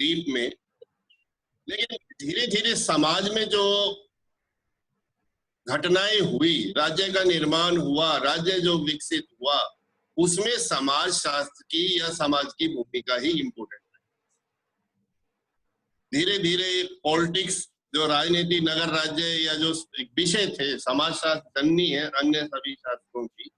Deep में। लेकिन धीरे धीरे समाज में जो घटनाएं हुई, राज्य का निर्माण हुआ, राज्य जो विकसित हुआ, उसमें समाज शास्त्र की या समाज की भूमिका ही इम्पोर्टेंट है। धीरे धीरे पॉलिटिक्स, जो राजनीति, नगर राज्य या जो विषय थे, समाज शास्त्र जननी है अन्य सभी शास्त्रों की,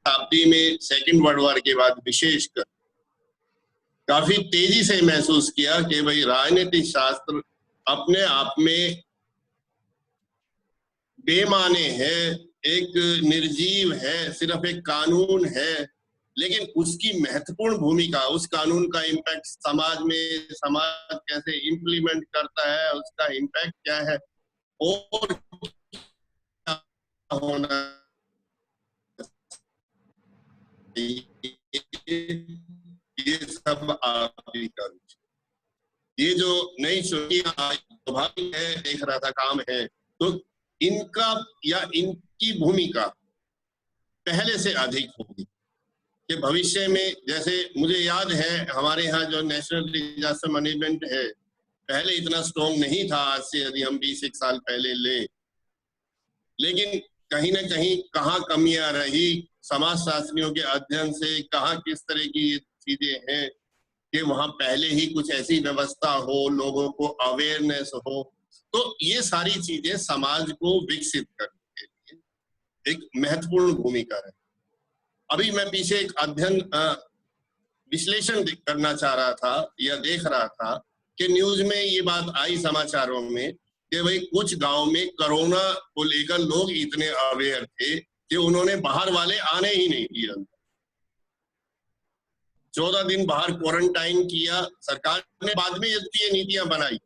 शताब्दी में सेकंड वर्ल्ड वॉर के बाद विशेषकर काफी तेजी से महसूस किया कि भाई राजनीतिक शास्त्र अपने आप में बेमाने है, एक निर्जीव है, सिर्फ एक कानून है, लेकिन उसकी महत्वपूर्ण भूमिका, उस कानून का इम्पैक्ट समाज में, समाज कैसे इम्प्लीमेंट करता है, उसका इम्पैक्ट क्या है और क्या होना ये सब आप भी करो। ये जो नई स्वाभाविक है, देख रहा था काम है, तो इनका या इनकी भूमिका पहले से अधिक होगी कि भविष्य में, जैसे मुझे याद है हमारे यहाँ जो नेशनल डिजास्टर मैनेजमेंट है पहले इतना स्ट्रॉन्ग नहीं था, आज से यदि हम 20 साल पहले ले, लेकिन कहीं ना कहीं कहाँ कमियां रही, समाज शास्त्रियों के अध्ययन से कहाँ किस तरह की चीजें हैं कि वहां पहले ही कुछ ऐसी व्यवस्था हो, लोगों को अवेयरनेस हो, तो ये सारी चीजें समाज को विकसित करने के लिए एक महत्वपूर्ण भूमिका है। अभी मैं पीछे एक अध्ययन विश्लेषण करना चाह रहा था या देख रहा था कि न्यूज में ये बात आई, समाचारों में, कि भाई कुछ गांव में कोरोना को लेकर लोग इतने अवेयर थे कि उन्होंने बाहर वाले आने ही नहीं दिया। 14 दिन बाहर क्वारंटाइन किया सरकार ने, बाद में ये नीतियां बनाई,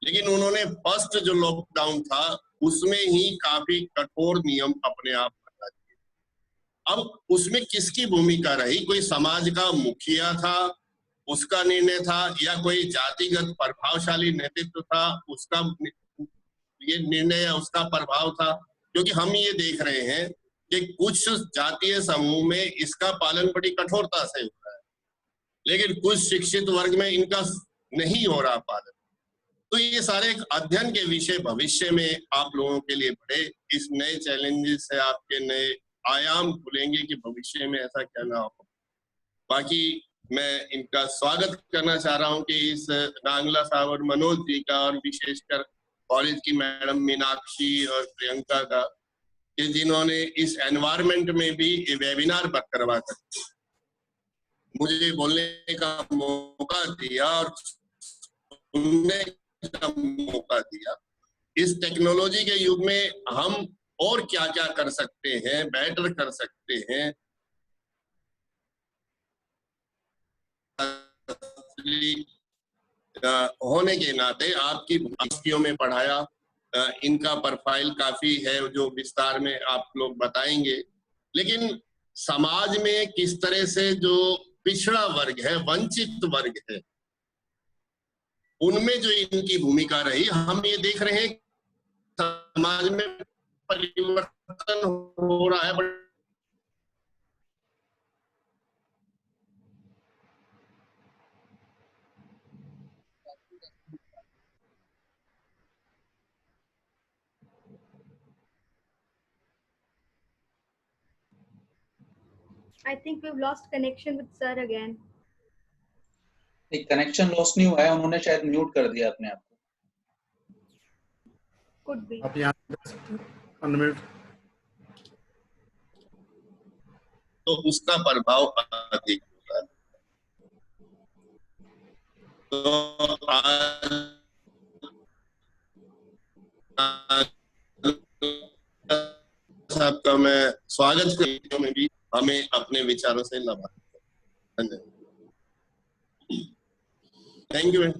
लेकिन उन्होंने फर्स्ट जो लॉकडाउन था उसमें ही काफी कठोर नियम अपने आप बना दिए। अब उसमें किसकी भूमिका रही? कोई समाज का मुखिया था, उसका निर्णय था, या कोई जातिगत प्रभावशाली नेतृत्व था, उसका ये निर्णय या उसका प्रभाव था? क्योंकि हम ये देख रहे हैं कि कुछ जातीय समूह में इसका पालन बड़ी कठोरता से हो रहा है, लेकिन कुछ शिक्षित वर्ग में इनका नहीं हो रहा पालन। तो ये सारे एक अध्ययन के विषय भविष्य में आप लोगों के लिए बड़े, इस नए चैलेंजेस से आपके नए आयाम खुलेंगे कि भविष्य में ऐसा क्या ना हो। बाकी मैं इनका स्वागत करना चाह रहा हूं कि इस नांगला साहब और मनोज जी का, और विशेषकर कॉलेज की मैडम मीनाक्षी और प्रियंका का, कि जिन्होंने इस एनवायरमेंट में भी वेबिनार करवा कर मुझे बोलने का मौका दिया और सुनने का मौका दिया। इस टेक्नोलॉजी के युग में हम और क्या क्या कर सकते हैं, बेटर कर सकते हैं, होने के नाते आपकी यूनिवर्सिटियों में पढ़ाया, इनका प्रोफाइल काफी है जो विस्तार में आप लोग बताएंगे, लेकिन समाज में किस तरह से जो पिछड़ा वर्ग है, वंचित वर्ग है, उनमें जो इनकी भूमिका रही, हम ये देख रहे हैं समाज में परिवर्तन हो रहा है। I think we've lost connection with sir again. एक कनेक्शन लॉस नहीं हुआ है, उन्होंने शायद म्यूट कर दिया अपने आप को। Could be. आप यहाँ कर सकते हैं अनम्यूट, तो उसका प्रभाव अधिक होता है। तो आपका मैं स्वागत करने में भी हमें अपने विचारों से लाभान्वित। धन्यवाद। Thank you.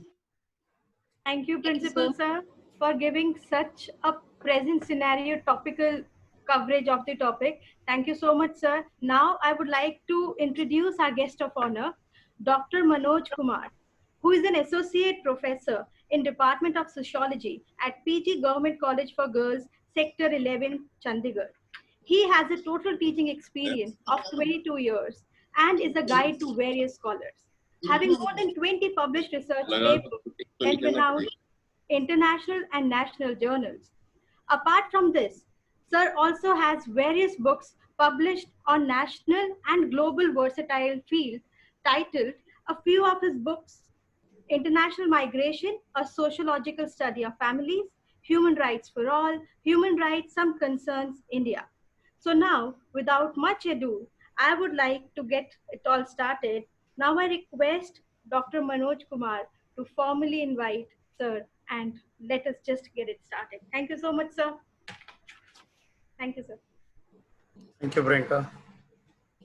Thank you, Principal Sir, for giving such a present scenario topical coverage of the topic. Thank you so much, sir. Now I would like to introduce our guest of honor, Dr. Manoj Kumar. who is an associate professor in Department of Sociology at PG Government College for Girls, Sector 11, Chandigarh. He has a total teaching experience of 22 years and is a guide to various scholars, having more than 20 published research papers in renowned international and national journals. Apart from this, Sir also has various books published on national and global versatile field titled a few of his books: International Migration, a sociological study of families; Human Rights for All, Human Rights, Some Concerns, India. So now, without much ado, I would like to get it all started. Now I request Dr. Manoj Kumar to formally invite Sir, and let us just get it started. Thank you so much, sir. Thank you, sir. Thank you, Priyanka.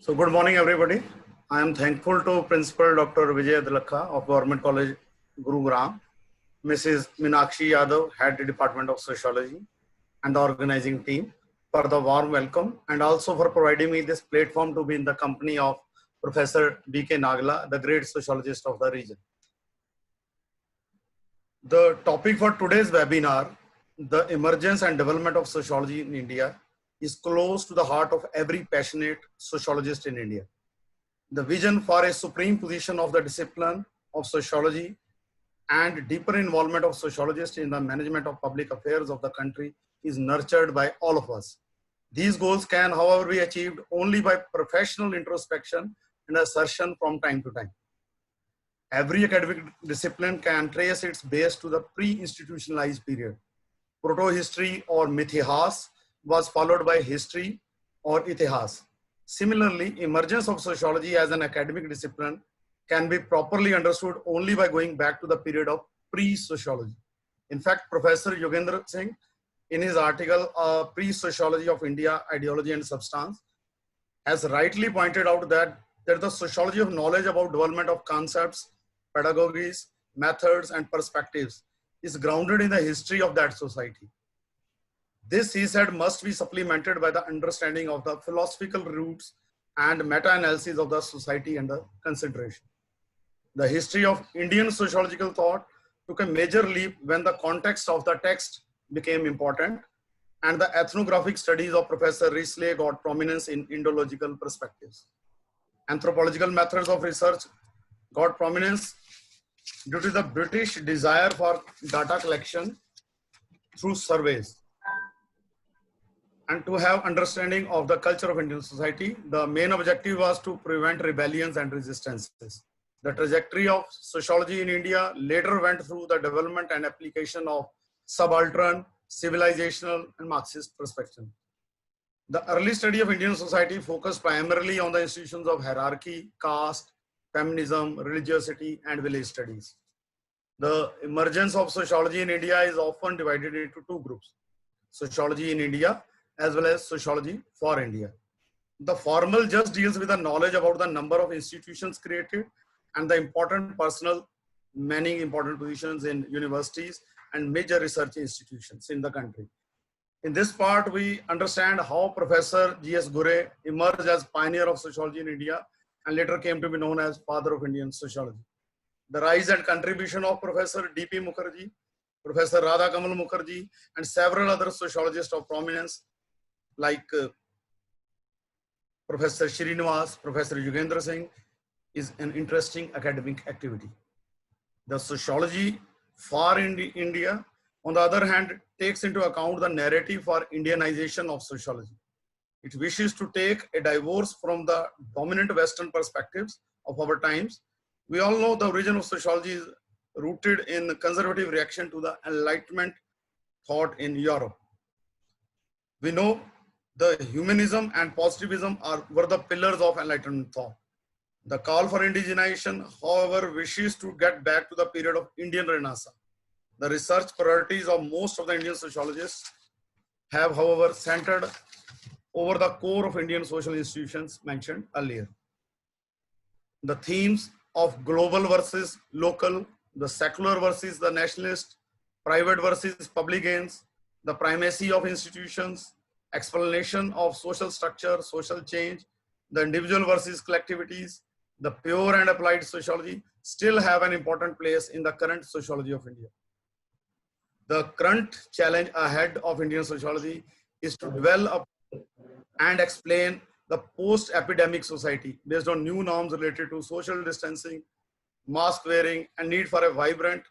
So good morning, everybody. I am thankful to Principal Dr. Vijay Adlakha of Government College, Gurugram, Mrs. Meenakshi Yadav, Head Department of Sociology, and the organizing team for the warm welcome, and also for providing me this platform to be in the company of Professor B.K. Nagla, the great sociologist of the region. The topic for today's webinar, the emergence and development of sociology in India, is close to the heart of every passionate sociologist in India. The vision for a supreme position of the discipline of sociology and deeper involvement of sociologists in the management of public affairs of the country is nurtured by all of us. These goals can, however, be achieved only by professional introspection and assertion from time to time. Every academic discipline can trace its base to the pre-institutionalized period. Proto-history or mithihas was followed by history or itihas. Similarly, emergence of sociology as an academic discipline can be properly understood only by going back to the period of pre-sociology. In fact, Professor Yogendra Singh, in his article, Pre-Sociology of India, Ideology and Substance, has rightly pointed out that the sociology of knowledge about development of concepts, pedagogies, methods, and perspectives is grounded in the history of that society. This, he said, must be supplemented by the understanding of the philosophical roots and meta-analysis of the society under consideration. The history of Indian sociological thought took a major leap when the context of the text became important, and the ethnographic studies of Professor Risley got prominence in Indological perspectives. Anthropological methods of research got prominence due to the British desire for data collection through surveys. And to have understanding of the culture of Indian society, the main objective was to prevent rebellions and resistances. The trajectory of sociology in India later went through the development and application of subaltern, civilizational, and Marxist perspective. The early study of Indian society focused primarily on the institutions of hierarchy, caste, feminism, religiosity, and village studies. The emergence of sociology in India is often divided into two groups: sociology in India as well as sociology for India. The formal just deals with the knowledge about the number of institutions created and the important personnel manning important positions in universities and major research institutions in the country. In this part, we understand how Professor G.S. Ghurye emerged as pioneer of sociology in India and later came to be known as father of Indian sociology. The rise and contribution of Professor D.P. Mukherjee, Professor Radha Kamal Mukherjee, and several other sociologists of prominence like Professor Srinivas, Professor Yogendra Singh, is an interesting academic activity. The sociology for India, on the other hand, takes into account the narrative for Indianization of sociology. It wishes to take a divorce from the dominant Western perspectives of our times. We all know the origin of sociology is rooted in conservative reaction to the Enlightenment thought in Europe. We know the humanism and positivism were the pillars of Enlightenment thought. The call for indigenization, however, wishes to get back to the period of Indian Renaissance. The research priorities of most of the Indian sociologists have, however, centered over the core of Indian social institutions mentioned earlier. The themes of global versus local, the secular versus the nationalist, private versus public gains, the primacy of institutions, explanation of social structure, social change, the individual versus collectivities, the pure and applied sociology still have an important place in the current sociology of India. The current challenge ahead of Indian sociology is to develop and explain the post-epidemic society based on new norms related to social distancing, mask wearing, and need for a vibrant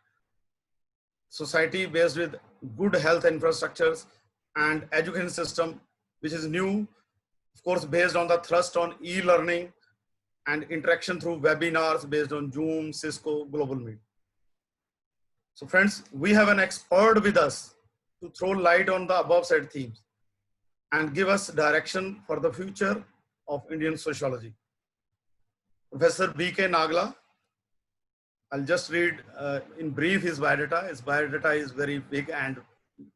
society based with good health infrastructures and education system, which is new, of course, based on the thrust on e-learning and interaction through webinars based on Zoom, Cisco, Global Meet. So friends, we have an expert with us to throw light on the above said themes and give us direction for the future of Indian sociology. Professor B.K. Nagla, I'll just read in brief his biodata. His biodata is very big and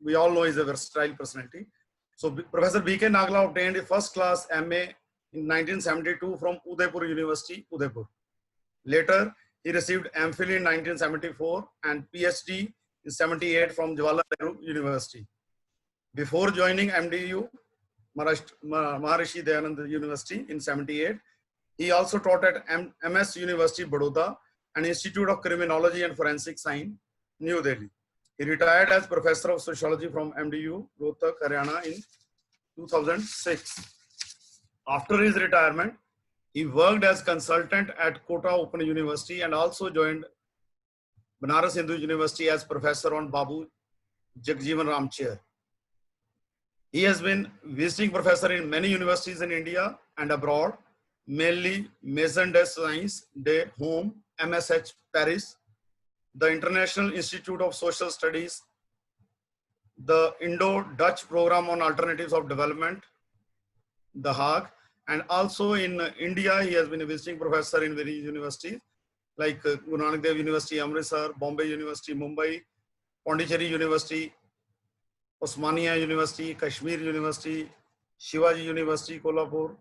we all know he's a versatile personality. So Professor B.K. Nagla obtained a first class MA in 1972 from Udaipur University, Udaipur. Later, he received MPhil in 1974 and PhD in 78 from Jawaharlal Nehru University. Before joining MDU, Maharishi Dayanand University in 78, he also taught at MS University, Baroda, and Institute of Criminology and Forensic Science, New Delhi. He retired as Professor of Sociology from MDU, Rohtak, Haryana in 2006. After his retirement, he worked as consultant at Kota Open University and also joined Banaras Hindu University as professor on Babu Jagjeevan Ram Chair. He has been visiting professor in many universities in India and abroad, mainly Maison des Sciences de Home, MSH Paris, the International Institute of Social Studies, the Indo-Dutch Program on Alternatives of Development, The Hague, and also in India, he has been a visiting professor in various universities like Guru Nanak Dev University, Amritsar, Bombay University, Mumbai, Pondicherry University, Osmania University, Kashmir University, Shivaji University, Kolhapur,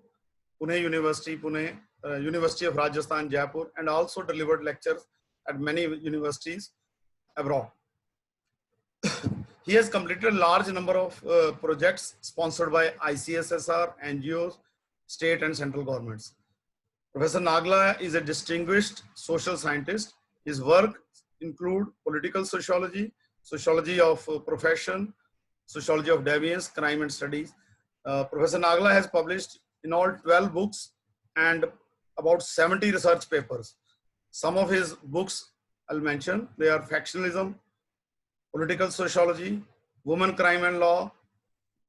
Pune University, Pune, University of Rajasthan, Jaipur, and also delivered lectures at many universities abroad. He has completed a large number of projects sponsored by ICSSR, NGOs, state and central governments. Professor Nagla is a distinguished social scientist. His work include political sociology, sociology of profession, sociology of deviance, crime and studies. Professor Nagla has published in all 12 books and about 70 research papers. Some of his books I'll mention, they are Factionalism, Political Sociology, Women, Crime and Law,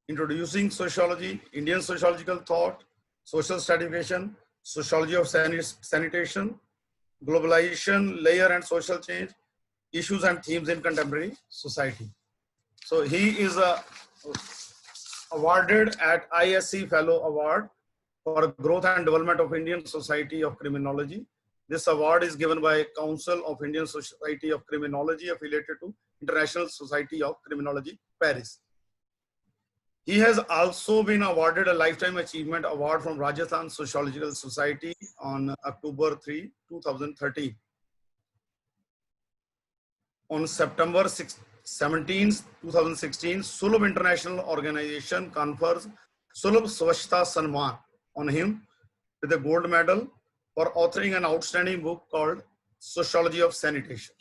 Introducing Sociology, Indian Sociological Thought, Social Stratification, Sociology of Sanitation, Globalization, Layer and Social Change, Issues and Themes in Contemporary Society. So he is awarded at ISC Fellow Award for Growth and Development of Indian Society of Criminology. This award is given by Council of Indian Society of Criminology affiliated to International Society of Criminology, Paris. He has also been awarded a Lifetime Achievement Award from Rajasthan Sociological Society on October 3, 2013. On September 17, 2016, Sulabh International Organization confers Sulabh Swachhta Sanman on him with a gold medal for authoring an outstanding book called Sociology of Sanitation.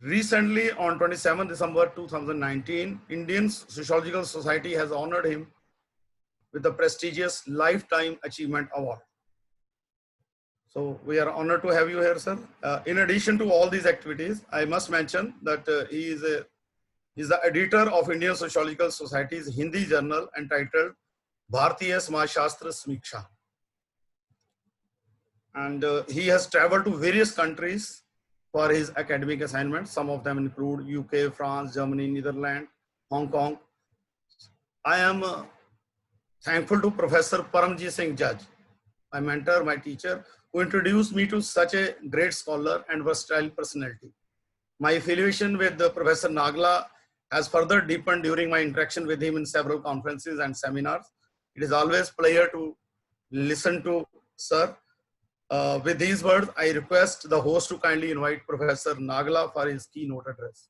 Recently, on 27 December 2019, Indian Sociological Society has honored him with the prestigious Lifetime Achievement Award. So we are honored to have you here, sir. In addition to all these activities, I must mention that he is the editor of Indian Sociological Society's Hindi journal entitled Bharatiya Samaj Shastra Samiksha. And he has traveled to various countries for his academic assignments. Some of them include UK, France, Germany, Netherlands, Hong Kong. I am thankful to Professor Paramjit Singh Judge, my mentor, my teacher, who introduced me to such a great scholar and versatile personality. My affiliation with Professor Nagla has further deepened during my interaction with him in several conferences and seminars. It is always a pleasure to listen to sir. With these words, I request the host to kindly invite Professor Nagla for his keynote address.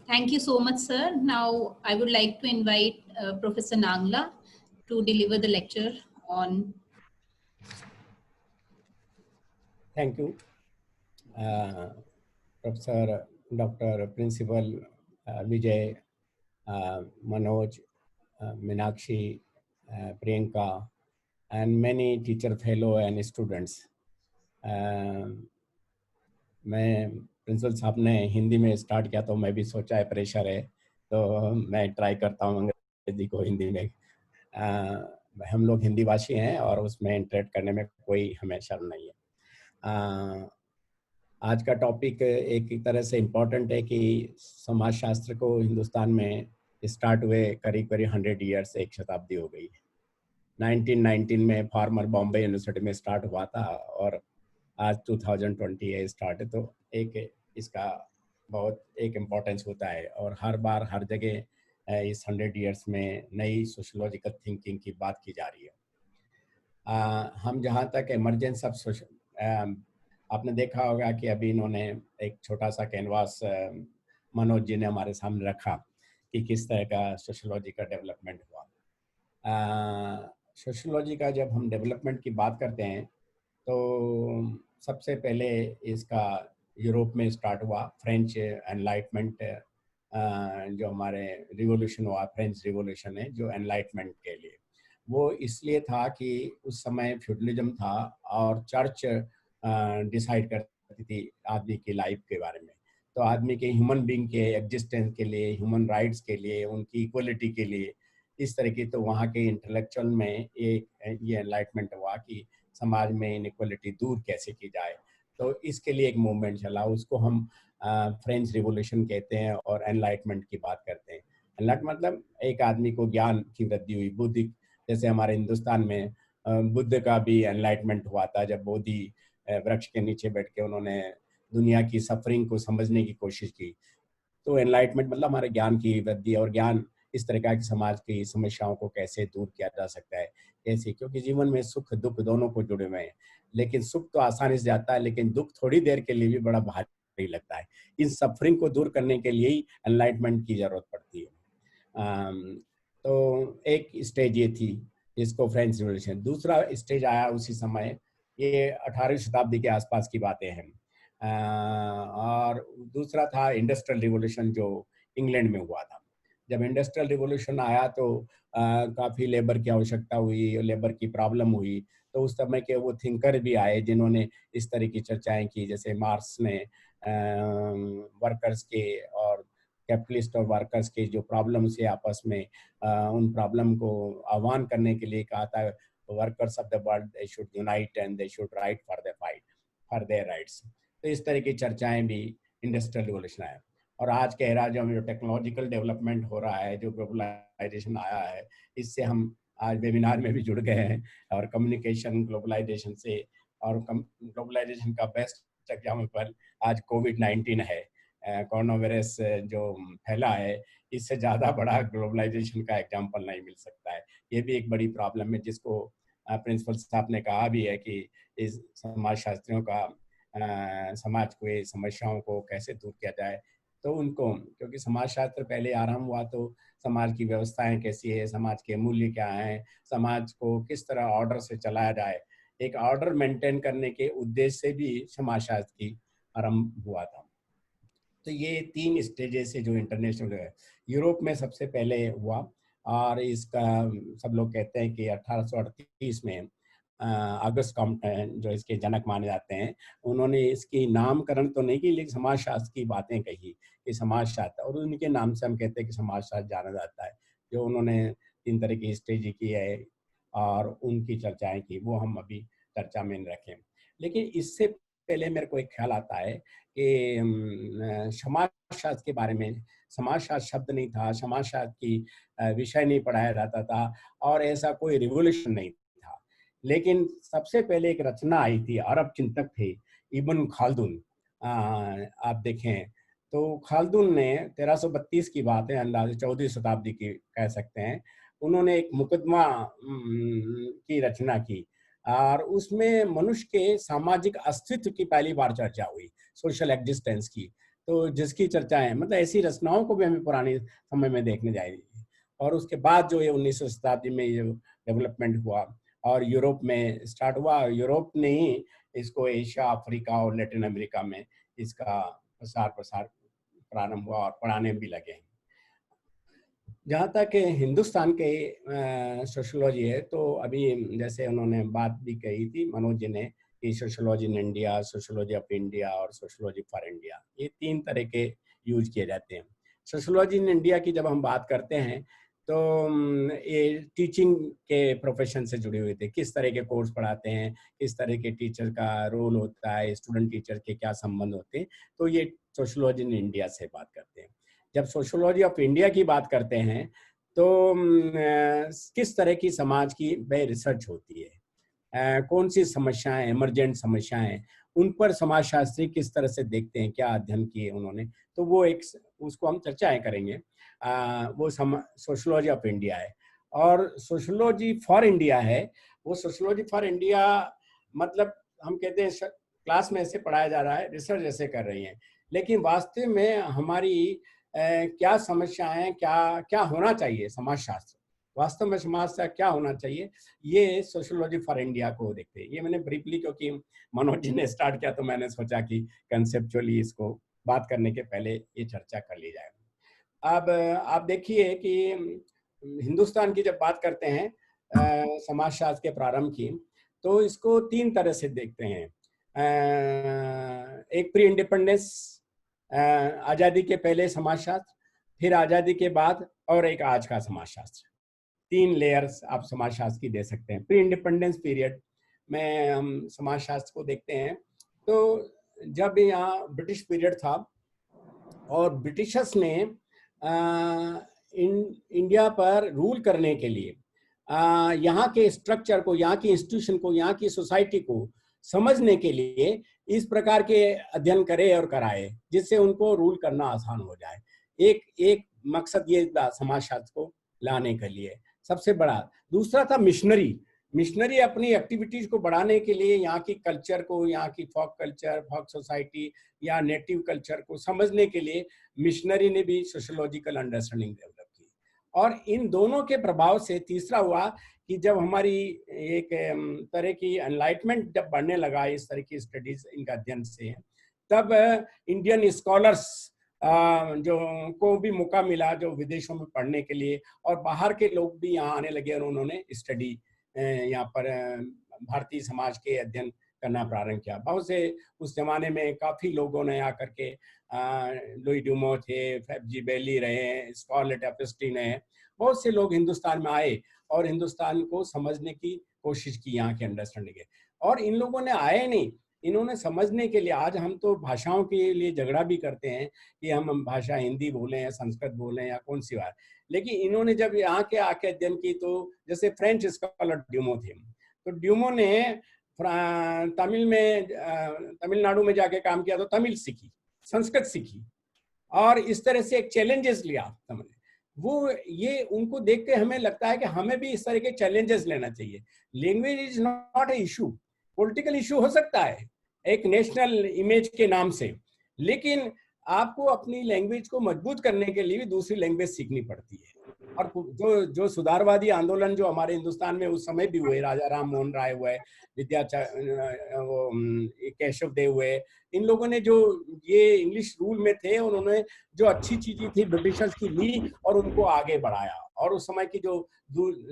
Thank you so much, sir. Now I would like to invite Professor Nangla to deliver the lecture on. Thank you, Professor, Dr. Principal Vijay, Manoj, Meenakshi, Priyanka, and many teacher fellow and students. मैं principal साहब ने हिंदी में start किया तो मैं भी सोचा है प्रेशर है, तो मैं ट्राई करता हूँ अंग्रेजी को हिंदी में। हम लोग हिंदी भाषी हैं और उसमें इंटरेक्ट करने में कोई हमें शर्म नहीं है। आज का टॉपिक एक तरह से इम्पोर्टेंट है कि समाजशास्त्र को हिंदुस्तान में स्टार्ट हुए करीब 100 ईयर्स, एक शताब्दी हो गई है। 1919 में फार्मर बॉम्बे यूनिवर्सिटी में स्टार्ट हुआ था और आज 2020 स्टार्ट है, तो एक इसका बहुत एक इम्पोर्टेंस होता है और हर बार हर जगह इस 100 ईयर्स में नई सोशोलॉजिकल थिंकिंग की बात की जा रही है। हम जहाँ तक इमरजेंस ऑफ आपने देखा होगा कि अभी इन्होंने एक छोटा सा कैनवास मनोज जी ने हमारे सामने रखा कि किस तरह का सोशोलॉजी का डेवलपमेंट हुआ। सोशोलॉजी का जब हम डेवलपमेंट की बात करते हैं तो सबसे पहले इसका यूरोप में स्टार्ट हुआ। फ्रेंच एनलाइटमेंट जो हमारे रिवॉल्यूशन हुआ, फ्रेंच रिवॉल्यूशन है जो एनलाइटमेंट के लिए, वो इसलिए था कि उस समय फ्यूडलिज्म था और चर्च डिसाइड करती थी आदमी की लाइफ के बारे में। तो आदमी के ह्यूमन बीइंग के एग्जिस्टेंस के लिए, ह्यूमन राइट्स के लिए, उनकी इक्वलिटी के लिए, इस तरह की, तो वहाँ के इंटेलेक्चुअल में ये एनलाइटमेंट हुआ कि समाज में इनइक्वलिटी दूर कैसे की जाए। तो इसके लिए एक मूवमेंट चला, उसको हम फ्रेंच रिवॉल्यूशन कहते हैं और एनलाइटमेंट की बात करते हैं। एनलाइटमेंट मतलब एक आदमी को ज्ञान की वृद्धि हुई, बुद्धि, जैसे हमारे हिंदुस्तान में बुद्ध का भी एनलाइटमेंट हुआ था जब बोधि वृक्ष के नीचे बैठ के उन्होंने दुनिया की सफरिंग को समझने की कोशिश की। तो एनलाइटमेंट मतलब हमारे ज्ञान की वृद्धि, और ज्ञान इस तरह का कि समाज की समस्याओं को कैसे दूर किया जा सकता है, कैसे, क्योंकि जीवन में सुख दुख दोनों को जुड़े हुए हैं। लेकिन सुख तो आसानी से जाता है, लेकिन दुख थोड़ी देर के लिए भी बड़ा भारी लगता है। इन सफरिंग को दूर करने के लिए ही एनलाइटमेंट की जरूरत पड़ती है। तो एक स्टेज ये थी, इसको फ्रेंच रिवॉल्यूशन। दूसरा स्टेज आया उसी समय, ये 18वीं शताब्दी के आसपास की बातें हैं, और दूसरा था इंडस्ट्रियल रिवॉल्यूशन जो इंग्लैंड में हुआ था। जब इंडस्ट्रियल रिवॉल्यूशन आया तो काफ़ी लेबर की आवश्यकता हुई, लेबर की प्रॉब्लम हुई, तो उस समय के वो थिंकर भी आए जिन्होंने इस तरह की चर्चाएं की। जैसे मार्क्स ने वर्कर्स के और कैपिटलिस्ट और वर्कर्स के जो प्रॉब्लम्स है आपस में, उन प्रॉब्लम को आह्वान करने के लिए कहा था, workers of the world they should unite and they should write for the fight for their rights. तो इस तरह की चर्चाएं भी इंडस्ट्रियल रिवॉल्यूशन आया। और आज के एरा जो टेक्नोलॉजिकल डेवलपमेंट हो रहा है, जो ग्लोबलाइजेशन आया है, इससे हम आज वेबिनार में भी जुड़ गए हैं। और कम्युनिकेशन ग्लोबलाइजेशन से, और ग्लोबलाइजेशन का बेस्ट एग्जाम्पल आज कोविड-19 है। कोरोना वायरस जो फैला है, इससे ज़्यादा बड़ा ग्लोबलाइजेशन का एग्जाम्पल नहीं मिल सकता है। ये भी एक बड़ी प्रॉब्लम है जिसको प्रिंसिपल साहब ने कहा भी है कि इस समाजशास्त्रियों का समाज को ये समस्याओं को कैसे दूर किया जाए। तो उनको, क्योंकि समाजशास्त्र पहले आरंभ हुआ तो समाज की व्यवस्थाएं कैसी है, समाज के मूल्य क्या हैं, समाज को किस तरह ऑर्डर से चलाया जाए, एक ऑर्डर मेंटेन करने के उद्देश्य से भी समाजशास्त्र की आरंभ हुआ था। तो ये 3 स्टेजेस है जो इंटरनेशनल है। यूरोप में सबसे पहले हुआ, और इसका सब लोग कहते हैं कि 1838 में अगस्त कॉम्ट जो इसके जनक माने जाते हैं, उन्होंने इसकी नामकरण तो नहीं की, लेकिन समाजशास्त्र की बातें कही कि समाजशास्त्र, और उनके नाम से हम कहते हैं कि समाजशास्त्र जाना जाता है। जो उन्होंने 3 तरह की स्टेज की है और उनकी चर्चाएं की, वो हम अभी चर्चा में रखें। लेकिन इससे पहले मेरे को एक ख्याल आता है कि समाजशास्त्र के बारे में, समाजशास्त्र शब्द नहीं था, समाजशास्त्र की विषय नहीं पढ़ाया जाता था, और ऐसा कोई रिवोल्यूशन नहीं था। लेकिन सबसे पहले एक रचना आई थी, अरब चिंतक थे इब्न खालदून। आप देखें तो खालदून ने 1332 की बात है, अंदाजे 14वीं शताब्दी की कह सकते हैं, उन्होंने एक मुकदमा की रचना की, और उसमें मनुष्य के सामाजिक अस्तित्व की पहली बार चर्चा हुई, सोशल एग्जिस्टेंस की। तो जिसकी चर्चाएं मतलब ऐसी रचनाओं को भी हमें पुराने समय में देखने जाएगी। और उसके बाद जो ये 19वीं शताब्दी में ये डेवलपमेंट हुआ और यूरोप में स्टार्ट हुआ, यूरोप ने ही इसको एशिया, अफ्रीका और लैटिन अमेरिका में इसका प्रसार प्रारंभ हुआ और पढ़ाने भी लगे। जहाँ तक हिंदुस्तान के सोशोलॉजी है, तो अभी जैसे उन्होंने बात भी कही थी मनोज जी ने कि sociology in India, sociology of India और सोशोलॉजी फॉर इंडिया, ये 3 तरह के यूज किए जाते हैं। सोशोलॉजी इन इंडिया की जब हम बात करते हैं तो ये टीचिंग के प्रोफेशन से जुड़े हुए थे, किस तरह के कोर्स पढ़ाते हैं, किस तरह के टीचर का रोल होता है, स्टूडेंट टीचर के क्या संबंध होते हैं, तो ये सोशोलॉजी इन इंडिया से बात करते हैं। जब सोशोलॉजी ऑफ इंडिया की बात करते हैं तो किस तरह की समाज की रिसर्च होती है, कौन सी समस्याएं, इमरजेंट समस्याएं, उन पर समाजशास्त्री किस तरह से देखते हैं, क्या अध्ययन किए उन्होंने, तो वो एक उसको हम चर्चाएं करेंगे। वो सोशोलॉजी ऑफ इंडिया है। और सोशोलॉजी फॉर इंडिया है, वो सोशोलॉजी फॉर इंडिया मतलब हम कहते हैं क्लास में ऐसे पढ़ाया जा रहा है, रिसर्च ऐसे कर रही हैं, लेकिन वास्तव में हमारी क्या समस्याएं, क्या होना चाहिए समाजशास्त्र, वास्तव में समाजशास्त्र क्या होना चाहिए, ये सोशोलॉजी फॉर इंडिया को देखते हैं। ये मैंने ब्रीफली क्योंकि मनोज जी ने स्टार्ट किया तो मैंने सोचा कि कंसेप्चुअली इसको बात करने के पहले ये चर्चा कर ली जाए। अब आप देखिए कि हिंदुस्तान की जब बात करते हैं समाजशास्त्र के प्रारंभ की, तो इसको 3 तरह से देखते हैं। एक प्री इंडिपेंडेंस, आज़ादी के पहले समाजशास्त्र, फिर आज़ादी के बाद, और एक आज का समाजशास्त्र। 3 लेयर्स आप समाजशास्त्र की दे सकते हैं। प्री इंडिपेंडेंस पीरियड में हम समाजशास्त्र को देखते हैं, तो जब यहाँ ब्रिटिश पीरियड था और ब्रिटिशर्स ने इंडिया पर रूल करने के लिए यहाँ के स्ट्रक्चर को, यहाँ की इंस्टीट्यूशन को, यहाँ की सोसाइटी को समझने के लिए इस प्रकार के अध्ययन करे और कराए, जिससे उनको रूल करना आसान हो जाए। एक मकसद ये था समाजशास्त्र को लाने के लिए, सबसे बड़ा। दूसरा था मिशनरी अपनी एक्टिविटीज को बढ़ाने के लिए यहाँ की कल्चर को, यहाँ की फॉक कल्चर, फॉक सोसाइटी या नेटिव कल्चर को समझने के लिए मिशनरी ने भी सोशोलॉजिकल अंडरस्टैंडिंग डेवलप की। और इन दोनों के प्रभाव से तीसरा हुआ कि जब हमारी एक तरह की एनलाइटमेंट जब बढ़ने लगा इस तरह की स्टडीज इनका अध्ययन से, तब इंडियन स्कॉलर्स जो को भी मौका मिला जो विदेशों में पढ़ने के लिए, और बाहर के लोग भी यहाँ आने लगे और उन्होंने स्टडी यहाँ पर भारतीय समाज के अध्ययन करना प्रारंभ किया। बहुत से उस जमाने में काफ़ी लोगों ने आकर के लुई ड्यूमो थे, FG बेली रहे, स्कॉलेट एपस्टीन है, बहुत से लोग हिंदुस्तान में आए और हिंदुस्तान को समझने की कोशिश की, यहाँ के अंडरस्टैंडिंग है। और इन लोगों ने आए नहीं, इन्होंने समझने के लिए, आज हम तो भाषाओं के लिए झगड़ा भी करते हैं कि हम भाषा हिंदी बोलें या संस्कृत बोलें या कौन सी बात, लेकिन इन्होंने जब यहाँ के आके अध्ययन की, तो जैसे फ्रेंच स्कॉलर ड्यूमो थे, तो ड्यूमो ने तमिलनाडु में जाके काम किया, तो तमिल सीखी, संस्कृत सीखी, और इस तरह से एक चैलेंजेस लिया। वो ये उनको देख के हमें लगता है कि हमें भी इस तरह के चैलेंजेस लेना चाहिए। Language is not a issue, political issue हो सकता है एक नेशनल इमेज के नाम से, लेकिन आपको अपनी लैंग्वेज को मजबूत करने के लिए भी दूसरी लैंग्वेज सीखनी पड़ती है। और जो सुधारवादी आंदोलन जो हमारे हिंदुस्तान में उस समय भी हुए, राजा राम मोहन राय हुए, केशव देव हुए, इन लोगों ने जो ये इंग्लिश रूल में थे, उन्होंने जो अच्छी चीजें थी ब्रिटिशर्स की ली और उनको आगे बढ़ाया। और उस समय की जो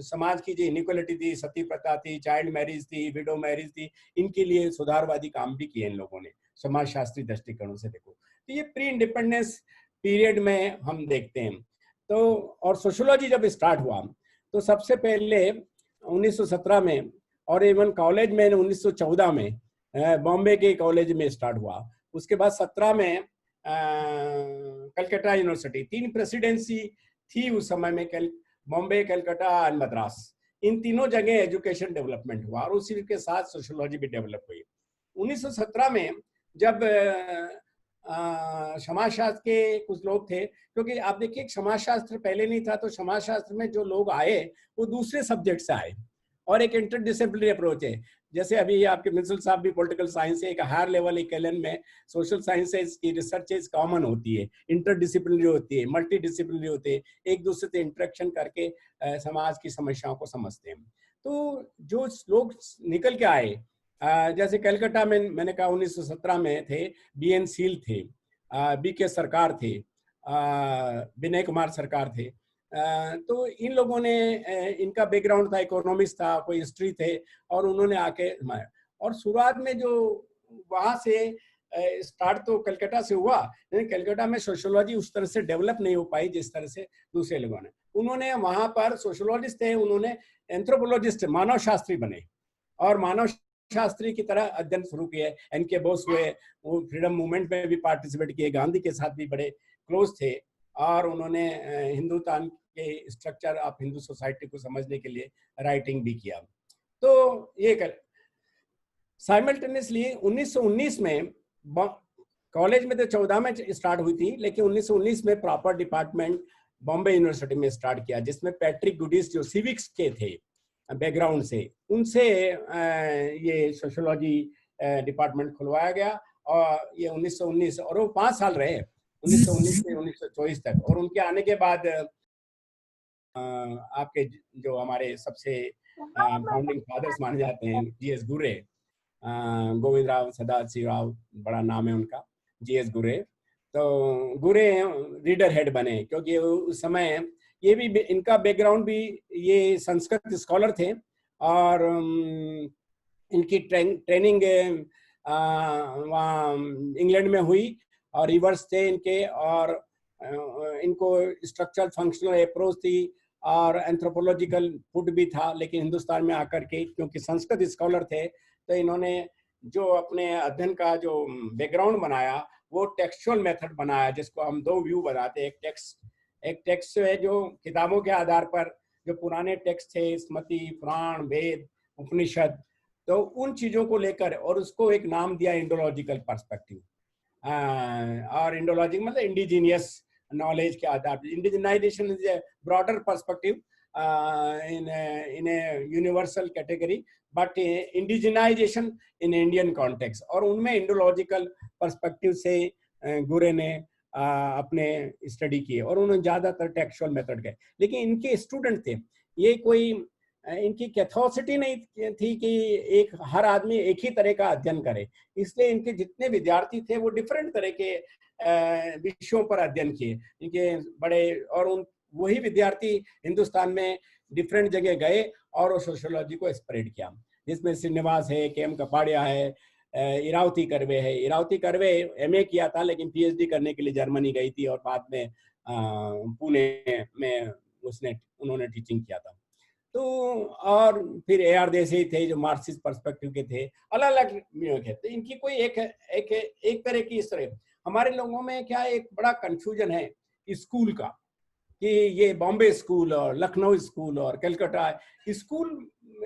समाज की जो इनइक्वालिटी थी, सती प्रथा थी, चाइल्ड मैरिज थी, विडो मैरिज थी, इनके लिए सुधारवादी काम भी किए इन लोगों ने समाजशास्त्री दृष्टिकोणों से। देखो, तो ये प्री इंडिपेंडेंस पीरियड में हम देखते हैं। तो और सोशोलॉजी जब स्टार्ट हुआ तो सबसे पहले 1917 में, और इवन कॉलेज में 1914 में, बॉम्बे के कॉलेज में स्टार्ट हुआ। उसके बाद 17 में कलकत्ता यूनिवर्सिटी, 3 प्रेसिडेंसी थी उस समय में, बॉम्बे, कलकत्ता और मद्रास, इन तीनों जगह एजुकेशन डेवलपमेंट हुआ और उसी के साथ सोशोलॉजी भी डेवलप हुई। 1917 में जब समाजशास्त्र के कुछ लोग थे, क्योंकि आप देखिए समाजशास्त्र पहले नहीं था, तो समाजशास्त्र में जो लोग आए वो दूसरे सब्जेक्ट से आए, और एक इंटरडिसिप्लिनरी अप्रोच है। जैसे अभी आपके मिसल साहब भी पॉलिटिकल साइंस है, एक हायर लेवल इक्विवेलेंट में सोशल साइंसेज की रिसर्चेज कॉमन होती है, इंटरडिसिप्लिनरी होती है, मल्टीडिसिप्लिनरी होती है, एक दूसरे से इंटरेक्शन करके समाज की समस्याओं को समझते हैं। तो जो लोग निकल के आए, जैसे कलकत्ता में मैंने कहा 1917 में थे, BN सील थे, BK सरकार थे, विनय कुमार सरकार थे। तो इन लोगों ने, इनका बैकग्राउंड था, इकोनॉमिक्स था, कोई हिस्ट्री थे, और उन्होंने आके माया। और शुरुआत में जो वहाँ से स्टार्ट तो कलकत्ता से हुआ, लेकिन कलकत्ता में सोशियोलॉजी उस तरह से डेवलप नहीं हो पाई जिस तरह से दूसरे लोगों ने। उन्होंने वहाँ पर सोशियोलॉजिस्ट थे, उन्होंने एंथ्रोपोलॉजिस्ट, मानव शास्त्री बने और मानव शास्त्री की तरह अध्ययन शुरू किया। NK बोस हुए, वो फ्रीडम मूवमेंट में भी पार्टिसिपेट किए, गांधी के साथ भी बड़े क्लोज थे, और उन्होंने हिंदुस्तान के स्ट्रक्चर ऑफ हिंदू सोसाइटी को समझने के लिए राइटिंग भी किया। तो ये साइमल्टेनियसली 1919 में कॉलेज में तो 14 में स्टार्ट हुई थी, लेकिन 1919 में प्रॉपर डिपार्टमेंट बॉम्बे यूनिवर्सिटी में स्टार्ट किया, जिसमें पैट्रिक गुडिस जो सिविक्स के थे बैकग्राउंड से, उनसे ये सोशियोलॉजी डिपार्टमेंट खुलवाया गया। और ये 1919, और वो 5 साल रहे, 1919 से 1924 तक। और उनके आने के बाद आपके जो हमारे सबसे फाउंडिंग फादर्स माने जाते हैं, GS गुरे, गोविंद राव सदाशिव राव बड़ा नाम है उनका, GS गुरे। तो गुरे रीडर हेड बने, क्योंकि उस समय ये भी, इनका बैकग्राउंड भी, ये संस्कृत स्कॉलर थे, और इनकी ट्रेनिंग वहाँ इंग्लैंड में हुई, और रिवर्स थे इनके, और इनको स्ट्रक्चरल फंक्शनल अप्रोच थी, और एंथ्रोपोलॉजिकल फुड भी था। लेकिन हिंदुस्तान में आकर के, क्योंकि संस्कृत स्कॉलर थे, तो इन्होंने जो अपने अध्ययन का जो बैकग्राउंड बनाया, वो टेक्सचुअल मेथड बनाया, जिसको हम 2 व्यू बनाते हैं। एक टेक्स्ट है जो किताबों के आधार पर, जो पुराने टेक्स्ट थे, स्मृति, पुराण, वेद, उपनिषद, तो उन चीजों को लेकर, और उसको एक नाम दिया इंडोलॉजिकल पर्सपेक्टिव। और इंडोलॉजी मतलब इंडिजीनियस नॉलेज के आधार पर। Indigenisation is a broader perspective in a universal category, but indigenization in Indian context, और उनमें इंडोलॉजिकल पर्सपेक्टिव से गुरे ने अपने स्टडी किए, और उन्होंने ज्यादातर टेक्सचुअल मेथड गए। लेकिन इनके स्टूडेंट थे, ये कोई इनकी कैथोसिटी नहीं थी कि एक हर आदमी एक ही तरह का अध्ययन करे, इसलिए इनके जितने विद्यार्थी थे वो डिफरेंट तरह के विषयों पर अध्ययन किए। इनके बड़े, और वही विद्यार्थी हिंदुस्तान में डिफरेंट जगह गए और वो सोशियोलॉजी को स्प्रेड किया, जिसमें श्रीनिवास है, KM कपाड़िया है, इरावती कर्वे है। इरावती कर्वे MA किया था, लेकिन PhD करने के लिए जर्मनी गई थी, और बाद में पुणे में उन्होंने टीचिंग किया था। तो और फिर AR देसाई थे, जो मार्क्सिस्ट पर्सपेक्टिव के थे, अलग अलग थे। तो इनकी कोई एक तरह की, इस तरह हमारे लोगों में क्या एक बड़ा कंफ्यूजन है स्कूल का, कि ये बॉम्बे स्कूल और लखनऊ स्कूल और कलकत्ता स्कूल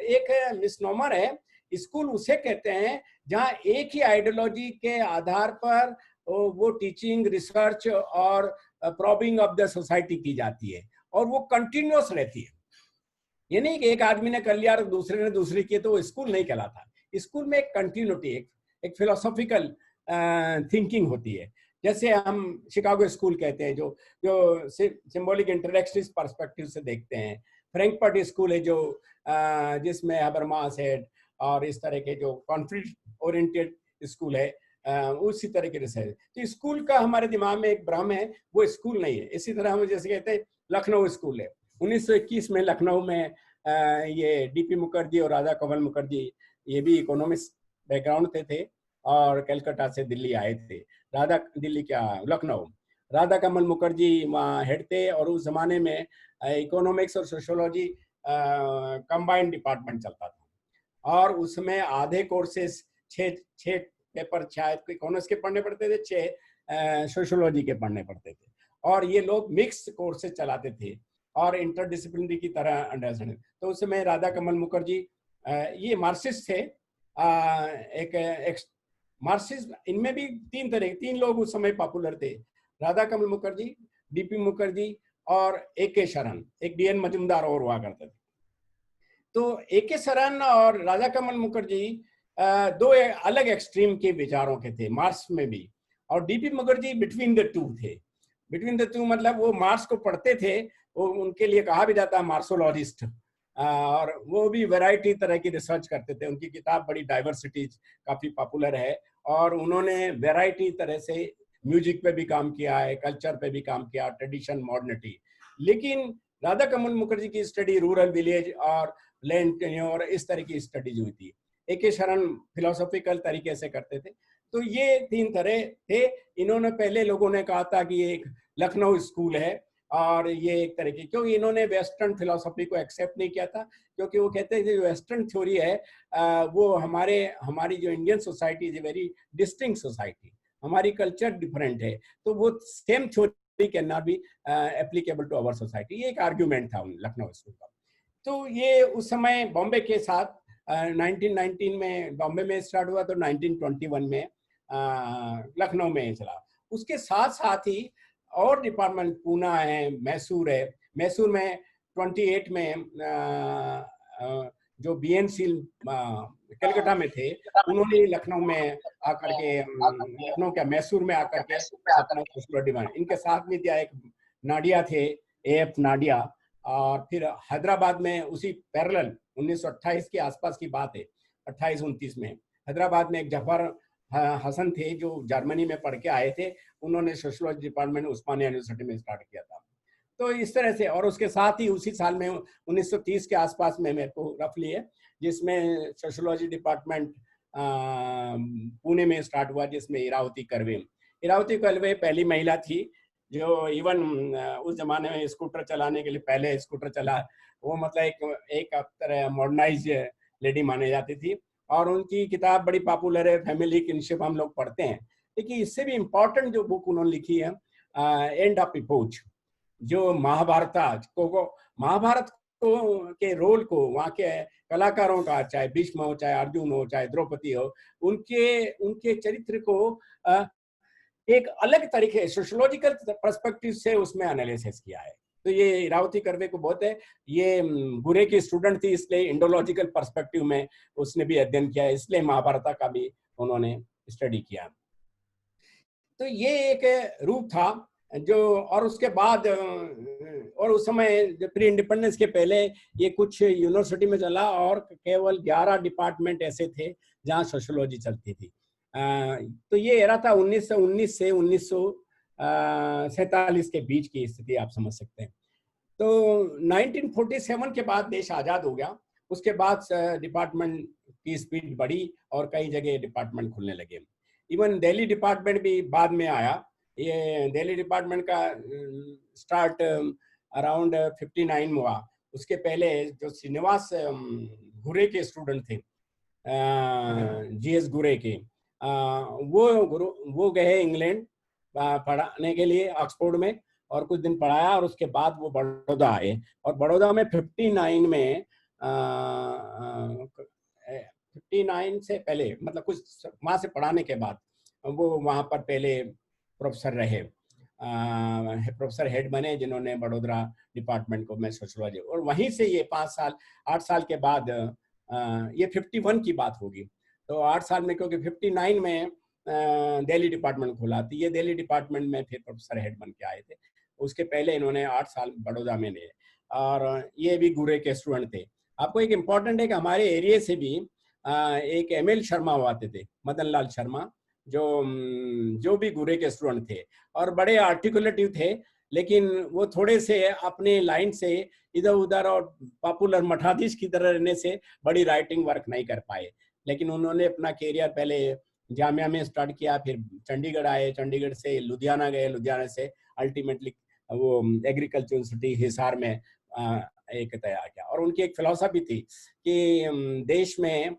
एक मिसनोमर है। स्कूल उसे कहते हैं जहां एक ही आइडियोलॉजी के आधार पर वो टीचिंग, रिसर्च और प्रॉबिंग ऑफ द सोसाइटी की जाती है, और वो कंटिन्यूअस रहती है। ये नहीं कि एक आदमी ने कर लिया और दूसरे ने दूसरी की, तो वो स्कूल नहीं कहलाता। स्कूल में एक कंटिन्यूटी, एक फिलोसॉफिकल थिंकिंग होती है। जैसे हम शिकागो स्कूल कहते हैं, जो सिंबॉलिक इंटेलेक्चुअलिस्ट पर्सपेक्टिव से देखते हैं। फ्रैंकफर्ट स्कूल है, जो जिसमें हबरमास है, और इस तरह के जो कॉन्फ्लिक्ट ओरिएंटेड स्कूल है, उसी तरह के रिसर्च। तो स्कूल का हमारे दिमाग में एक भ्रम है, वो स्कूल नहीं है। इसी तरह हम जैसे कहते हैं लखनऊ स्कूल है। 1921 में लखनऊ में ये DP मुखर्जी और राधा कमल मुखर्जी, ये भी इकोनॉमिक्स बैकग्राउंड थे और कलकत्ता से दिल्ली आए थे। लखनऊ, राधा कमल मुखर्जी वहाँ हेड थे, और उस जमाने में इकोनॉमिक्स और सोशियोलॉजी कंबाइंड डिपार्टमेंट चलता था, और उसमें आधे कोर्सेस 6 पेपर शायद इकोनॉमिक्स के पढ़ने पड़ते थे, 6 सोशियोलॉजी के पढ़ने पड़ते थे, और ये लोग मिक्स कोर्सेज चलाते थे और इंटरडिसिप्लिनरी की तरह अंडरस्टैंडिंग। तो उस समय राधा कमल मुखर्जी ये मार्क्सिस्ट थे, एक मार्क्सिस्ट। इनमें भी 3 लोग उस समय पॉपुलर थे, राधा कमल मुखर्जी, DP मुखर्जी और AK शरण, एक DN मजुमदार और हुआ करते थे। तो ए.के. सरन और राधा कमल मुखर्जी दो अलग एक्सट्रीम के विचारों के थे मार्क्स में भी, और DP Mukherjee between the two थे। बिटवीन द टू मतलब वो मार्क्स को पढ़ते थे, वो उनके लिए कहा भी जाता है मार्क्सोलॉजिस्ट, और वो भी वैरायटी तरह की रिसर्च करते थे। उनकी किताब बड़ी डाइवर्सिटी काफी पॉपुलर है, और उन्होंने वैरायटी तरह से म्यूजिक पे भी काम किया है, कल्चर पे भी काम किया, ट्रेडिशन, मॉडर्निटी। लेकिन राधा कमल मुखर्जी की स्टडी रूरल विलेज और लैंड टेन्योर इस तरह की स्टडीज हुई थी। ए.के. शरण फिलोसॉफिकल तरीके से करते थे। तो ये तीन तरह थे। इन्होंने पहले लोगों ने कहा था कि ये एक लखनऊ स्कूल है, और ये एक तरह की, क्योंकि इन्होंने वेस्टर्न फिलोसॉफी को एक्सेप्ट नहीं किया था, क्योंकि वो कहते थे जो वेस्टर्न थ्योरी है वो हमारी जो Indian society is a very distinct society, हमारी कल्चर डिफरेंट है, तो वो same theory can not be applicable to our society. ये एक आर्ग्यूमेंट था लखनऊ स्कूल का। तो ये उस समय बॉम्बे के साथ 1919 में बॉम्बे में स्टार्ट हुआ, तो 1921 में लखनऊ में चला। उसके साथ साथ ही और डिपार्टमेंट पूना है, मैसूर है। मैसूर में 28 में जो बीएनसी कलकत्ता में थे, उन्होंने लखनऊ में आकर के, लखनऊ क्या मैसूर में आकर के अपना सोशियोलॉजी बनाया। इनके साथ में दिया एक नाडिया थे, ए.एफ. नाडिया। और फिर हैदराबाद में उसी पैरेलल 1928 के आसपास की बात है, 28-29 में हैदराबाद में एक जफर हसन थे जो जर्मनी में पढ़ के आए थे। उन्होंने सोशियोलॉजी डिपार्टमेंट उस्मानिया यूनिवर्सिटी में स्टार्ट किया था। तो इस तरह से, और उसके साथ ही उसी साल में 1930 के आसपास में मेरे को रफली है, जिसमें सोशियोलॉजी डिपार्टमेंट पुणे में स्टार्ट हुआ, जिसमें इरावती कर्वे पहली महिला थी जो इवन उस जमाने में स्कूटर चलाने के लिए पहले स्कूटर चला। वो मतलब एक तरह मॉडर्नाइज लेडी माने जाती थी, और उनकी किताब बड़ी पॉपुलर है, फैमिली किनशिप, हम लोग पढ़ते हैं। लेकिन इससे भी इम्पोर्टेंट जो बुक उन्होंने लिखी है एंड ऑफ इपोच, जो महाभारत को के रोल को, वहाँ के कलाकारों का, चाहे भीष्म हो, चाहे अर्जुन हो, चाहे द्रौपदी हो, उनके चरित्र को एक अलग तरीके सोशियोलॉजिकल पर्सपेक्टिव से उसमें एनालिसिस किया है। तो ये इरावती कर्वे को बहुत है। ये गुरे की स्टूडेंट थी, इसलिए इंडोलॉजिकल पर्सपेक्टिव में उसने भी अध्ययन किया, इसलिए महाभारत का भी उन्होंने स्टडी किया। तो ये एक रूप था जो, और उसके बाद, और उस समय प्री इंडिपेंडेंस के पहले ये कुछ यूनिवर्सिटी में चला, और केवल 11 डिपार्टमेंट ऐसे थे जहाँ सोशियोलॉजी चलती थी। तो ये एरा था 1919 से 1947 के बीच की स्थिति, आप समझ सकते हैं। तो 1947 के बाद देश आज़ाद हो गया। उसके बाद डिपार्टमेंट की स्पीड बढ़ी और कई जगह डिपार्टमेंट खुलने लगे। इवन दिल्ली डिपार्टमेंट भी बाद में आया। ये दिल्ली डिपार्टमेंट का स्टार्ट अराउंड 59 में हुआ। उसके पहले जो श्रीनिवास गुरे के स्टूडेंट थे, जीएस गुरे के, वो गए इंग्लैंड पढ़ाने के लिए ऑक्सफोर्ड में, और कुछ दिन पढ़ाया, और उसके बाद वो बड़ौदा आए। और बड़ौदा में 59 में 59 से पहले, मतलब कुछ वहाँ से पढ़ाने के बाद वो वहाँ पर पहले प्रोफेसर रहे, प्रोफेसर हेड बने, जिन्होंने बड़ोदरा डिपार्टमेंट को में सोशियोलॉजी। और वहीं से ये 8 साल के बाद, ये 51 की बात होगी, तो 8 साल में, क्योंकि 59 में दिल्ली डिपार्टमेंट खोला, तो ये दिल्ली डिपार्टमेंट में फिर प्रोफेसर हेड बन के आए थे। उसके पहले इन्होंने 8 साल बड़ौदा में लिए, और ये भी गुरे के स्टूडेंट थे। आपको एक इम्पॉर्टेंट है कि हमारे एरिया से भी एक ML शर्मा आते थे, मदन लाल शर्मा, जो भी गुरे के स्टूडेंट थे, और बड़े आर्टिकुलेटिव थे, लेकिन वो थोड़े से अपने लाइन से इधर उधर और पॉपुलर मठाधीश की तरह रहने से बड़ी राइटिंग वर्क नहीं कर पाए। लेकिन उन्होंने अपना कैरियर पहले जामिया में स्टार्ट किया, फिर चंडीगढ़ आए, चंडीगढ़ से लुधियाना गए, लुधियाना से अल्टीमेटली वो एग्रीकल्चर यूनिवर्सिटी हिसार में एक तैयार किया। और उनकी एक फिलॉसफी थी कि देश में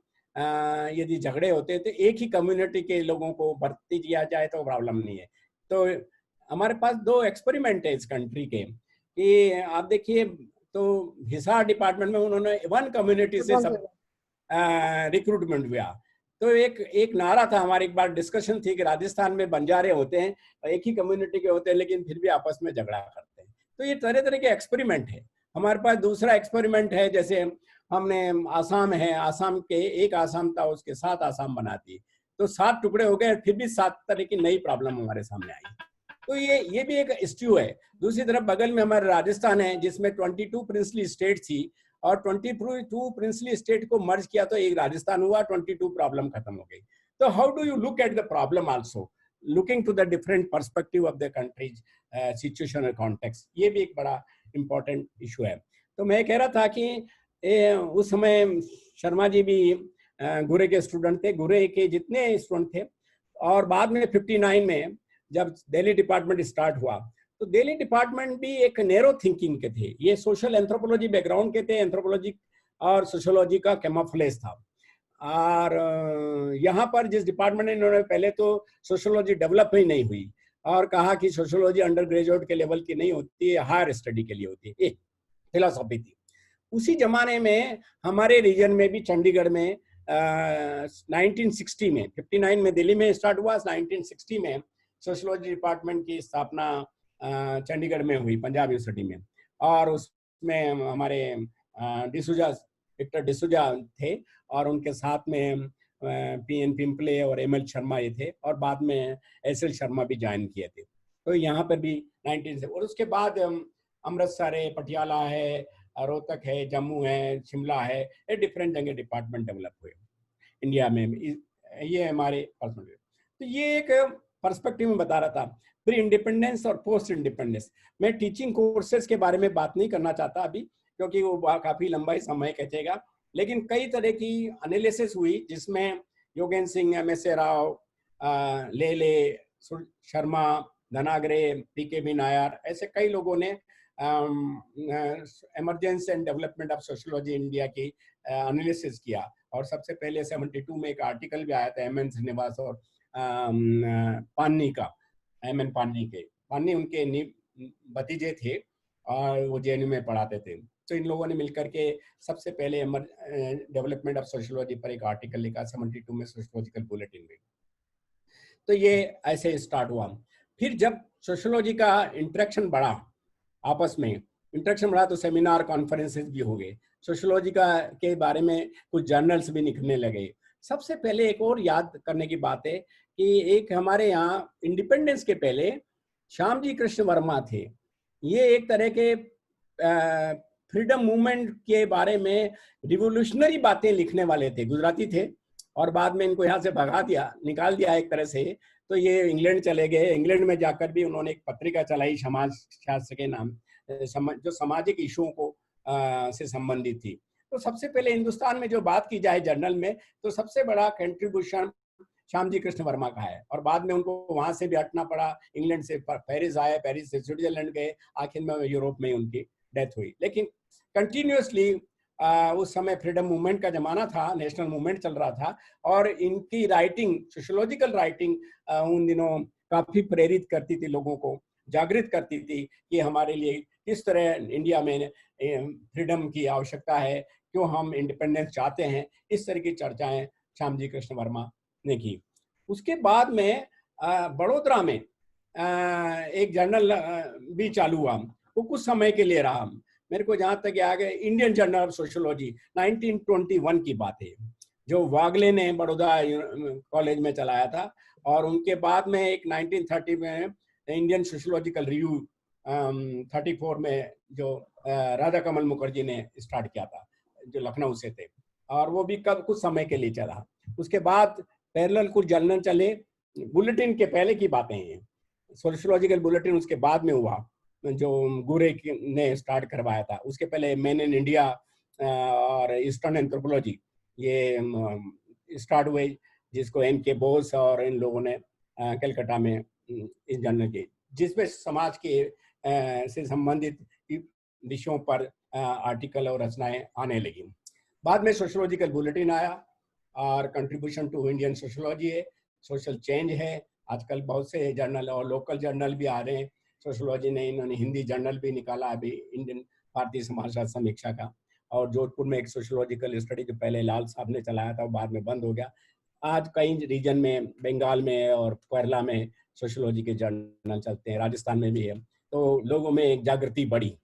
यदि झगड़े होते तो एक ही कम्युनिटी के लोगों को भर्ती किया जाए तो प्रॉब्लम नहीं है। तो हमारे पास 2 एक्सपेरिमेंट है इस कंट्री के, कि आप देखिए, तो हिसार डिपार्टमेंट में उन्होंने 1 कम्युनिटी से सब रिक्रूटमेंट हुआ। तो एक नारा था, हमारी एक बार डिस्कशन थी कि राजस्थान में बंजारे होते हैं, एक ही कम्युनिटी के होते हैं, लेकिन फिर भी आपस में झगड़ा करते हैं। तो ये तरह तरह के एक्सपेरिमेंट है। हमारे पास दूसरा एक्सपेरिमेंट है, जैसे हमने आसाम है, आसाम के एक आसाम था उसके 7 आसाम बना दी, तो 7 टुकड़े हो गए, फिर भी 7 तरह की नई प्रॉब्लम हमारे सामने आई। तो ये भी एक इश्यू है। दूसरी तरफ बगल में हमारा राजस्थान है जिसमें 22 प्रिंसली स्टेट थी और 22 प्रिंसली स्टेट को मर्ज किया तो एक राजस्थान हुआ, 22 प्रॉब्लम खत्म हो गई। तो how do you look at the problem also, looking to the different perspective of the countries situation और कॉन्टेक्स्ट, ये भी एक बड़ा इंपॉर्टेंट इशू है। तो मैं कह रहा था कि उस समय शर्मा जी भी गुरे के स्टूडेंट थे, गुरे के जितने स्टूडेंट थे, और बाद में 59 में जब दिल्ली डिपार्टमेंट स्टार्ट हुआ तो दिल्ली डिपार्टमेंट भी एक नैरो थिंकिंग के थे, ये सोशल एंथ्रोपोलॉजी बैकग्राउंड के थे, एंथ्रोपोलॉजी और सोशोलॉजी का कैमोफ्लेज था। और यहाँ पर जिस डिपार्टमेंट ने, इन्होंने पहले तो सोशोलॉजी डेवलप ही नहीं हुई और कहा कि सोशोलॉजी अंडर ग्रेजुएट के लेवल की नहीं होती है, हायर स्टडी के लिए होती है, एक फिलोसॉफी थी। उसी जमाने में हमारे रीजन में भी चंडीगढ़ में 1960 में, 59 में दिल्ली में स्टार्ट हुआ, 1960 में सोशोलॉजी डिपार्टमेंट की स्थापना चंडीगढ़ में हुई, पंजाब यूनिवर्सिटी में, और उसमें हमारे डिसूजा, विक्टर डिसूजा थे और उनके साथ में पीएन पिंपले और एमएल शर्मा ये थे, और बाद में एसएल शर्मा भी ज्वाइन किए थे। तो यहाँ पर भी 19 से, और उसके बाद अमृतसर है, पटियाला है, रोहतक है, जम्मू है, शिमला है, ये डिफरेंट जगह डिपार्टमेंट डेवलप हुए इंडिया में। ये हमारे पर्सपेक्टिव, तो ये एक पर्सपेक्टिव में बता रहा था, प्री इंडिपेंडेंस और पोस्ट इंडिपेंडेंस। मैं टीचिंग कोर्सेज के बारे में बात नहीं करना चाहता अभी, क्योंकि वो काफी लंबा ही समय खींचेगा, लेकिन कई तरह की एनालिसिस हुई जिसमें योगेंद्र सिंह, एम.एस. राव, लेले, शर्मा, धनागरे, पी.के.बी. नायर, ऐसे कई लोगों ने emergency and development of sociology India की एनालिसिस किया। और सबसे पहले 72 में एक आर्टिकल भी आया था एम.एन. श्रीनिवास और पान्नी का, एम.एन. पान्नी उनके भतीजे थे और वो जेएनयू में पढ़ाते थे। तो इन लोगों ने मिलकर के सबसे पहले डेवलपमेंट ऑफ सोशियोलॉजी पर एक आर्टिकल लिखा 72 में सोशियोलॉजिकल बुलेटिन में। तो ये ऐसे स्टार्ट हुआ। फिर जब सोशियोलॉजी का इंटरेक्शन बढ़ा, आपस में इंटरेक्शन बढ़ा, तो सेमिनार कॉन्फ्रेंसेस भी हो गए, सोशियोलॉजी का के बारे में कुछ जर्नल्स भी निकलने लगे। सबसे पहले एक और याद करने की बात है कि एक हमारे यहाँ इंडिपेंडेंस के पहले श्यामजी कृष्ण वर्मा थे। ये एक तरह के फ्रीडम मूवमेंट के बारे में रिवोल्यूशनरी बातें लिखने वाले थे, गुजराती थे, और बाद में इनको यहाँ से भगा दिया, निकाल दिया एक तरह से। तो ये इंग्लैंड चले गए। इंग्लैंड में जाकर भी उन्होंने एक पत्रिका चलाई समाज शास्त्र के नाम, जो सामाजिक इशुओं को से संबंधित थी। तो सबसे पहले हिंदुस्तान में जो बात की जाए जर्नल में, तो सबसे बड़ा कंट्रीब्यूशन श्यामजी कृष्ण वर्मा का है। और बाद में उनको वहां से भी हटना पड़ा, इंग्लैंड से पेरिस आए, पेरिस से स्विट्जरलैंड गए, आखिर में यूरोप में उनकी डेथ हुई। लेकिन कंटिन्यूसली उस समय फ्रीडम मूवमेंट का जमाना था, नेशनल मूवमेंट चल रहा था, और इनकी राइटिंग, सोशियोलॉजिकल राइटिंग उन दिनों काफी प्रेरित करती थी, लोगों को जागृत करती थी कि हमारे लिए किस तरह इंडिया में फ्रीडम की आवश्यकता है, क्यों हम इंडिपेंडेंस चाहते हैं। इस तरह की चर्चाएं श्यामजी कृष्ण वर्मा ने की। उसके बाद में बड़ोदरा में एक जर्नल भी चालू हुआ, वो कुछ समय के लिए रहा। मेरे को जहाँ तक याद है, इंडियन जर्नल ऑफ सोशियोलॉजी 1921 की बात है, जो वागले ने बड़ौदा कॉलेज में चलाया था। और उनके बाद में एक 1930 में इंडियन सोशियोलॉजिकल रिव्यू 34 में जो राधा कमल मुखर्जी ने स्टार्ट किया था, जो लखनऊ से थे, और वो भी कुछ समय के लिए चला। उसके बाद पैरेलल कुछ जर्नल चले, बुलेटिन के पहले की बातें हैं, सोशियोलॉजिकल बुलेटिन उसके बाद में हुआ, जो गुरे ने स्टार्ट करवाया था। उसके पहले मैन इन इंडिया और ईस्टर्न एंथ्रोपोलॉजी ये स्टार्ट हुए, जिसको एम.के. बोस और इन लोगों ने कलकत्ता में इस जर्नल के, जिसमें समाज के से संबंधित विषयों पर आर्टिकल और रचनाएं आने लगी। बाद में सोशियोलॉजिकल बुलेटिन आया और कंट्रीब्यूशन टू इंडियन सोशियोलॉजी है, सोशल चेंज है। आजकल बहुत से जर्नल और लोकल जर्नल भी आ रहे हैं सोशियोलॉजी ने। इन्होंने हिंदी जर्नल भी निकाला अभी, इंडियन भारतीय समाजशास्त्र समीक्षा का। और जोधपुर में एक सोशियोलॉजिकल स्टडी जो पहले लाल साहब ने चलाया था, वो बाद में बंद हो गया। आज कई रीजन में, बंगाल में और केरला में सोशियोलॉजी के जर्नल चलते हैं, राजस्थान में भी है। तो लोगों में एक जागृति बढ़ी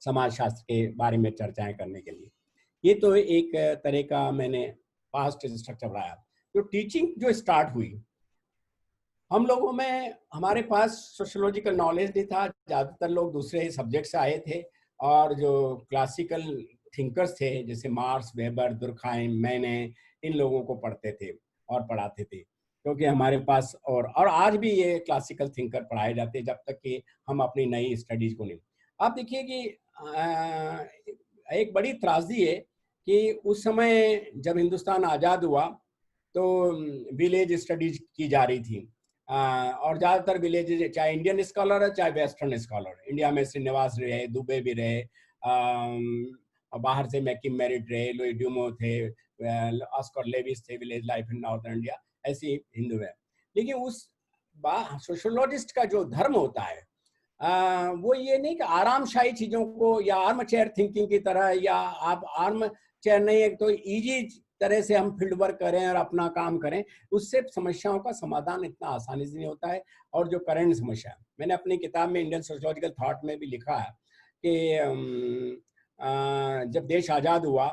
समाज शास्त्र के बारे में चर्चाएं करने के लिए। ये तो एक तरह का मैंने पास्ट स्ट्रक्चर बनाया। तो टीचिंग जो स्टार्ट हुई, हम लोगों में, हमारे पास सोशियोलॉजिकल नॉलेज नहीं था, ज़्यादातर लोग दूसरे सब्जेक्ट से आए थे, और जो क्लासिकल थिंकर्स थे जैसे मार्क्स, वेबर, दुर्खाइम, मैंने इन लोगों को पढ़ते थे और पढ़ाते थे, क्योंकि हमारे पास और आज भी ये क्लासिकल थिंकर पढ़ाए जाते हैं जब तक कि हम अपनी नई स्टडीज को नहीं। आप देखिए कि एक बड़ी त्रासदी है कि उस समय जब हिंदुस्तान आज़ाद हुआ तो विलेज स्टडीज की जा रही थी, और ज़्यादातर विलेज, चाहे इंडियन स्कॉलर है चाहे वेस्टर्न स्कॉलर, इंडिया में श्रीनिवास रहे, दुबे भी रहे, बाहर से मैकिम मेरिट रहे, लुई ड्यूमो थे, ऑस्कर लेविस थे, village life in northern India, ऐसी हिंदू है। लेकिन उस सोशोलॉजिस्ट का जो धर्म होता है वो ये नहीं कि आरामशाही चीज़ों को या आर्म चेयर थिंकिंग की तरह, या आप आर्म चेयर नहीं है तो इजी तरह से हम फील्ड वर्क करें और अपना काम करें, उससे समस्याओं का समाधान इतना आसानी से नहीं होता है। और जो करंट समस्या है, मैंने अपनी किताब में इंडियन सोशियोलॉजिकल थॉट में भी लिखा है कि जब देश आज़ाद हुआ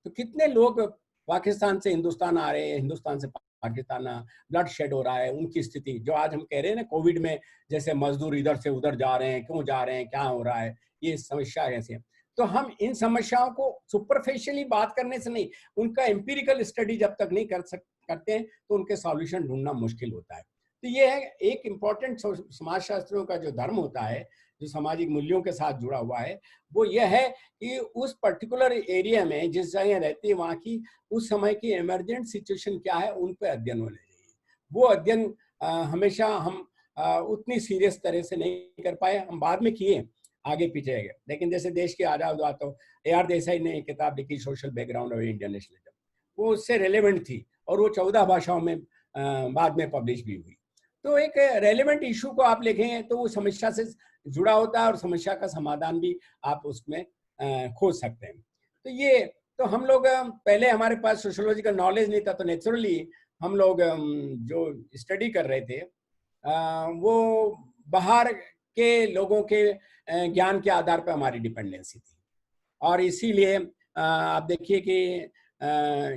तो कितने लोग पाकिस्तान से हिंदुस्तान आ रहे हैं, हिंदुस्तान से पाकिस्तान, ब्लड शेड हो रहा है, उनकी स्थिति जो आज हम कह रहे हैं ना कोविड में, जैसे मजदूर इधर से उधर जा रहे हैं, क्यों जा रहे हैं, क्या हो रहा है, ये समस्या कैसे है। तो हम इन समस्याओं को सुपरफिशियली बात करने से नहीं, उनका एम्पिरिकल स्टडी जब तक नहीं करते हैं तो उनके सॉल्यूशन ढूंढना मुश्किल होता है। तो ये है एक इम्पॉर्टेंट समाजशास्त्रियों का जो धर्म होता है, जो सामाजिक मूल्यों के साथ जुड़ा हुआ है, वो यह है कि उस पर्टिकुलर एरिया में जिस जगह रहती है वहाँ की उस समय की इमरजेंट सिचुएशन क्या है, उन पर अध्ययन होने चाहिए। वो अध्ययन हमेशा हम उतनी सीरियस तरह से नहीं कर पाए, हम बाद में किए, आगे पीछे गए। लेकिन जैसे देश की आज़ाद हुआ तो AR देसाई ने एक किताब लिखी, social background of Indian nationalism, वो उससे रेलेवेंट थी और वो 14 भाषाओं में बाद में पब्लिश भी हुई। तो एक रेलेवेंट इशू को आप लिखें तो वो समस्या से जुड़ा होता है और समस्या का समाधान भी आप उसमें खोज सकते हैं। तो ये तो हम लोग पहले हमारे पास सोशियोलॉजिकल नॉलेज नहीं था, तो नेचुरली हम लोग जो स्टडी कर रहे थे वो बाहर के लोगों के ज्ञान के आधार पर हमारी डिपेंडेंसी थी। और इसीलिए आप देखिए कि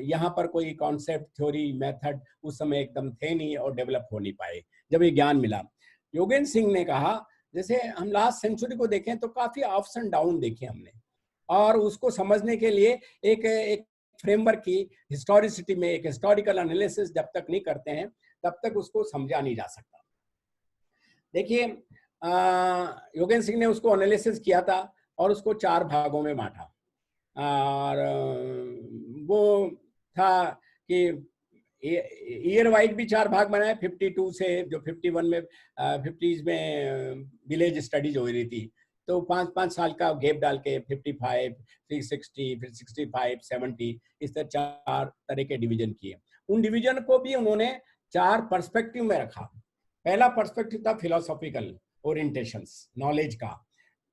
यहाँ पर कोई कॉन्सेप्ट, थ्योरी, मेथड उस समय एकदम थे नहीं और डेवलप हो नहीं पाए जब ये ज्ञान मिला। योगेंद्र सिंह ने कहा, जैसे हम लास्ट सेंचुरी को देखें तो काफ़ी अप्स एंड डाउन देखे हमने, और उसको समझने के लिए एक फ्रेमवर्क की हिस्टोरिसिटी में एक हिस्टोरिकल एनालिसिस जब तक नहीं करते हैं तब तक उसको समझा नहीं जा सकता। देखिए योगेंद्र सिंह ने उसको एनालिसिस किया था और उसको 4 भागों में बांटा, और वो था कि ईयर वाइड भी 4 भाग बनाए, 52 से जो 51 में 50s में विलेज स्टडीज हो रही थी, तो 5-5 साल का गैप डाल के 55, फिर 60, फिर 65, 70, इस तरह 4 तरह के डिवीजन किए। उन डिवीजन को भी उन्होंने 4 पर्सपेक्टिव में रखा। पहला पर्सपेक्टिव था फिलोसॉफिकल ओरिएंटेशंस, नॉलेज का।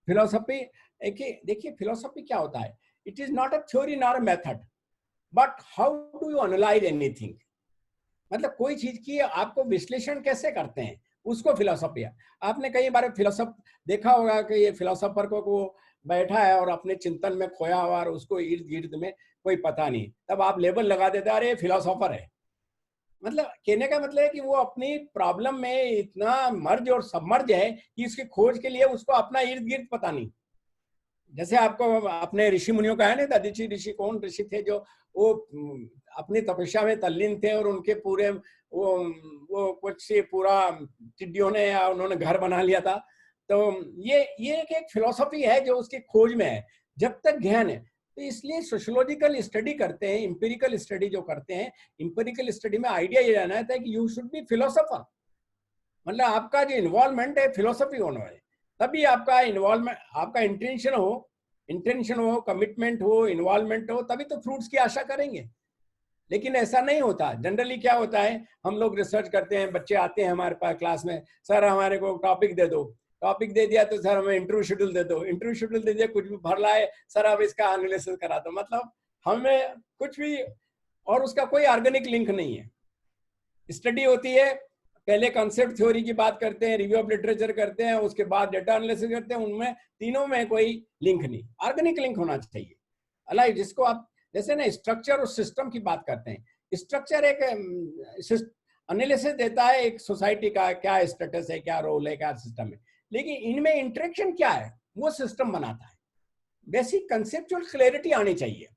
फिलोसॉफी, देखिए फिलोसॉफी क्या होता है, it is not a theory not a method, but how do you analyse anything, मतलब कोई चीज की आपको विश्लेषण कैसे करते हैं, उसको फिलोसॉफी है। आपने कई बार देखा होगा कि ये फिलोसोफर को बैठा है और अपने चिंतन में खोया हुआ और उसको इर्द गिर्द में कोई पता नहीं, तब आप लेबल लगा देते हैं, अरे ये फिलोसोफर है। मतलब कहने का मतलब है कि वो अपनी प्रॉब्लम में इतना मर्ज और सबमर्ज है कि इसकी खोज के लिए उसको अपना इर्द गिर्द पता नहीं। जैसे आपको अपने ऋषि मुनियों का है ना, दधीचि ऋषि कौन ऋषि थे जो वो अपनी तपस्या में तल्लीन थे और उनके पूरे वो कुछ से पूरा टिड्डियों ने या उन्होंने घर बना लिया था। तो ये एक फिलॉसफी है जो उसकी खोज में है जब तक ज्ञान है। तो इसलिए सोशियोलॉजिकल स्टडी करते हैं, इंपेरिकल स्टडी जो करते हैं, इंपेरिकल स्टडी में आइडिया ये रहना है कि यू शुड बी फिलोसोफर, मतलब आपका जो इन्वॉल्वमेंट है फिलोसफी होना है, तभी आपका इन्वॉल्वमेंट, आपका इंटेंशन हो, कमिटमेंट हो, इन्वॉल्वमेंट हो, तभी तो फ्रूट्स की आशा करेंगे। लेकिन ऐसा नहीं होता। जनरली क्या होता है, हम लोग रिसर्च करते हैं, बच्चे आते हैं हमारे पास क्लास में, सर हमारे को टॉपिक दे दो, टॉपिक दे दिया तो सर हमें इंटरव्यू शेड्यूल दे दो, इंटरव्यू शेड्यूल दे दिया, कुछ भी भर लाए, सर अब इसका एनालिसिस करा दो। मतलब हमें कुछ भी, और उसका कोई ऑर्गेनिक लिंक नहीं है। स्टडी होती है, पहले कॉन्सेप्ट थ्योरी की बात करते हैं, रिव्यू ऑफ लिटरेचर करते हैं, उसके बाद डेटा एनालिसिस करते हैं, उनमें तीनों में कोई लिंक नहीं, ऑर्गेनिक लिंक होना चाहिए। अलाइव जिसको आप जैसे ना स्ट्रक्चर और सिस्टम की बात करते हैं, स्ट्रक्चर एक एनालिसिस देता है एक सोसाइटी का क्या स्टेटस है, क्या रोल है, क्या सिस्टम है, लेकिन इनमें इंटरेक्शन क्या है वो सिस्टम बनाता है। बेसिक कंसेप्चुअल क्लैरिटी आनी चाहिए।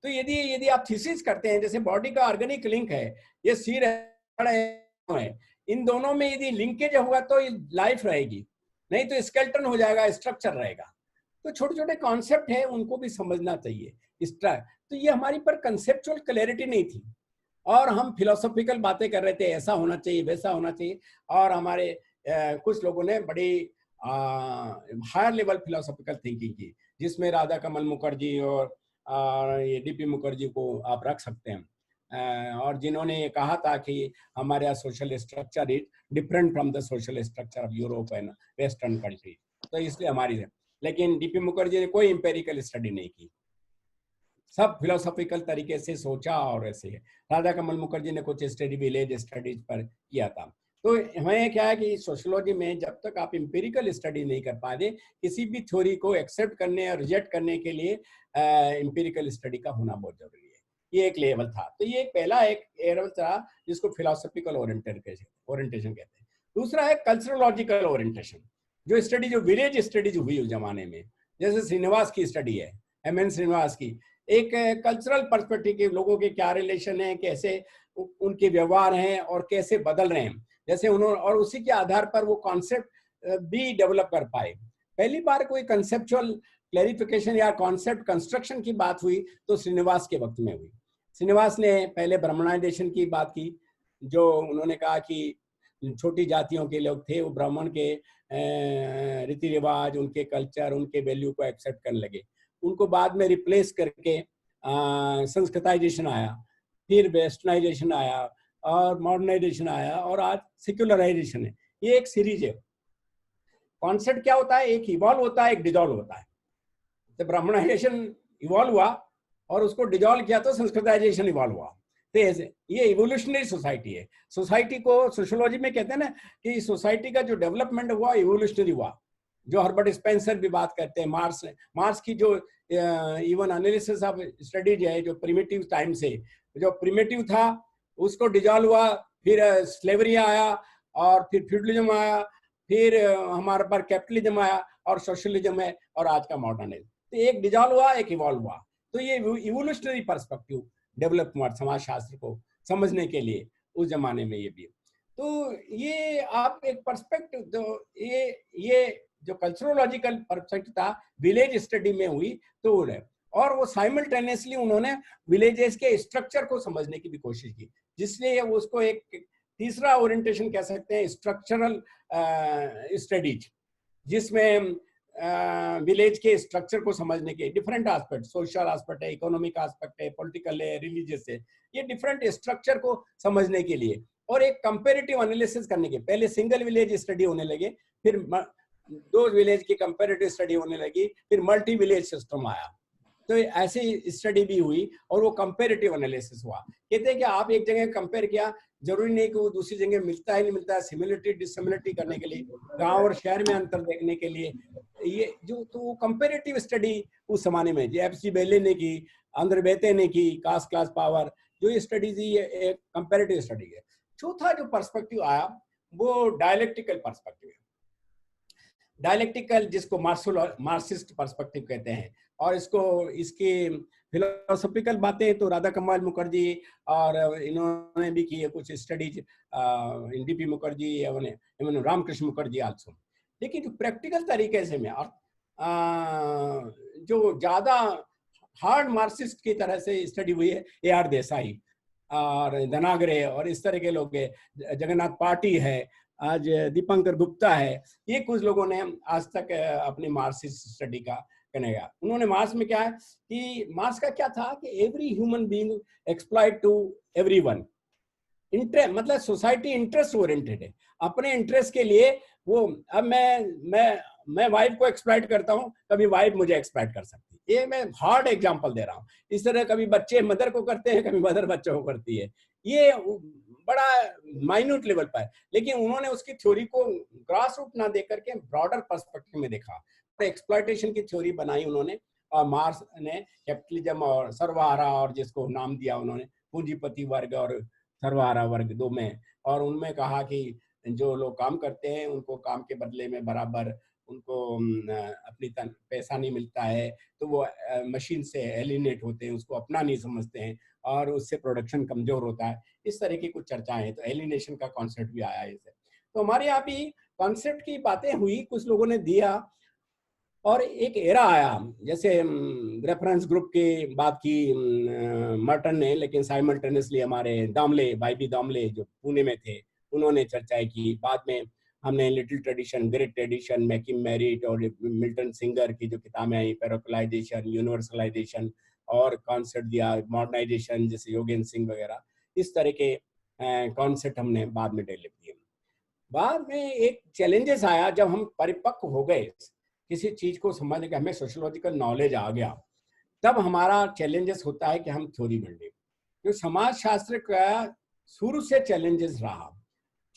तो यदि आप थीसिस करते हैं, जैसे बॉडी का ऑर्गेनिक लिंक है, ये सिर है, इन दोनों में यदि लिंकेज होगा तो लाइफ रहेगी, नहीं तो स्केलेटन हो जाएगा, स्ट्रक्चर रहेगा। तो छोटे छोटे कॉन्सेप्ट है उनको भी समझना चाहिए। तो ये हमारी पर कंसेप्चुअल क्लैरिटी नहीं थी और हम फिलोसॉफिकल बातें कर रहे थे, ऐसा होना चाहिए, वैसा होना चाहिए। और हमारे कुछ लोगों ने बड़ी हायर लेवल फिलोसॉफिकल थिंकिंग की, जिसमें राधा कमल मुखर्जी और ये डीपी मुखर्जी को आप रख सकते हैं, और जिन्होंने ये कहा था कि हमारे यहाँ social structure is different from the social structure of Europe and western country, तो इसलिए हमारी। लेकिन डीपी मुखर्जी ने कोई एम्पेरिकल स्टडी नहीं की, सब फिलोसॉफिकल तरीके से सोचा और ऐसे है। राधा कमल मुखर्जी ने कुछ स्टडी विलेज स्टडीज पर किया था। तो हमें क्या है कि सोशियोलॉजी में जब तक आप एम्पेरिकल स्टडी नहीं कर पाते, किसी भी थ्योरी को एक्सेप्ट करने और रिजेक्ट करने के लिए एम्पेरिकल स्टडी का होना बहुत जरूरी है। ये एक लेवल था। तो ये पहला एक लेवल था जिसको फिलोसॉफिकल ओरिएंटेशन कहते हैं। दूसरा है कल्चरोलॉजिकल ओरिएंटेशन, जो स्टडी जो विलेज स्टडीज हुई उस जमाने में, जैसे श्रीनिवास की स्टडी है, एम.एन. श्रीनिवास की, एक कल्चरल पर्सपेक्टिव के लोगों के क्या रिलेशन है, कैसे उनके व्यवहार हैं और कैसे बदल रहे हैं, जैसे उन्होंने, और उसी के आधार पर वो कॉन्सेप्ट भी डेवलप कर पाए। पहली बार कोई कंसेप्चुअल क्लैरिफिकेशन या कॉन्सेप्ट कंस्ट्रक्शन की बात हुई तो श्रीनिवास के वक्त में हुई। श्रीनिवास ने पहले ब्राह्मणाइजेशन की बात की, जो उन्होंने कहा कि छोटी जातियों के लोग थे, वो ब्राह्मण के रीति रिवाज, उनके कल्चर, उनके वैल्यू को एक्सेप्ट करने लगे। उनको बाद में रिप्लेस करके संस्कृताइजेशन आया, फिर वेस्टर्नाइजेशन आया और मॉडर्नाइजेशन आया, और आज सेक्युलराइजेशन है। ये एक सीरीज है। कॉन्सेप्ट क्या होता है, एक इवॉल्व होता है, एक डिजॉल्व होता है। तो ब्राह्मणाइजेशन इवॉल्व हुआ और उसको डिजॉल्व किया तो संस्कृताइजेशन इवॉल्व हुआ। तो ऐसे ये इवोल्यूशनरी सोसाइटी है। सोसाइटी को सोशियोलॉजी में कहते हैं ना कि सोसाइटी का जो डेवलपमेंट हुआ इवोल्यूशनरी हुआ, जो हर्बर्ट स्पेंसर भी बात करते हैं। मार्क्स की जो इवन एनालिसिस ऑफ स्टडीज है, जो प्रिमिटिव टाइम से, जो प्रिमिटिव था उसको डिजॉल्व हुआ, फिर स्लेवरी आया और फिर फ्यूडलिज्म आया, फिर हमारे पर कैपिटलिज्म आया और सोशलिज्म है, और आज का मॉडर्निज्म। तो एक डिजॉल्व हुआ, एक इवॉल्व हुआ। तो ये इवोल्यूशनरी पर्सपेक्टिव डेवलप हुआ समाज शास्त्र को समझने के लिए उस जमाने में। ये भी तो ये आप एक पर्सपेक्टिव, तो ये जो कल्चरोलॉजिकल पर्सपेक्टिव था विलेज स्टडी में हुई तो वो है, और वो साइमल्टेनियसली उन्होंने विलेजेस के स्ट्रक्चर को समझने की भी कोशिश की, जिसलिए उसको एक तीसरा ओरिएंटेशन कह सकते हैं, स्ट्रक्चरल स्टडीज, जिसमें विलेज के स्ट्रक्चर को समझने के डिफरेंट एस्पेक्ट, सोशल एस्पेक्ट है, इकोनॉमिक एस्पेक्ट है, पॉलिटिकल है, रिलीजियस है, ये डिफरेंट स्ट्रक्चर को समझने के लिए और एक कंपैरेटिव एनालिसिस करने के। पहले सिंगल विलेज स्टडी होने लगे, फिर दो विलेज की कंपैरेटिव स्टडी होने लगी, फिर मल्टी विलेज सिस्टम आया। तो ऐसी स्टडी भी हुई और वो कंपैरेटिव एनालिसिस हुआ। कहते हैं कि आप एक जगह कंपेयर किया, जरूरी नहीं कि वो दूसरी जगह मिलता है नहीं मिलता है, सिमिलरिटी डिससिमिलरिटी करने के लिए, गांव और शहर में अंतर देखने के लिए, ये जो तो कंपैरेटिव स्टडी उस जमाने में एफ.सी. बेले ने की, आंध्र बेते ने की, कास्ट क्लास पावर, जो ये स्टडी थी ये एक कंपैरेटिव स्टडी है। चौथा जो पर्सपेक्टिव आया वो डायलेक्टिकल पर्सपेक्टिव है। डायलेक्टिकल जिसको मार्क्सिस्ट पर्सपेक्टिव कहते हैं, और इसकी फिलोसॉफिकल बातें तो राधा कमल मुखर्जी और इन्होंने भी की है कुछ स्टडीज, डीपी मुखर्जी एवं रामकृष्ण मुखर्जी आल्सो। लेकिन जो प्रैक्टिकल तरीके से में जो ज्यादा हार्ड मार्क्सिस्ट की तरह से स्टडी हुई है A.R. देसाई और धनागरे और इस तरह के लोग, जगन्नाथ पार्टी है, आज दीपंकर गुप्ता है, ये कुछ लोगों ने आज तक अपनी मार्क्सिस्ट स्टडी का करने गया। उन्होंने मार्क्स में क्या है कि मार्क्स का क्या था कि every human being exploit to everyone, interest मतलब सोसाइटी इंटरेस्ट ओरिएंटेड है, अपने इंटरेस्ट के लिए वो, अब मैं वाइफ को एक्सप्लॉइट करता हूँ, कभी वाइफ मुझे एक्सप्लॉइट कर सकती है। ये मैं हार्ड एग्जांपल दे रहा हूँ। इस तरह कभी बच्चे मदर को करते हैं, कभी मदर बच्चों को करती है, ये बड़ा माइन्यूट लेवल पर है। लेकिन उन्होंने उसकी थ्योरी को ग्रास रूट ना देकर के ब्रॉडर पर्सपेक्टिव में देखा, एक्सप्लॉयटेशन की थ्योरी बनाई उन्होंने, और मार्क्स ने कैपिटलिज्म और सर्वहारा, और जिसको नाम दिया उन्होंने पूंजीपति वर्ग और सर्वहारा वर्ग दो में, और उनमें कहा कि जो लोग काम करते हैं उनको काम के बदले में बराबर उनको अपनी पैसा नहीं मिलता है, तो वो मशीन से एलिनेट होते हैं, उसको अपना नहीं समझते हैं और उससे प्रोडक्शन कमजोर होता है। इस तरह की कुछ चर्चाएं हैं, तो एलिनेशन का कॉन्सेप्ट भी आया है इससे। तो हमारे यहाँ भी कॉन्सेप्ट की बातें हुई, कुछ लोगों ने दिया, और एक एरा आया, जैसे रेफरेंस ग्रुप की बात की मर्टन ने, लेकिन साइमल्टेनियसली हमारे दामले, भाई बी दामले जो पुणे में थे, उन्होंने चर्चाएं की। बाद में हमने little tradition, great tradition, मैकिम merit और मिल्टन सिंगर की जो किताबें आई, पैराकोलाइजेशन, यूनिवर्सलाइजेशन, और कॉन्सेप्ट दिया मॉडर्नाइजेशन जैसे योगेंद्र सिंह वगैरह, इस तरह के कॉन्सेप्ट हमने बाद में डेवलप किए। बाद में एक चैलेंजेस आया, जब हम परिपक्व हो गए किसी चीज को समझने के, हमें सोशियोलॉजिकल नॉलेज आ गया, तब हमारा चैलेंजेस होता है कि हम थ्योरी बन लें। जो समाज शास्त्र का शुरू से चैलेंजेस रहा,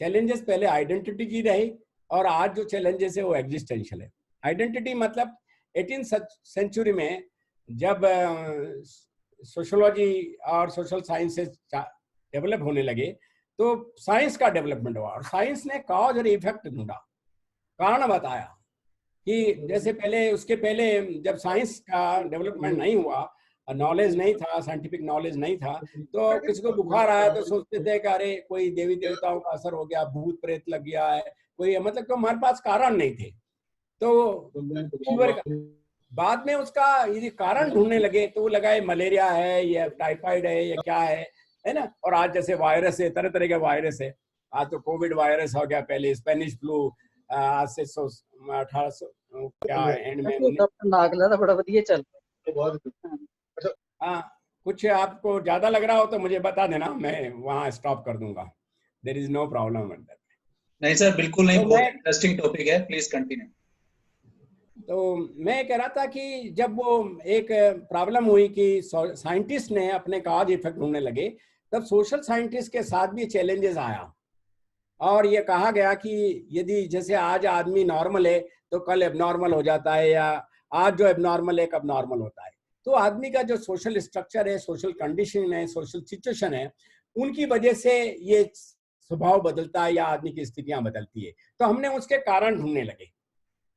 चैलेंजेस पहले आइडेंटिटी की रही, और आज जो चैलेंजेस है वो एग्जिस्टेंशियल है। आइडेंटिटी मतलब 18th सेंचुरी में जब सोशियोलॉजी और सोशल साइंसेस डेवलप होने लगे, तो साइंस का डेवलपमेंट हुआ, और साइंस ने कॉज और इफेक्ट ढूंढा, कारण बताया कि जैसे पहले, उसके पहले जब साइंस का डेवलपमेंट नहीं हुआ, नॉलेज नहीं था, साइंटिफिक नॉलेज नहीं था, तो किसी को बुखार आया तो सोचते थे कि अरे कोई देवी देवताओं का असर हो गया, भूत प्रेत लग गया है, कोई, मतलब कि हमारे पास कारण नहीं थे। तो फीवर का, बाद में उसका यदि कारण ढूंढने लगे तो वो लगा ये मलेरिया है या टाइफाइड है या क्या है ना। और आज जैसे वायरस है, तरह तरह के वायरस है, आज तो कोविड वायरस हो गया, पहले स्पेनिश फ्लू, आज से 1800 क्या एंड में नागला था, बड़ा बढ़िया चल हाँ, कुछ आपको ज्यादा लग रहा हो तो मुझे बता देना, मैं वहाँ स्टॉप कर दूंगा, देयर इज नो प्रॉब्लम। नहीं सर, बिल्कुल नहीं, तो बहुत इंटरेस्टिंग टॉपिक है, प्लीज कंटिन्यू। तो मैं कह रहा था कि जब वो एक प्रॉब्लम हुई कि साइंटिस्ट ने अपने काज इफेक्ट ढूंढने लगे, तब सोशल साइंटिस्ट के साथ भी चैलेंजेस आया, और ये कहा गया कि यदि जैसे आज आदमी नॉर्मल है तो कल एबनॉर्मल हो जाता है, या आज जो एबनॉर्मल है कब नॉर्मल होता है। तो आदमी का जो सोशल स्ट्रक्चर है, सोशल कंडीशन है, सोशल सिचुएशन है, उनकी वजह से ये स्वभाव बदलता है या आदमी की स्थितियां बदलती है। तो हमने उसके कारण ढूंढने लगे।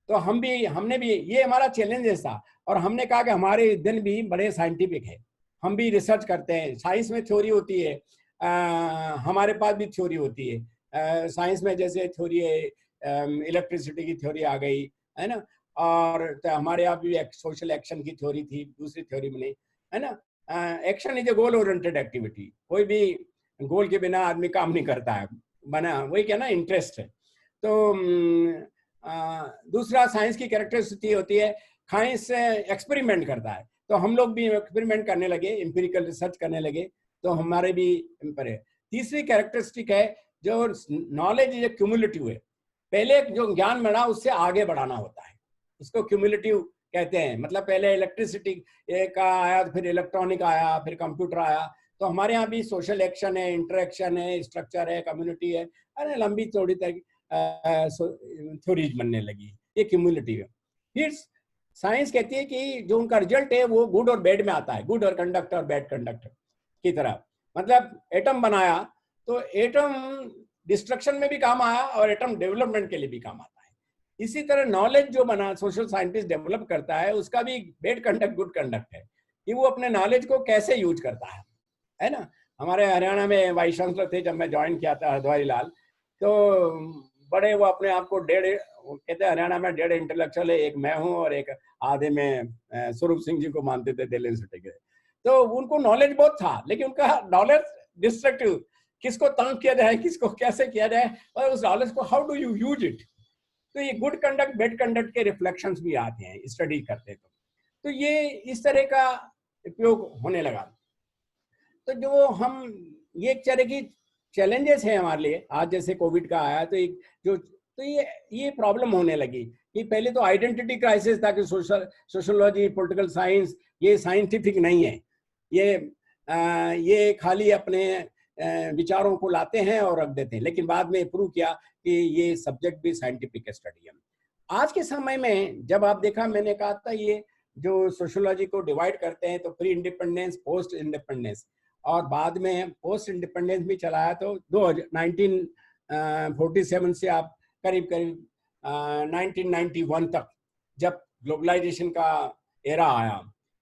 तो हमने भी ये हमारा चैलेंज था, और हमने कहा कि हमारे दिन भी बड़े साइंटिफिक है, हम भी रिसर्च करते हैं। साइंस में थ्योरी होती है, हमारे पास भी थ्योरी होती है। साइंस में जैसे थ्योरी है, इलेक्ट्रिसिटी की थ्योरी आ गई है ना, और तो हमारे यहाँ भी सोशल एक्शन की थ्योरी थी, दूसरी थ्योरी बनी है ना। Action is a goal oriented activity, कोई भी गोल के बिना आदमी काम नहीं करता है, बना वही क्या ना, इंटरेस्ट है। तो दूसरा साइंस की कैरेक्टरिस्टिक होती है, साइंस एक्सपेरिमेंट करता है, तो हम लोग भी एक्सपेरिमेंट करने लगे, एम्पिरिकल रिसर्च करने लगे, तो हमारे भी पर है। तीसरी कैरेक्टरिस्टिक है जो नॉलेज इज क्यूमुलेटिव है, पहले जो ज्ञान मिला उससे आगे बढ़ाना होता है, उसको क्यूमुलेटिव कहते हैं। मतलब पहले इलेक्ट्रिसिटी का आया, फिर इलेक्ट्रॉनिक आया, फिर कंप्यूटर आया। तो हमारे यहाँ भी सोशल एक्शन है, इंटरेक्शन है, स्ट्रक्चर है, कम्युनिटी है, अरे लंबी चौड़ी तक थ्योरीज बनने लगी, ये क्यूमुलेटिव है। फिर साइंस कहती है कि जो उनका रिजल्ट है वो गुड और बैड में आता है, गुड और कंडक्टर और बैड कंडक्टर की तरह। मतलब एटम बनाया तो एटम डिस्ट्रक्शन में भी काम आया और एटम डेवलपमेंट के लिए भी काम आता है। इसी तरह नॉलेज जो बना सोशल साइंटिस्ट डेवलप करता है, उसका भी बैड कंडक्ट गुड कंडक्ट है, कि वो अपने नॉलेज को कैसे यूज करता है ना। हमारे हरियाणा में वाइस चांसलर थे जब मैं ज्वाइन किया था, हरद्वारी लाल, तो बड़े वो अपने आप को कहते हैं हरियाणा में 1.5 इंटेलेक्चुअल है, एक मैं हूँ और एक आधे में स्वरूप सिंह जी को मानते थे दिल्ली यूनिवर्सिटी के। तो उनको नॉलेज बहुत था, लेकिन उनका नॉलेज डिस्ट्रक्टिव, किसको तंग किया जाए, किसको कैसे किया जाए, और उस नॉलेज को how do you use it. तो ये गुड कंडक्ट बैड कंडक्ट के रिफ्लेक्शंस भी आते हैं स्टडी करते तो ये इस तरह का उपयोग होने लगा। तो जो हम ये एक तरह की चैलेंजेस है हमारे लिए, आज जैसे कोविड का आया तो एक जो तो ये प्रॉब्लम होने लगी कि पहले तो आइडेंटिटी क्राइसिस था कि सोशोलॉजी पॉलिटिकल साइंस ये साइंटिफिक नहीं है, ये खाली अपने विचारों को लाते हैं और रख देते हैं। लेकिन बाद में प्रूव किया कि ये सब्जेक्ट भी साइंटिफिक स्टडी है। आज के समय में जब आप देखा, मैंने कहा था ये जो सोशियोलॉजी को डिवाइड करते हैं, तो प्री इंडिपेंडेंस, पोस्ट इंडिपेंडेंस, और बाद में पोस्ट इंडिपेंडेंस भी चलाया। तो 1947 से आप करीब करीब 1991 तक, जब ग्लोबलाइजेशन का एरा आया,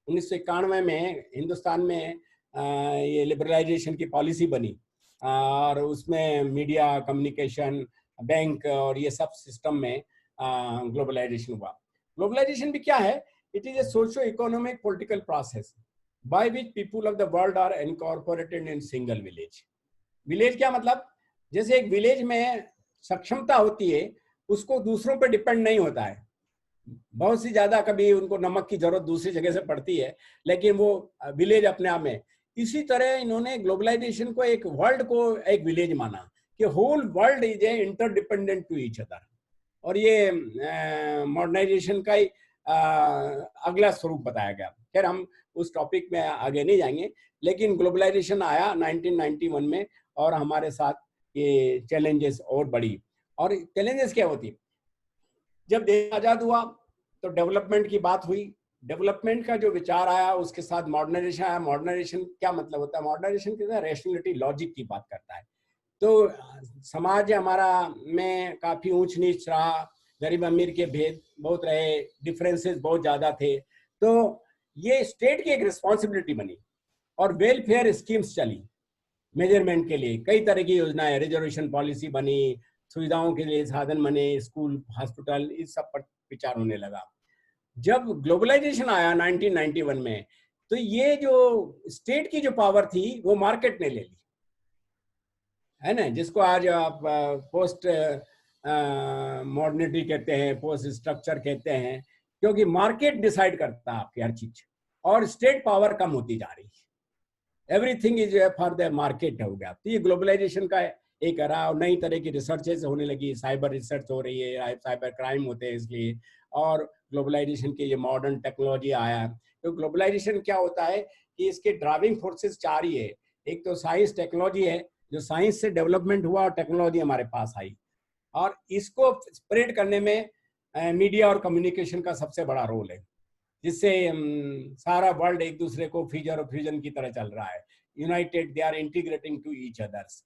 1991 में हिंदुस्तान में ये लिबरलाइजेशन की पॉलिसी बनी, और उसमें मीडिया, कम्युनिकेशन, बैंक और ये सब सिस्टम में ग्लोबलाइजेशन हुआ। ग्लोबलाइजेशन भी क्या है? It is a socio economic political process by which people of the world are incorporated in single village. Village क्या मतलब? जैसे एक विलेज में सक्षमता होती है, उसको दूसरों पर डिपेंड नहीं होता है। बहुत सी ज्यादा कभी उनको नमक की जरूरत दूसरी जगह से पड़ती है, लेकिन वो विलेज अपने आप में। इसी तरह इन्होंने ग्लोबलाइजेशन को, एक वर्ल्ड को एक विलेज माना कि whole world is a interdependent to each other. और ये मॉडर्नाइजेशन का ही अगला स्वरूप बताया गया। खैर हम उस टॉपिक में आगे नहीं जाएंगे, लेकिन ग्लोबलाइजेशन आया 1991 में, और हमारे साथ ये चैलेंजेस और बढ़ी। और चैलेंजेस क्या होती? जब देश आजाद हुआ तो डेवलपमेंट की बात हुई, डेवलपमेंट का जो विचार आया उसके साथ मॉडर्नाइजेशन आया। मॉडर्नाइजेशन क्या मतलब होता है? मॉडर्नाइजेशन के साथ रैशनलिटी, लॉजिक की बात करता है। तो समाज हमारा में काफी ऊंच नीच रहा, गरीब अमीर के भेद बहुत रहे, डिफरेंसेस बहुत ज्यादा थे। तो ये स्टेट की एक रिस्पॉन्सिबिलिटी बनी, और वेलफेयर स्कीम्स चली मेजरमेंट के लिए। कई तरह की योजनाएं, रिजर्वेशन पॉलिसी बनी, सुविधाओं के लिए साधन बने, स्कूल, हॉस्पिटल, इस सब पर विचार होने लगा। जब ग्लोबलाइजेशन आया 1991 में, तो ये जो स्टेट की जो पावर थी वो मार्केट ने ले ली, है ना, जिसको आज आप पोस्ट मॉडर्निटी कहते हैं, पोस्ट स्ट्रक्चर कहते हैं, क्योंकि मार्केट डिसाइड करता है आपकी हर चीज, और स्टेट पावर कम होती जा रही है। Everything is for the market हो गया। तो ये ग्लोबलाइजेशन का एक एरा, और नई तरह की रिसर्चेस होने लगी, साइबर रिसर्च हो रही है, साइबर क्राइम होते हैं इसलिए, और ग्लोबलाइजेशन के ये मॉडर्न टेक्नोलॉजी आया। तो ग्लोबलाइजेशन क्या होता है कि इसके ड्राइविंग फोर्सेस चार ही है। एक तो साइंस टेक्नोलॉजी है, जो साइंस से डेवलपमेंट हुआ और टेक्नोलॉजी हमारे पास आई, और इसको स्प्रेड करने में मीडिया और कम्युनिकेशन का सबसे बड़ा रोल है, जिससे सारा वर्ल्ड एक दूसरे को फ्यूजन और फ्यूजन की तरह चल रहा है। United, they are integrating to each others,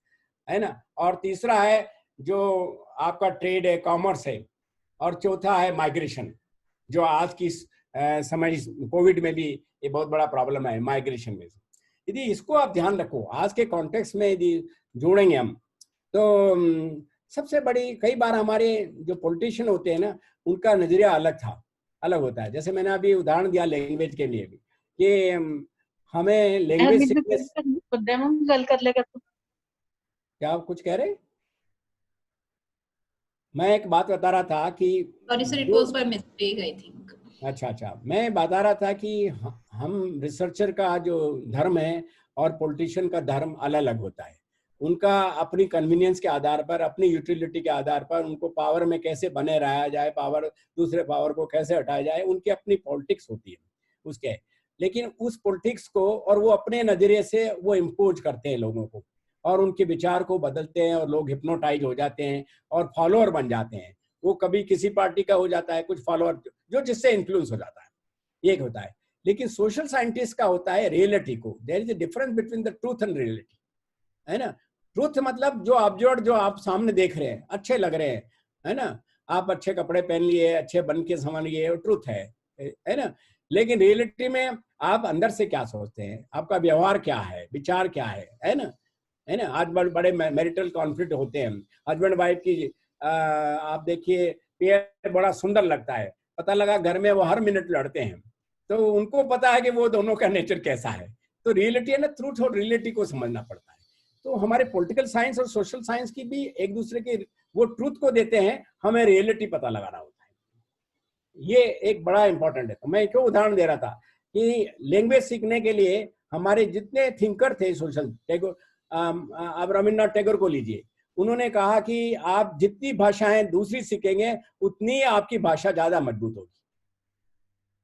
है ना। और तीसरा है जो आपका ट्रेड है, कॉमर्स है, और चौथा है माइग्रेशन, जो आज की समय कोविड में भी ये बहुत बड़ा प्रॉब्लम है माइग्रेशन में। यदि इसको आप ध्यान रखो, आज के कॉन्टेक्स्ट में यदि जोड़ेंगे हम, तो सबसे बड़ी, कई बार हमारे जो पॉलिटिशियन होते हैं ना, उनका नजरिया अलग होता है। जैसे मैंने अभी उदाहरण दिया लैंग्वेज के लिए भी, कि हमें लैंग्वेज क्या आप कुछ कह रहे? मैं एक बात बता रहा था कि Sorry sir, it was by mistake I think. अच्छा, मैं बता रहा था कि हम रिसर्चर का जो धर्म है और पॉलिटिशियन का धर्म अलग होता है। उनका अपनी कन्वीनियंस के आधार पर, अपनी यूटिलिटी के आधार पर, उनको पावर में कैसे बने रहा जाए, पावर, दूसरे पावर को कैसे हटाया जाए, उनकी अपनी पॉलिटिक्स होती है उसके। लेकिन उस पॉलिटिक्स को, और वो अपने नजरिए से वो इम्पोज करते हैं लोगों को, और उनके विचार को बदलते हैं, और लोग हिप्नोटाइज हो जाते हैं और फॉलोअर बन जाते हैं। वो कभी किसी पार्टी का हो जाता है, कुछ फॉलोअर जो जिससे इन्फ्लुएंस हो जाता है, ये होता है। लेकिन सोशल साइंटिस्ट का होता है रियलिटी को। There is a difference between the truth and reality, है ना। ट्रूथ मतलब जो ऑब्जर्व, जो आप सामने देख रहे हैं, अच्छे लग रहे हैं, है ना, आप अच्छे कपड़े पहन लिए, अच्छे बन के समझ लिए, वो ट्रूथ है ना। लेकिन रियलिटी में आप अंदर से क्या सोचते हैं, आपका व्यवहार क्या है, विचार क्या है ना, है ना। आज बड़े मैरिटल कॉन्फ्लिक्ट होते हैं, हस्बैंड वाइफ की। आप देखिए, पेयर बड़ा सुंदर लगता है, पता लगा घर में वो हर मिनट लड़ते हैं, तो उनको पता है कि वो दोनों का नेचर कैसा है। तो रियलिटी है ना, ट्रूथ और रियलिटी को समझना पड़ता है। तो हमारे पॉलिटिकल साइंस और सोशल साइंस की भी एक दूसरे के वो ट्रूथ को देते हैं, हमें रियलिटी पता लगाना होता है। ये एक बड़ा इंपॉर्टेंट है। तो मैं क्यों उदाहरण दे रहा था कि लैंग्वेज सीखने के लिए हमारे जितने थिंकर थे सोशल, टैगोर, आप रविन्द्रनाथ टैगोर को लीजिए, उन्होंने कहा कि आप जितनी भाषाएं दूसरी सीखेंगे उतनी आपकी भाषा ज्यादा मजबूत होगी।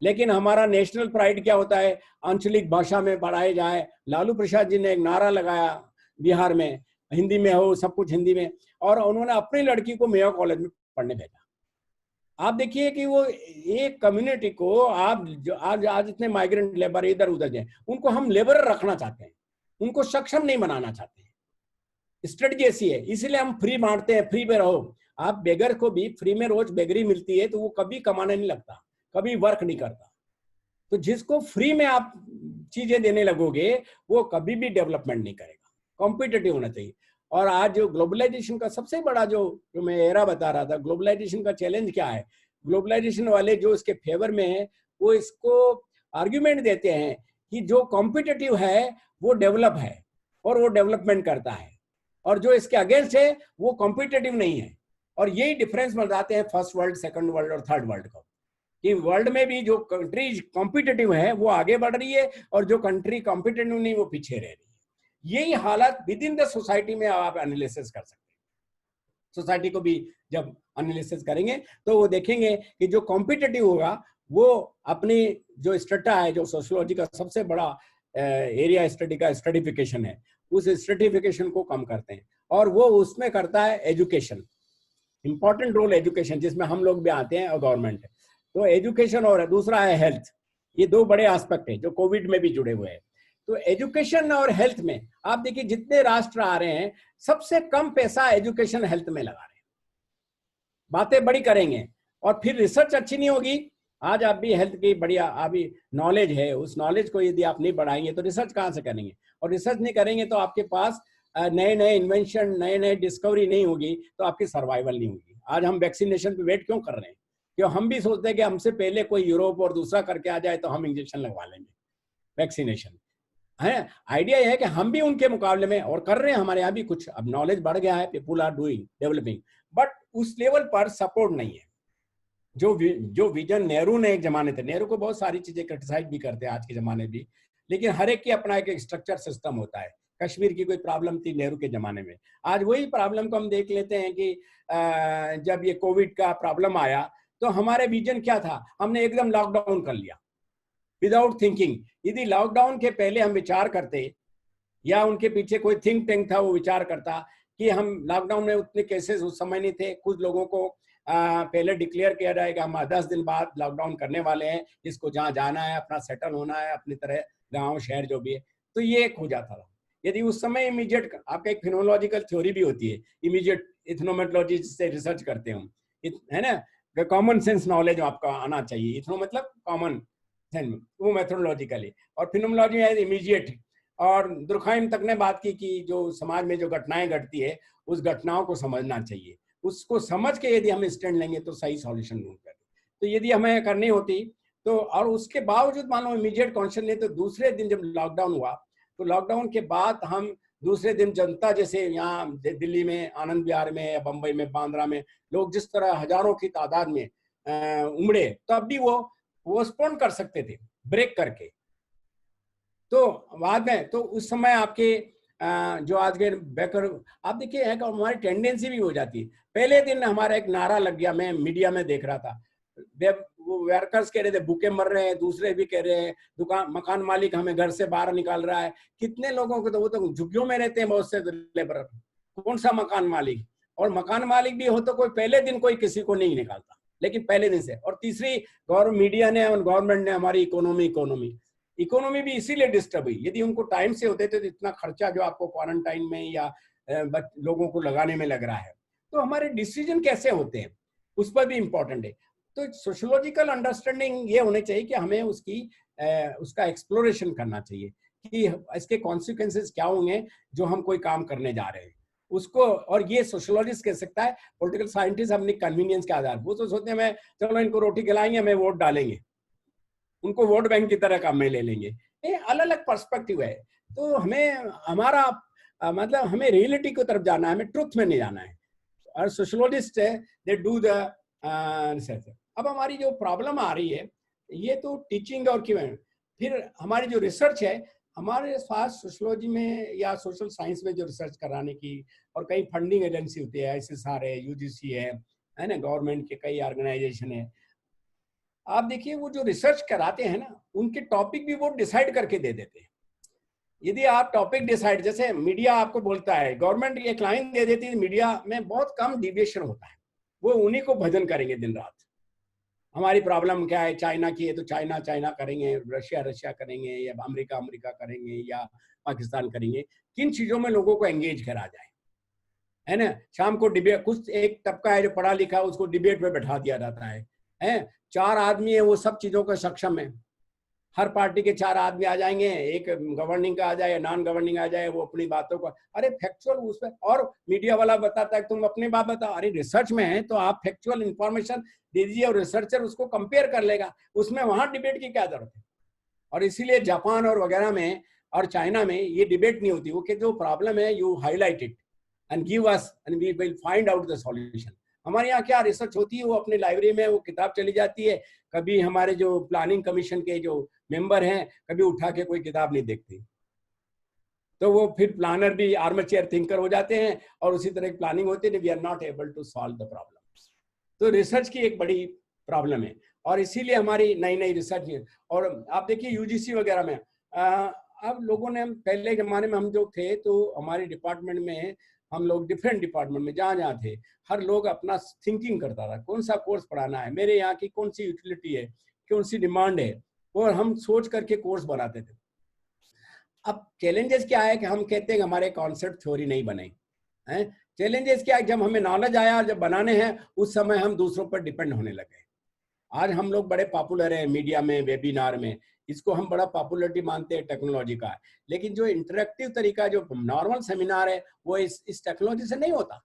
लेकिन हमारा नेशनल प्राइड क्या होता है, आंचलिक भाषा में पढ़ाए जाए। लालू प्रसाद जी ने एक नारा लगाया बिहार में, हिंदी में हो, सब कुछ हिंदी में, और उन्होंने अपनी लड़की को मेयो कॉलेज में पढ़ने भेजा। आप देखिए कि वो एक कम्युनिटी को आप जो आज इतने माइग्रेंट लेबर इधर उधर जाए, उनको हम लेबर रखना चाहते हैं, उनको सक्षम नहीं बनाना चाहते हैं। स्ट्रेटजी ऐसी है, इसीलिए हम फ्री बांटते हैं, फ्री में रहो। आप बेगर को भी फ्री में रोज बेगरी मिलती है तो वो कभी कमाने नहीं लगता, कभी वर्क नहीं करता। तो जिसको फ्री में आप चीजें देने लगोगे वो कभी भी डेवलपमेंट नहीं करेगा, कॉम्पिटिटिव होना चाहिए। और आज जो ग्लोबलाइजेशन का सबसे बड़ा जो मैं एरा बता रहा था, ग्लोबलाइजेशन का चैलेंज क्या है, ग्लोबलाइजेशन वाले जो इसके फेवर में है वो इसको आर्ग्यूमेंट देते हैं कि जो कॉम्पिटिटिव है वो डेवलप है और वो डेवलपमेंट करता है, और जो इसके अगेंस्ट है वो कॉम्पिटिटिव नहीं है। और यही डिफरेंस बताते हैं फर्स्ट वर्ल्ड, सेकंड वर्ल्ड और थर्ड वर्ल्ड को, कि वर्ल्ड में भी जो कंट्री कॉम्पिटिटिव है वो आगे बढ़ रही है और जो कंट्री कॉम्पिटिटिव नहीं वो पीछे रह रही है। यही हालत विद इन द सोसाइटी में आप एनालिसिस कर सकते हैं। सोसाइटी को भी जब एनालिसिस करेंगे तो वो देखेंगे कि जो कॉम्पिटिटिव होगा वो अपनी जो स्ट्रेटा है, जो सोशियोलॉजी का सबसे बड़ा एरिया स्टडी का स्ट्रेटिफिकेशन है, उस स्ट्रेटिफिकेशन को कम करते हैं। और वो उसमें करता है एजुकेशन, इंपॉर्टेंट रोल एजुकेशन, जिसमें हम लोग भी आते हैं और गवर्नमेंट है। तो एजुकेशन और दूसरा है हेल्थ, ये दो बड़े एस्पेक्ट हैं जो कोविड में भी जुड़े हुए हैं। तो एजुकेशन और हेल्थ में आप देखिए जितने राष्ट्र आ रहे हैं सबसे कम पैसा एजुकेशन हेल्थ में लगा रहे हैं। बातें बड़ी करेंगे और फिर रिसर्च अच्छी नहीं होगी। आज आप भी हेल्थ की बढ़िया अभी नॉलेज है, उस नॉलेज को यदि आप नहीं बढ़ाएंगे तो रिसर्च कहाँ से करेंगे, और रिसर्च नहीं करेंगे तो आपके पास नए नए इन्वेंशन, नए नए डिस्कवरी नहीं होगी तो आपकी सर्वाइवल नहीं होगी। आज हम वैक्सीनेशन पे वेट क्यों कर रहे हैं, क्यों हम भी सोचते हैं कि हमसे पहले कोई यूरोप और दूसरा करके आ जाए तो हम इंजेक्शन लगवा लेंगे वैक्सीनेशन है। आइडिया यह है कि हम भी उनके मुकाबले में और कर रहे हैं, हमारे यहाँ भी कुछ अब नॉलेज बढ़ गया है, people are doing developing, but उस लेवल पर सपोर्ट नहीं है। जो विजन नेहरू ने एक जमाने थे, नेहरू को बहुत सारी चीजें क्रिटिसाइज भी करते हैं आज के जमाने भी, लेकिन हर एक की अपना एक स्ट्रक्चर सिस्टम होता है। कश्मीर की कोई प्रॉब्लम थी नेहरू के जमाने में, आज वही प्रॉब्लम को हम देख लेते हैं कि जब ये कोविड का प्रॉब्लम आया तो हमारे विजन क्या था, हमने एकदम लॉकडाउन कर लिया विदाउट थिंकिंग। यदि लॉकडाउन के पहले हम विचार करते या उनके पीछे कोई थिंक टैंक था वो विचार करता कि हम लॉकडाउन में उतने केसेस उस समय नहीं थे, कुछ लोगों को पहले डिक्लेयर किया जाएगा हम 10 दिन बाद लॉकडाउन करने वाले हैं, जिसको जहाँ जाना है अपना सेटल होना है अपनी तरह, गाँव शहर जो भी है, तो ये एक हो जाता था। यदि उस समय इमीडिएट, आपका एक फिनोलॉजिकल थ्योरी भी होती है, इमीडिएट इथनोमेटोलॉजी से रिसर्च करते हैं हम, है ना, कॉमन सेंस नॉलेज आपका आना चाहिए। इथनो मतलब कॉमन सेंस, वो मेथोडोलॉजिकली, और फिनोमेनोलॉजी है इमीडिएट। और दुर्खाइम तक ने बात की कि जो समाज में जो घटनाएं घटती है उस घटनाओं को समझना चाहिए, उसको समझ के यदि हम स्टैंड लेंगे तो सही सॉल्यूशन ढूंढ करें। तो यदि हमें करनी होती तो, और उसके बावजूद मान लो इमीडिएट कॉन्शन नहीं, तो दूसरे दिन जब लॉकडाउन हुआ तो लॉकडाउन के बाद हम दूसरे दिन जनता, जैसे यहाँ दिल्ली में आनंद विहार में या बम्बई में बांद्रा में लोग जिस तरह हजारों की तादाद में उमड़े, तब भी वो पोस्टपोन कर सकते थे ब्रेक करके। तो बाद में तो उस समय आपके जो आज के बेकर, आप देखिए है कि हमारी टेंडेंसी भी हो जाती है। पहले दिन हमारा एक नारा लग गया, मैं मीडिया में देख रहा था, वो वर्कर्स कह रहे थे भूखे मर रहे हैं, दूसरे भी कह रहे हैं दुकान मकान मालिक हमें घर से बाहर निकाल रहा है। कितने लोगों को, तो वो तो झुग्गियों में रहते हैं बहुत से लेबर, कौन सा मकान मालिक, और मकान मालिक भी हो तो कोई पहले दिन कोई किसी को नहीं निकालता, लेकिन पहले दिन से। और तीसरी, मीडिया ने और गवर्नमेंट ने हमारी इकोनॉमी भी इसीलिए डिस्टर्ब हुई। यदि उनको टाइम से होते थे तो इतना खर्चा जो आपको क्वारंटाइन में या लोगों को लगाने में लग रहा है, तो हमारे डिसीजन कैसे होते हैं उस पर भी इम्पोर्टेंट है। तो सोशियोलॉजिकल अंडरस्टैंडिंग ये होनी चाहिए कि हमें उसका एक्सप्लोरेशन करना चाहिए कि इसके कॉन्सिक्वेंसेस क्या होंगे जो हम कोई काम करने जा रहे हैं उसको। और ये सोशियोलॉजिस्ट कह सकता है, पॉलिटिकल साइंटिस्ट अपनी कन्वीनियंस के आधार, वो तो सोचते हैं मैं चलो इनको रोटी खिलाएंगे, हमें वोट डालेंगे, उनको वोट बैंक की तरह काम में ले लेंगे। ये अलग अलग पर्सपेक्टिव है। तो हमें हमारा मतलब हमें रियलिटी की तरफ जाना है, हमें ट्रुथ में नहीं जाना है। और सोशियोलॉजिस्ट है, दे डू द रिसर्च। अब हमारी जो प्रॉब्लम आ रही है ये तो टीचिंग और क्यों, फिर हमारी जो रिसर्च है, हमारे पास सोशियोलॉजी में या सोशल साइंस में जो रिसर्च कराने की और कई फंडिंग एजेंसी होती है, SSR है, UGC है ना, गवर्नमेंट के कई ऑर्गेनाइजेशन है। आप देखिए वो जो रिसर्च कराते हैं ना, उनके टॉपिक भी वो डिसाइड करके दे देते हैं। यदि आप टॉपिक डिसाइड, जैसे मीडिया आपको बोलता है, गवर्नमेंट एक लाइन दे देती है, मीडिया में बहुत कम डिविएशन होता है, वो उन्हीं को भजन करेंगे दिन रात, हमारी प्रॉब्लम क्या है, चाइना की है तो चाइना चाइना करेंगे, रशिया रशिया करेंगे, या अमेरिका अमेरिका करेंगे, या पाकिस्तान करेंगे। किन चीजों में लोगों को एंगेज करा जाए, है ना। शाम को डिबेट, कुछ एक तबका है जो पढ़ा लिखा है उसको डिबेट में बैठा दिया जाता है। 4 आदमी है वो सब चीजों का सक्षम है, हर पार्टी के 4 आदमी आ जाएंगे, एक गवर्निंग का आ जाए या नॉन गवर्निंग आ जाए, वो अपनी बातों को, अरे फैक्चुअल उसमें, और मीडिया वाला बताता है तुम अपनी बात बताओ, अरे रिसर्च में है तो आप फैक्चुअल इंफॉर्मेशन दे दीजिए और रिसर्चर उसको कंपेयर कर लेगा, उसमें वहां डिबेट की क्या जरूरत है। और इसीलिए जापान और वगैरह में और चाइना में ये डिबेट नहीं होती, वो कि जो प्रॉब्लम है you highlight it and give us and we will find out the solution. हमारे यहाँ क्या रिसर्च होती है, वो अपनी लाइब्रेरी में वो किताब चली जाती है, कभी हमारे जो प्लानिंग कमीशन के जो मेंबर हैं कभी उठा के कोई किताब नहीं देखते, तो वो फिर प्लानर भी आर्मर चेयर थिंकर हो जाते हैं और उसी तरह की प्लानिंग होती है, we are not able to solve the problems. तो रिसर्च की एक बड़ी प्रॉब्लम है और इसीलिए हमारी नई नई रिसर्च है। और आप देखिए यूजीसी वगैरह में अब लोगों ने, पहले के जमाने में हम जो थे तो हमारे डिपार्टमेंट में हम लोग डिफरेंट डिपार्टमेंट में जहाँ जहाँ थे, हर लोग अपना थिंकिंग करता था कौन सा कोर्स पढ़ाना है, मेरे यहाँ की कौन सी यूटिलिटी है, कौन सी डिमांड है, और हम सोच करके कोर्स बनाते थे। अब चैलेंजेस क्या है कि हम कहते हैं कि हमारे कॉन्सेप्ट थ्योरी नहीं बने हैं। चैलेंजेस क्या है, जब हमें नॉलेज आया और जब बनाने हैं उस समय हम दूसरों पर डिपेंड होने लगे। आज हम लोग बड़े पॉपुलर हैं मीडिया में, वेबिनार में, इसको हम बड़ा पॉपुलरिटी मानते हैं टेक्नोलॉजी का, लेकिन जो इंटरेक्टिव तरीका, जो नॉर्मल सेमिनार है वो इस टेक्नोलॉजी से नहीं होता।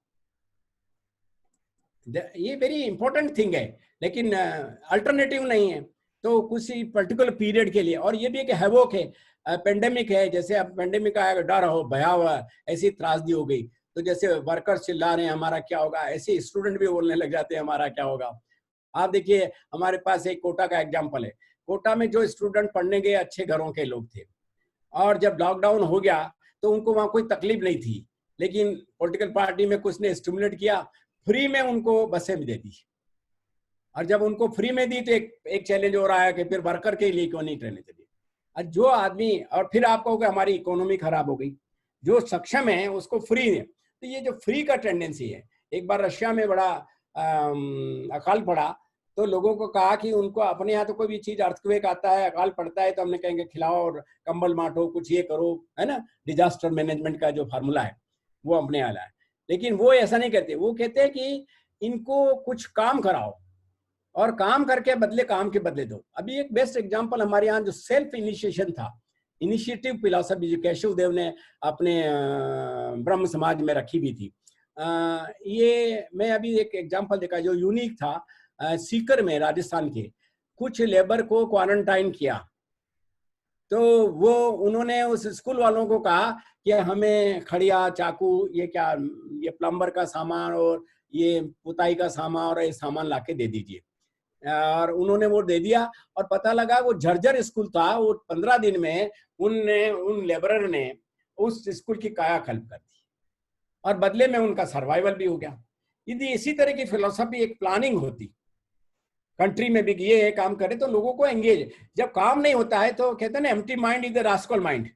ये वेरी इंपॉर्टेंट थिंग है, लेकिन अल्टरनेटिव नहीं है। तो कुछ पर्टिकुलर पीरियड के लिए, और ये भी एक हैवोक है, पेंडेमिक है, जैसे अब पेंडेमिक आया, डर हो, भयावह, ऐसी त्रासदी हो गई, तो जैसे वर्कर्स चिल्ला रहे हैं हमारा क्या होगा, ऐसे स्टूडेंट भी बोलने लग जाते हैं हमारा क्या होगा। आप देखिए हमारे पास एक कोटा का एग्जाम्पल है, कोटा में जो स्टूडेंट पढ़ने गए अच्छे घरों के लोग थे, और जब लॉकडाउन हो गया तो उनको वहां कोई तकलीफ नहीं थी, लेकिन पॉलिटिकल पार्टी में कुछ ने स्टिमुलेट किया, फ्री में उनको बसें भी दे दी, और जब उनको फ्री में दी तो एक चैलेंज हो रहा है कि फिर वर्कर के लिए क्यों नहीं ट्रेनें चली। जो आदमी, और फिर आप कहोगे हमारी इकोनॉमी खराब हो गई, जो सक्षम है उसको फ्री है। तो ये जो फ्री का टेंडेंसी है, एक बार रशिया में बड़ा अकाल पड़ा तो लोगों को कहा कि उनको अपने यहाँ तो कोई भी चीज अर्थक्वेक आता है, अकाल पड़ता है तो हमने कहेंगे खिलाओ और कंबल बांटो, कुछ ये करो, है ना, डिजास्टर मैनेजमेंट का जो फार्मूला है वो अपने यहाँ लाए। लेकिन वो ऐसा नहीं करते, वो कहते हैं कि इनको कुछ काम कराओ और काम करके बदले, काम के बदले दो। अभी एक बेस्ट एग्जांपल हमारे यहाँ जो सेल्फ इनिशिएशन था, इनिशिएटिव फिलॉसफी जो केशव देव ने अपने ब्रह्म समाज में रखी भी थी, ये मैं अभी एक एग्जांपल देखा जो यूनिक था। सीकर में राजस्थान के कुछ लेबर को क्वारंटाइन किया, तो वो उन्होंने उस स्कूल वालों को कहा कि हमें खड़िया, चाकू, ये क्या, ये प्लम्बर का सामान और ये पुताई का सामान और ये सामान लाके दे दीजिए, और उन्होंने वो दे दिया। और पता लगा वो झरझर स्कूल था, वो 15 दिन में उन लेबरर ने उस स्कूल की कायाकल्प कर दी और बदले में उनका सर्वाइवल भी हो गया। यदि इसी तरह की फिलोसफी, एक प्लानिंग होती कंट्री में भी, ये काम करे तो लोगों को एंगेज, जब काम नहीं होता है तो कहते हैं ना empty mind is the rascal mind,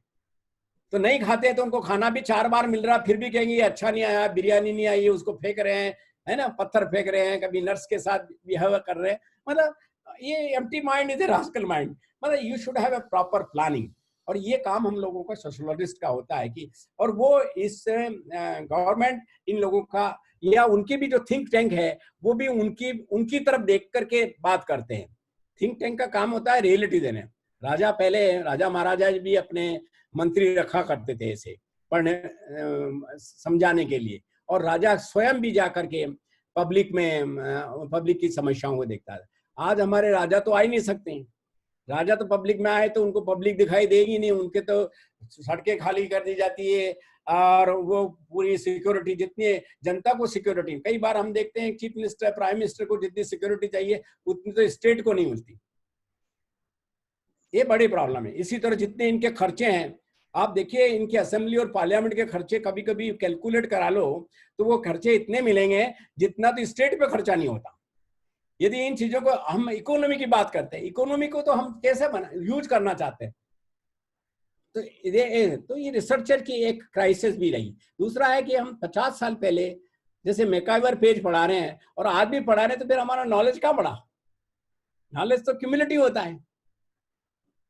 तो नहीं खाते हैं तो उनको खाना भी 4 बार मिल रहा फिर भी कहेंगे ये अच्छा नहीं आया, बिरयानी नहीं आई, उसको फेंक रहे हैं, है ना, पत्थर फेंक रहे हैं, कभी नर्स के साथ बिहेव कर रहे हैं। मतलब ये empty mind is a rascal mind, मतलब you should have a proper planning. और ये काम हम लोगों का सोशोलॉजिस्ट का होता है कि, और वो इस गवर्नमेंट इन लोगों का या उनकी भी जो थिंक टैंक है वो भी उनकी तरफ देख करके बात करते हैं। थिंक टैंक का काम होता है रियलिटी देने। राजा महाराजा भी अपने मंत्री रखा करते थे ऐसे पढ़ने समझाने के लिए, और राजा स्वयं भी जाकर के पब्लिक की समस्याओं को देखता था। आज हमारे राजा तो आ ही नहीं सकते हैं, राजा तो पब्लिक में आए तो उनको पब्लिक दिखाई देगी नहीं, उनके तो सड़कें खाली कर दी जाती है और वो पूरी सिक्योरिटी, जितनी जनता को सिक्योरिटी, कई बार हम देखते हैं चीफ मिनिस्टर, प्राइम मिनिस्टर को जितनी सिक्योरिटी चाहिए उतनी तो स्टेट को नहीं मिलती। ये बड़ी प्रॉब्लम है। इसी तरह जितने इनके खर्चे हैं, आप देखिए इनके असेंबली और पार्लियामेंट के खर्चे कभी कभी कैलकुलेट करा लो तो वो खर्चे इतने मिलेंगे जितना तो स्टेट पे खर्चा नहीं होता। यदि इन चीजों को, हम इकोनॉमी की बात करते हैं, इकोनॉमी को तो हम कैसे यूज करना चाहते हैं, तो ये रिसर्चर की एक क्राइसिस भी रही। दूसरा है कि हम 50 साल पहले जैसे मैकाइवर पेज पढ़ा रहे हैं और आज भी पढ़ा रहे हैं, तो फिर हमारा नॉलेज कहाँ बढ़ा? नॉलेज तो क्यूमुलेटिव होता है।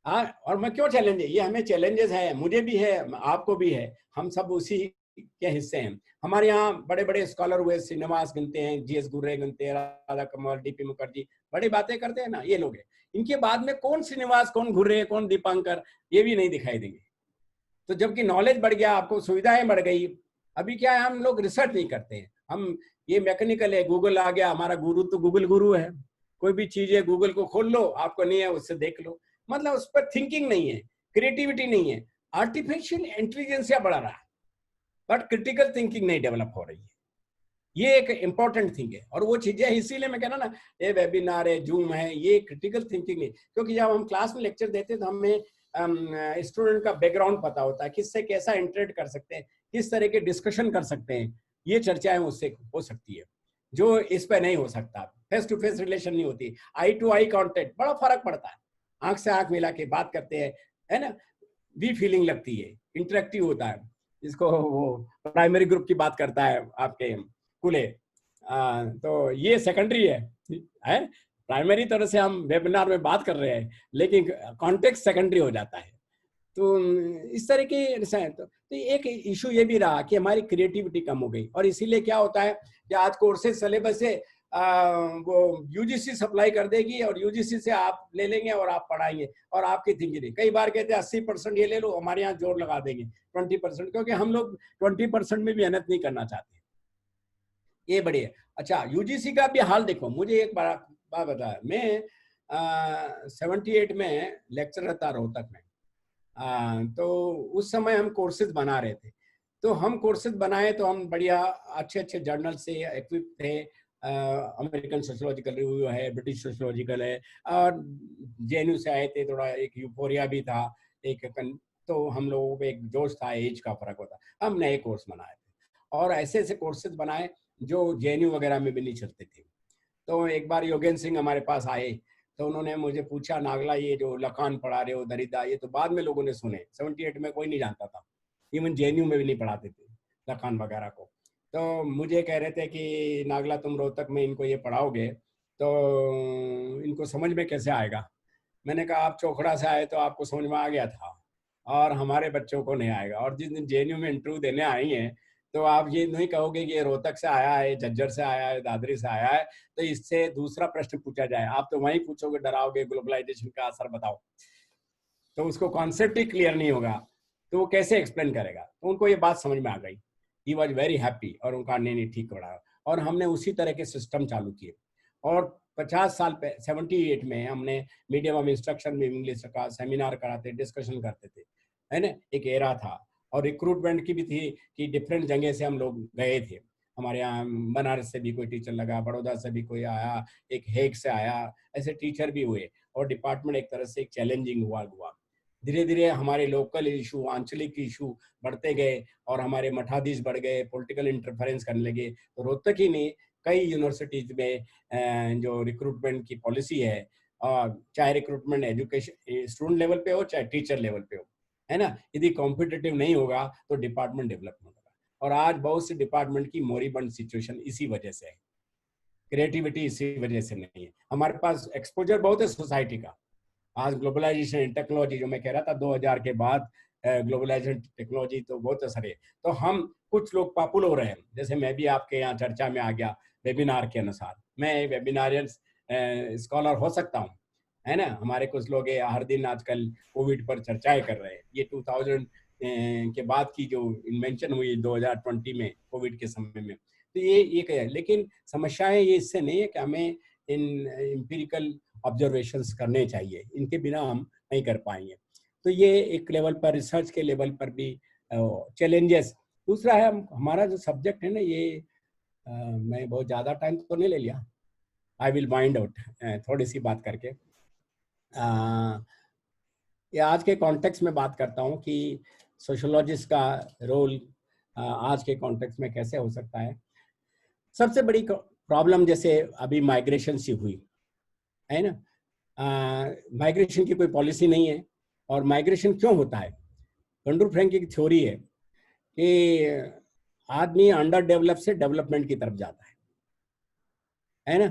और मैं क्यों चैलेंज है, ये हमें चैलेंजेस है, मुझे भी है, आपको भी है, हम सब उसी के हिस्से हैं। हमारे यहाँ बड़े बड़े स्कॉलर हुए, श्रीनिवास गिनते हैं, जीएस गुर्रे गिनते हैं, राधा कमल, डीपी मुखर्जी, बड़ी बातें करते हैं ना, ये लोग हैं। इनके बाद में कौन श्रीनिवास, कौन घुर्रे, कौन दीपांकर, ये भी नहीं दिखाई देंगे। तो जबकि नॉलेज बढ़ गया, आपको सुविधाएं बढ़ गई, अभी क्या है, हम लोग रिसर्च नहीं करते हैं, हम ये मैकेनिकल है, गूगल आ गया, हमारा गुरु तो गूगल गुरु है, कोई भी चीज है गूगल को खोल लो, आपको नहीं है उससे देख लो, मतलब उस पर थिंकिंग नहीं है, क्रिएटिविटी नहीं है। आर्टिफिशियल इंटेलिजेंस बढ़ रहा है बट क्रिटिकल थिंकिंग नहीं डेवलप हो रही है, ये एक इंपॉर्टेंट थिंग है। और वो चीजें इसीलिए मैं कह रहा ना, ये वेबिनार है, जूम है, ये क्रिटिकल थिंकिंग नहीं, क्योंकि जब हम क्लास में लेक्चर देते तो हमें स्टूडेंट का बैकग्राउंड पता होता है, किससे कैसा इंटरेक्ट कर सकते हैं, किस तरह के डिस्कशन कर सकते हैं, ये चर्चाएं उससे हो सकती है, जो इस पर नहीं हो सकता। फेस टू फेस रिलेशन नहीं होती, आई टू आई कॉन्टेक्ट, बड़ा फर्क पड़ता है, आंख से आंख मिला के बात करते हैं, है ना, भी फीलिंग लगती है, इंटरेक्टिव होता है। जिसको वो प्राइमरी ग्रुप की बात करता है आपके कुले, तो ये सेकेंडरी है, प्राइमरी तरह से हम वेबिनार में बात कर रहे हैं, लेकिन कॉन्टेक्स्ट सेकेंडरी हो जाता है। तो इस तरह के तो एक इशू ये भी रहा कि हमारी क्रिएटिविटी कम हो गई, और इसीलिए क्या होता है कि आज कोर्सेज सिलेबस से वो यूजीसी सप्लाई कर देगी और यूजीसी से आप ले लेंगे और आप पढ़ाएंगे और आपकी थिंकिंग। कई बार कहते हैं 80% ये ले लो, हमारे यहाँ जोर लगा देंगे 20%, क्योंकि हम लोग 20% में भी मेहनत नहीं करना चाहते, ये बढ़िया। अच्छा, यूजीसी का भी हाल देखो, मुझे एक बात बताया, मैं 78 में लेक्चरर था रोहतक में, तो उस समय हम कोर्सेज बना रहे थे, तो हम कोर्सेज बनाए तो हम बढ़िया अच्छे अच्छे जर्नल से इक्विप थे, अमेरिकन सोशियोलॉजिकल रिव्यू है, ब्रिटिश सोशियोलॉजिकल है, और जेएनयू से आए थे, थोड़ा एक यूफोरिया भी था, तो हम लोगों को एक जोश था, एज का फर्क होता, हम नए कोर्स बनाए थे, और ऐसे ऐसे कोर्सेज बनाए जो जेएनयू वगैरह में भी नहीं चलते थे। तो एक बार योगेंद्र सिंह हमारे पास आए, तो उन्होंने मुझे पूछा, नागला ये जो लखान पढ़ा रहे हो, दरिदा, ये तो बाद में लोगों ने सुने, 78 में कोई नहीं जानता था, इवन जेएनयू में भी नहीं पढ़ाते थे लखान वगैरह को। तो मुझे कह रहे थे कि नागला तुम रोहतक में इनको ये पढ़ाओगे तो इनको समझ में कैसे आएगा। मैंने कहा आप चोखड़ा से आए तो आपको समझ में आ गया था, और हमारे बच्चों को नहीं आएगा, और जिस दिन जेएनयू में इंटरव्यू देने आई हैं तो आप ये नहीं कहोगे कि ये रोहतक से आया है, झज्जर से आया है, दादरी से आया है, तो इससे दूसरा प्रश्न पूछा जाए, आप तो वहीं पूछोगे, डराओगे, ग्लोबलाइजेशन का असर बताओ, तो उसको कॉन्सेप्ट ही क्लियर नहीं होगा तो वो कैसे एक्सप्लेन करेगा। तो उनको ये बात समझ में आ गई, ही वॉज वेरी हैप्पी, और उनका नहीं ठीक पड़ा, और हमने उसी तरह के सिस्टम चालू किए। और 50 साल पे 78 में हमने मीडियम ऑफ इंस्ट्रक्शन में इंग्लिश का सेमिनार कराते, डिस्कशन करते थे, है ना, एक एरा था। और रिक्रूटमेंट की भी थी कि डिफरेंट जगह से हम लोग गए थे, हमारे यहाँ बनारस से भी कोई टीचर लगा, बड़ौदा से भी कोई आया, एक हेग से आया, ऐसे टीचर भी हुए, और डिपार्टमेंट एक तरह से एक चैलेंजिंग हुआ। धीरे धीरे हमारे लोकल इशू, आंचलिक इशू बढ़ते गए, और हमारे मठाधीश बढ़ गए, पॉलिटिकल इंटरफेरेंस करने लगे। तो रोहतक ही नहीं, कई यूनिवर्सिटीज में जो रिक्रूटमेंट की पॉलिसी है, चाहे रिक्रूटमेंट एजुकेशन स्टूडेंट लेवल पे हो, चाहे टीचर लेवल पे हो, है ना, यदि कॉम्पिटिटिव नहीं होगा तो डिपार्टमेंट डेवलप नहीं होगा। और आज बहुत से डिपार्टमेंट की मोरीबंद सिचुएशन इसी वजह से है, क्रिएटिविटी इसी वजह से नहीं है। हमारे पास एक्सपोजर बहुत है सोसाइटी का, आज ग्लोबलाइजेशन टेक्नोलॉजी, जो मैं कह रहा था 2000 के बाद ग्लोबलाइजेशन टेक्नोलॉजी तो बहुत असर है, तो हम कुछ लोग पॉपुलर हो रहे हैं, जैसे मैं भी आपके यहाँ चर्चा में आ गया वेबिनार के अनुसार, मैं वेबिनारियन स्कॉलर हो सकता हूँ, है ना। हमारे कुछ लोग हर दिन आजकल कोविड पर चर्चाएं कर रहे हैं, ये 2000 के बाद की जो इन्वेंशन हुई 2020 में कोविड के समय में, तो ये क्या है। लेकिन समस्याएं ये इससे नहीं है कि हमें इन एम्पिरिकल ऑब्जर्वेशंस करने चाहिए, इनके बिना हम नहीं कर पाएंगे। तो ये एक लेवल पर, रिसर्च के लेवल पर भी चैलेंजेस। दूसरा है हमारा जो सब्जेक्ट है ना, ये मैं बहुत ज़्यादा टाइम तो नहीं ले लिया, आई विल वाइंड आउट थोड़ी सी बात करके। ये आज के कॉन्टेक्स्ट में बात करता हूँ कि सोशियोलॉजिस्ट का रोल आज के कॉन्टेक्स्ट में कैसे हो सकता है। सबसे बड़ी प्रॉब्लम जैसे अभी माइग्रेशन सी हुई है ना, माइग्रेशन की कोई पॉलिसी नहीं है। और माइग्रेशन क्यों होता है? वेंडर फ्रैंक की थ्योरी है कि आदमी अंडर डेवलप से डेवलपमेंट की तरफ जाता है ना।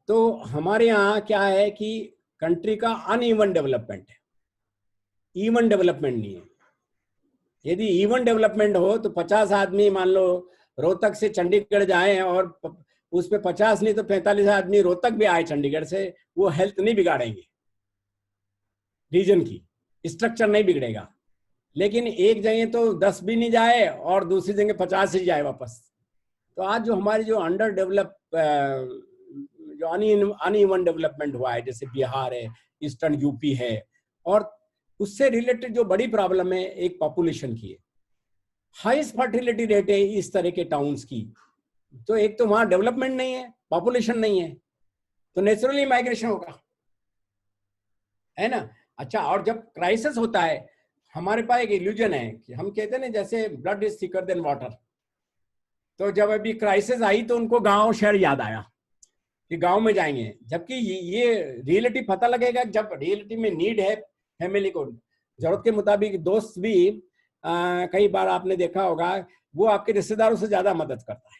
तो हमारे यहाँ क्या है कि कंट्री का अनइवन डेवलपमेंट है, इवन डेवलपमेंट नहीं है। यदि इवन डेवलपमेंट हो तो 50 आदमी मान लो रोहतक से चंडीगढ़ जाएं और उस पे 50 नहीं तो 45 आदमी रोहतक भी आए चंडीगढ़ से, वो हेल्थ नहीं बिगाड़ेंगे, रीजन की स्ट्रक्चर नहीं बिगड़ेगा। लेकिन एक जगह तो 10 भी नहीं जाए और दूसरी जगह 50 ही जाए वापस। तो आज जो हमारी जो अंडर डेवलप जो अनइवन डेवलपमेंट हुआ है, जैसे बिहार है, ईस्टर्न यूपी है, और उससे रिलेटेड जो बड़ी प्रॉब्लम है एक पॉपुलेशन की है, हाईएस्ट फर्टिलिटी रेट है इस तरह के टाउन्स की। तो एक तो वहां डेवलपमेंट नहीं है, पॉपुलेशन नहीं है, तो नेचुरली माइग्रेशन होगा, है ना। अच्छा, और जब क्राइसिस होता है, हमारे पास एक इल्यूजन है कि हम कहते हैं ना जैसे blood is thicker than water. तो जब अभी क्राइसिस आई तो उनको गांव शहर याद आया कि गांव में जाएंगे, जबकि ये रियलिटी पता लगेगा जब रियलिटी में नीड है फैमिली को, जरूरत के मुताबिक। दोस्त भी कई बार आपने देखा होगा वो आपके रिश्तेदारों से ज्यादा मदद करता है,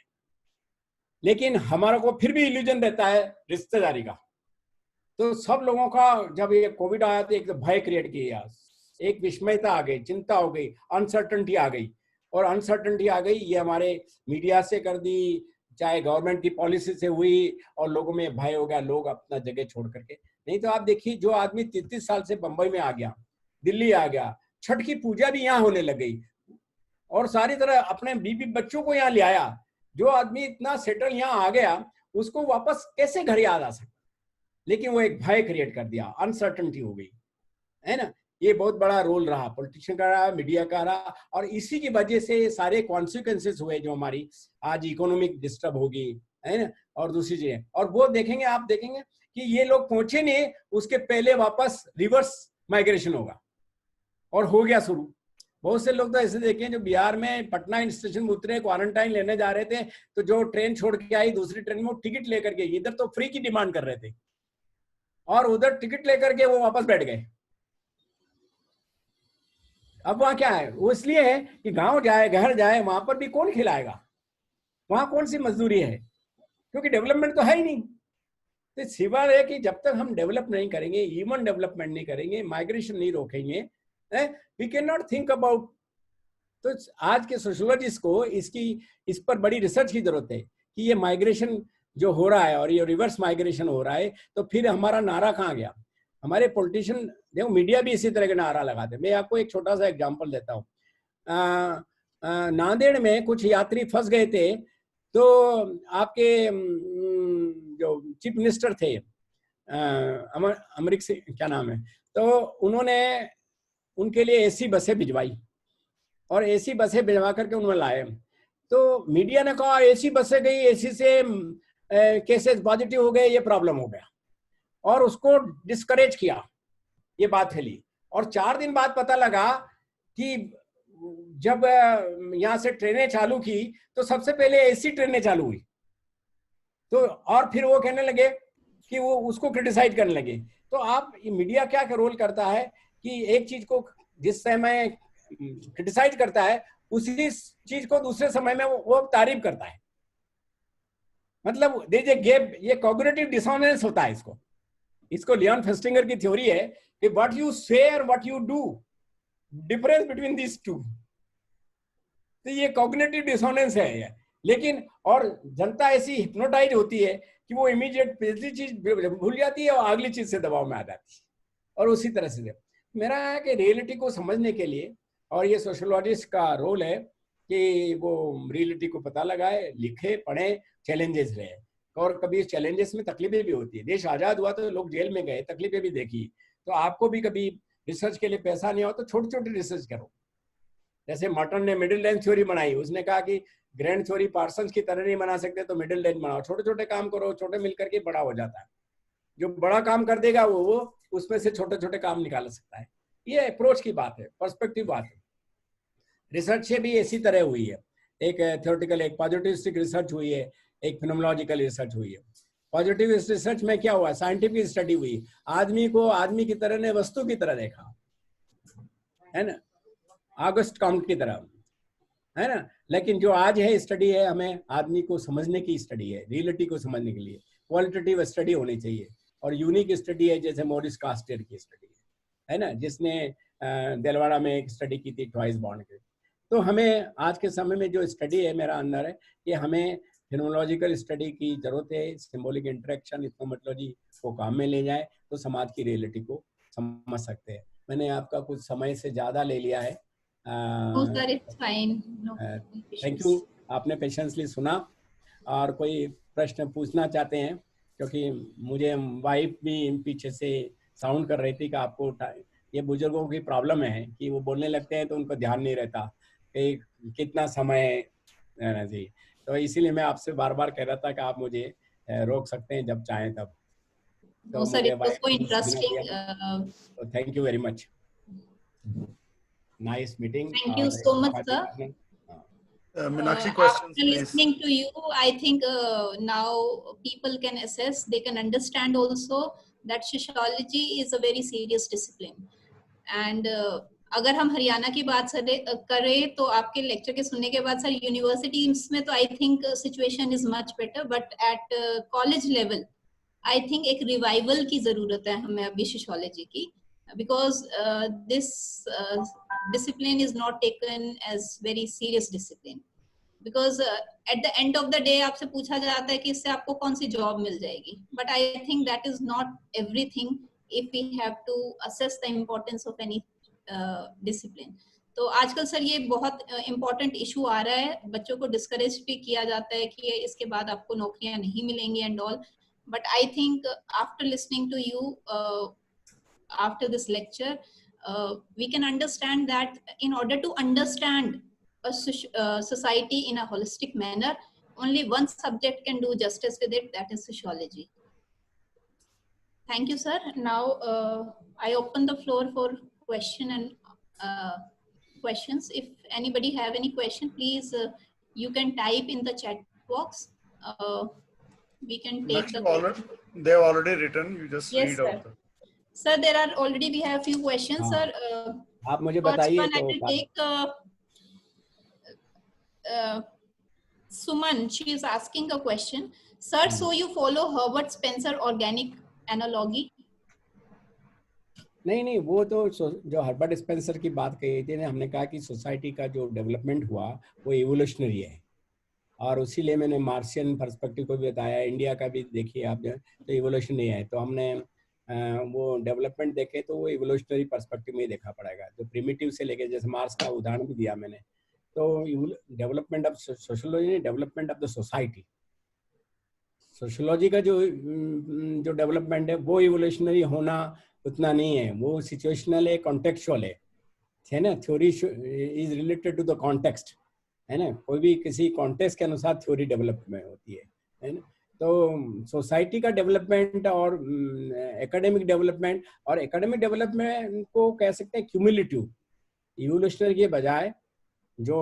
लेकिन हमारा को फिर भी इल्यूजन रहता है रिश्तेदारी का। तो सब लोगों का जब ये कोविड आया तो एक भय क्रिएट किया, एक विस्मयता आ गई, चिंता हो गई, अनसर्टनिटी आ गई। और अनसर्टनिटी आ गई, ये हमारे मीडिया से कर दी, चाहे गवर्नमेंट की पॉलिसी से हुई, और लोगों में भय हो गया, लोग अपना जगह छोड़ करके। नहीं तो आप देखिए, जो आदमी 33 साल से बंबई में आ गया, दिल्ली आ गया, छठ की पूजा भी यहाँ होने लग गई, और सारी तरह अपने बीबी बच्चों को यहाँ ले आया। जो आदमी इतना सेटल यहाँ आ गया, उसको वापस कैसे घर याद आ सकता? लेकिन वो एक भय क्रिएट कर दिया, अनसर्टनिटी हो गई, है ना। ये बहुत बड़ा रोल रहा पॉलिटिशियन का रहा, मीडिया का रहा, और इसी की वजह से सारे कॉन्सिक्वेंसेस हुए जो हमारी आज इकोनॉमिक डिस्टर्ब होगी, है ना। और दूसरी चीजें, और वो देखेंगे, आप देखेंगे कि ये लोग पहुंचे नहीं, उसके पहले वापस रिवर्स माइग्रेशन होगा, और हो गया शुरू। बहुत से लोग तो ऐसे देखे जो बिहार में पटना स्टेशन में उतरे, क्वारंटाइन लेने जा रहे थे, तो जो ट्रेन छोड़ के आई दूसरी ट्रेन में वो टिकट लेकर के, इधर तो फ्री की डिमांड कर रहे थे और उधर टिकट लेकर के वो वापस बैठ गए। अब वहां क्या है, वो इसलिए है कि गांव जाए, घर जाए, वहां पर भी कौन खिलाएगा, वहां कौन सी मजदूरी है, क्योंकि डेवलपमेंट तो है ही नहीं। तो सिवाय है कि जब तक हम डेवलप नहीं करेंगे, ह्यूमन डेवलपमेंट नहीं करेंगे, माइग्रेशन नहीं रोकेंगे, we can not think about. तो आज के सोशियोलॉजिस्ट को इस पर बड़ी रिसर्च की जरूरत है कि ये माइग्रेशन जो हो रहा है और ये रिवर्स माइग्रेशन हो रहा है, तो फिर हमारा नारा कहाँ गया। हमारे पॉलिटिशियन देखो, मीडिया भी इसी तरह का नारा लगाते हैं। मैं आपको एक छोटा सा एग्जांपल देता हूँ। नांदेड़ में कुछ यात्री फंस गए थे, तो आपके जो चीफ मिनिस्टर थे अमरीक सिंह, क्या नाम है, तो उन्होंने उनके लिए एसी बसें भिजवाई, और एसी बसें भिजवा करके उन्होंने लाए। तो मीडिया ने कहा एसी बसें गई, एसी से केसेस पॉजिटिव हो गए, ये प्रॉब्लम हो गया, और उसको डिस्करेज किया, ये बात फैली। और 4 दिन बाद पता लगा कि जब यहाँ से ट्रेनें चालू की तो सबसे पहले एसी ट्रेनें चालू हुई, तो और फिर वो कहने लगे कि वो उसको क्रिटिसाइज करने लगे। तो आप मीडिया क्या रोल करता है कि एक चीज को जिस समय क्रिटिसाइज करता है, उसी चीज को दूसरे समय में वो तारीफ करता है। मतलब देयर इज अ गैप, ये कॉग्निटिव डिसोनेंस होता है। इसको लियोन फेस्टिंगर की थ्योरी है कि व्हाट यू से और what you do, difference between this two. तो ये कॉग्निटिव डिसोनेंस है ये। लेकिन और जनता ऐसी हिप्नोटाइज होती है कि वो इमीडिएट पिछली चीज भूल जाती है और अगली चीज से दबाव में आ जाती है, और उसी तरह से मेरा है कि रियलिटी को समझने के लिए, और ये सोशियोलॉजिस्ट का रोल है कि वो रियलिटी को पता लगाए, लिखे, पढ़े, चैलेंजेस रहे। और कभी इस चैलेंजेस में तकलीफें भी होती है। देश आजाद हुआ तो लोग जेल में गए, तकलीफें भी देखी। तो आपको भी कभी रिसर्च के लिए पैसा नहीं हो तो छोटी छोटी रिसर्च करो। जैसे मॉर्टन ने मिडिल रेंज थ्योरी बनाई, उसने कहा कि ग्रैंड थ्योरी पार्सन्स की तरह नहीं बना सकते, तो मिडिल रेंज बनाओ, छोटे छोटे काम करो, छोटे मिलकर के बड़ा हो जाता है। जो बड़ा काम कर देगा वो उसमें से छोटे छोटे काम निकाल सकता है। ये अप्रोच की बात है, पर्सपेक्टिव बात है। रिसर्च से भी इसी तरह हुई है, एक थ्योरेटिकल, एक पॉजिटिविस्टिक रिसर्च हुई है, एक फिनोमेनोलॉजिकल रिसर्च हुई है। पॉजिटिव रिसर्च में क्या हुआ, साइंटिफिक स्टडी हुई, आदमी को आदमी की तरह ने वस्तु की तरह देखा, है ना, ऑगस्ट काउंट की तरह, है ना। लेकिन जो आज है स्टडी है, हमें आदमी को समझने की स्टडी है, रियलिटी को समझने के लिए। क्वालिटेटिव स्टडी होनी चाहिए, और यूनिक स्टडी है जैसे मॉरिस कास्टर की स्टडी है ना, जिसने दिलवाड़ा में एक स्टडी की थी ट्वाइस बॉन्ड की। तो हमें आज के समय में जो स्टडी है मेरा अंदर है कि हमें फिनोलॉजिकल स्टडी की जरूरत है, सिंबॉलिक इंटरेक्शन, इथनोमेट्रोलॉजी को काम में ले जाए तो समाज की रियलिटी को समझ सकते हैं। मैंने आपका कुछ समय से ज़्यादा ले लिया है। थैंक यू, आपने पेशेंसली सुना। और कोई प्रश्न पूछना चाहते हैं, क्योंकि मुझे वाइफ भी पीछे से साउंड कर रही थी कि आपको ये बुजुर्गों की प्रॉब्लम है कि वो बोलने लगते हैं तो उनको ध्यान नहीं रहता कि कितना समय रहना चाहिए। तो इसीलिए मैं आपसे बार बार कह रहा था कि आप मुझे रोक सकते हैं जब चाहें तब। तो sir, it was so interesting. Thank you very much, nice meeting. Thank you so much sir. Meenakshi, questions, after listening to you, I think now people can assess, they can understand also that sociology is a very serious discipline. And अगर हम हरियाणा की बात करें तो आपके lecture के सुनने के बाद सर यूनिवर्सिटीज में तो I think situation is much better, but at college level I think एक रिवाइवल की जरूरत है हमें अभी सोशियोलॉजी की, because this discipline is not taken as very serious discipline, because at the end of the day आपसे पूछा जाता है कि इससे आपको कौन सी जॉब मिल जाएगी, but I think that is not everything if we have to assess the importance of any discipline. तो आजकल सर ये बहुत इम्पोर्टेंट इशू आ रहा है, बच्चों को डिस्करेज भी किया जाता है कि इसके बाद आपको नौकरियां नहीं मिलेंगी and all, but I think after listening to you after this lecture, we can understand that in order to understand a society in a holistic manner, only one subject can do justice with it, that is sociology. Thank you, sir. Now I open the floor for question and questions. If anybody have any question, please you can type in the chat box. We can take they have already written, you just yes, read sir. out. Sir, there are already, we have few questions, sir. आप मुझे बताइए तो I will take Suman. She is asking a question. Sir, so you follow Herbert Spencer organic analogy? नहीं, वो तो जो Herbert Spencer की बात कही थी ना, हमने कहा कि सोसाइटी का जो डेवलपमेंट हुआ वो इवोल्यूशनरी है, और उसीलिए मैंने मार्शियन पर्सपेक्टिव को भी बताया, इंडिया का भी देखिए आप जो तो इवोल्यूशनरी है। तो हमने वो डेवलपमेंट देखे तो वो इवोल्यूशनरी पर्सपेक्टिव में ही देखा पड़ेगा, जो प्रिमिटिव से लेके, जैसे मार्स का उदाहरण भी दिया मैंने, तो development of sociology, development of the society. Sociology का जो डेवलपमेंट है वो इवोल्यूशनरी होना उतना नहीं है, वो सिचुएशनल है, कॉन्टेक्चुअल है ना। Theory is related to the context, है ना, कोई भी किसी कॉन्टेक्स्ट के अनुसार थ्योरी डेवलपमेंट होती है ना। तो सोसाइटी का डेवलपमेंट और एकेडमिक डेवलपमेंट, और एकेडमिक डेवलपमेंट को कह सकते हैं क्यूमुलेटिव, इवोल्यूशनरी के बजाय जो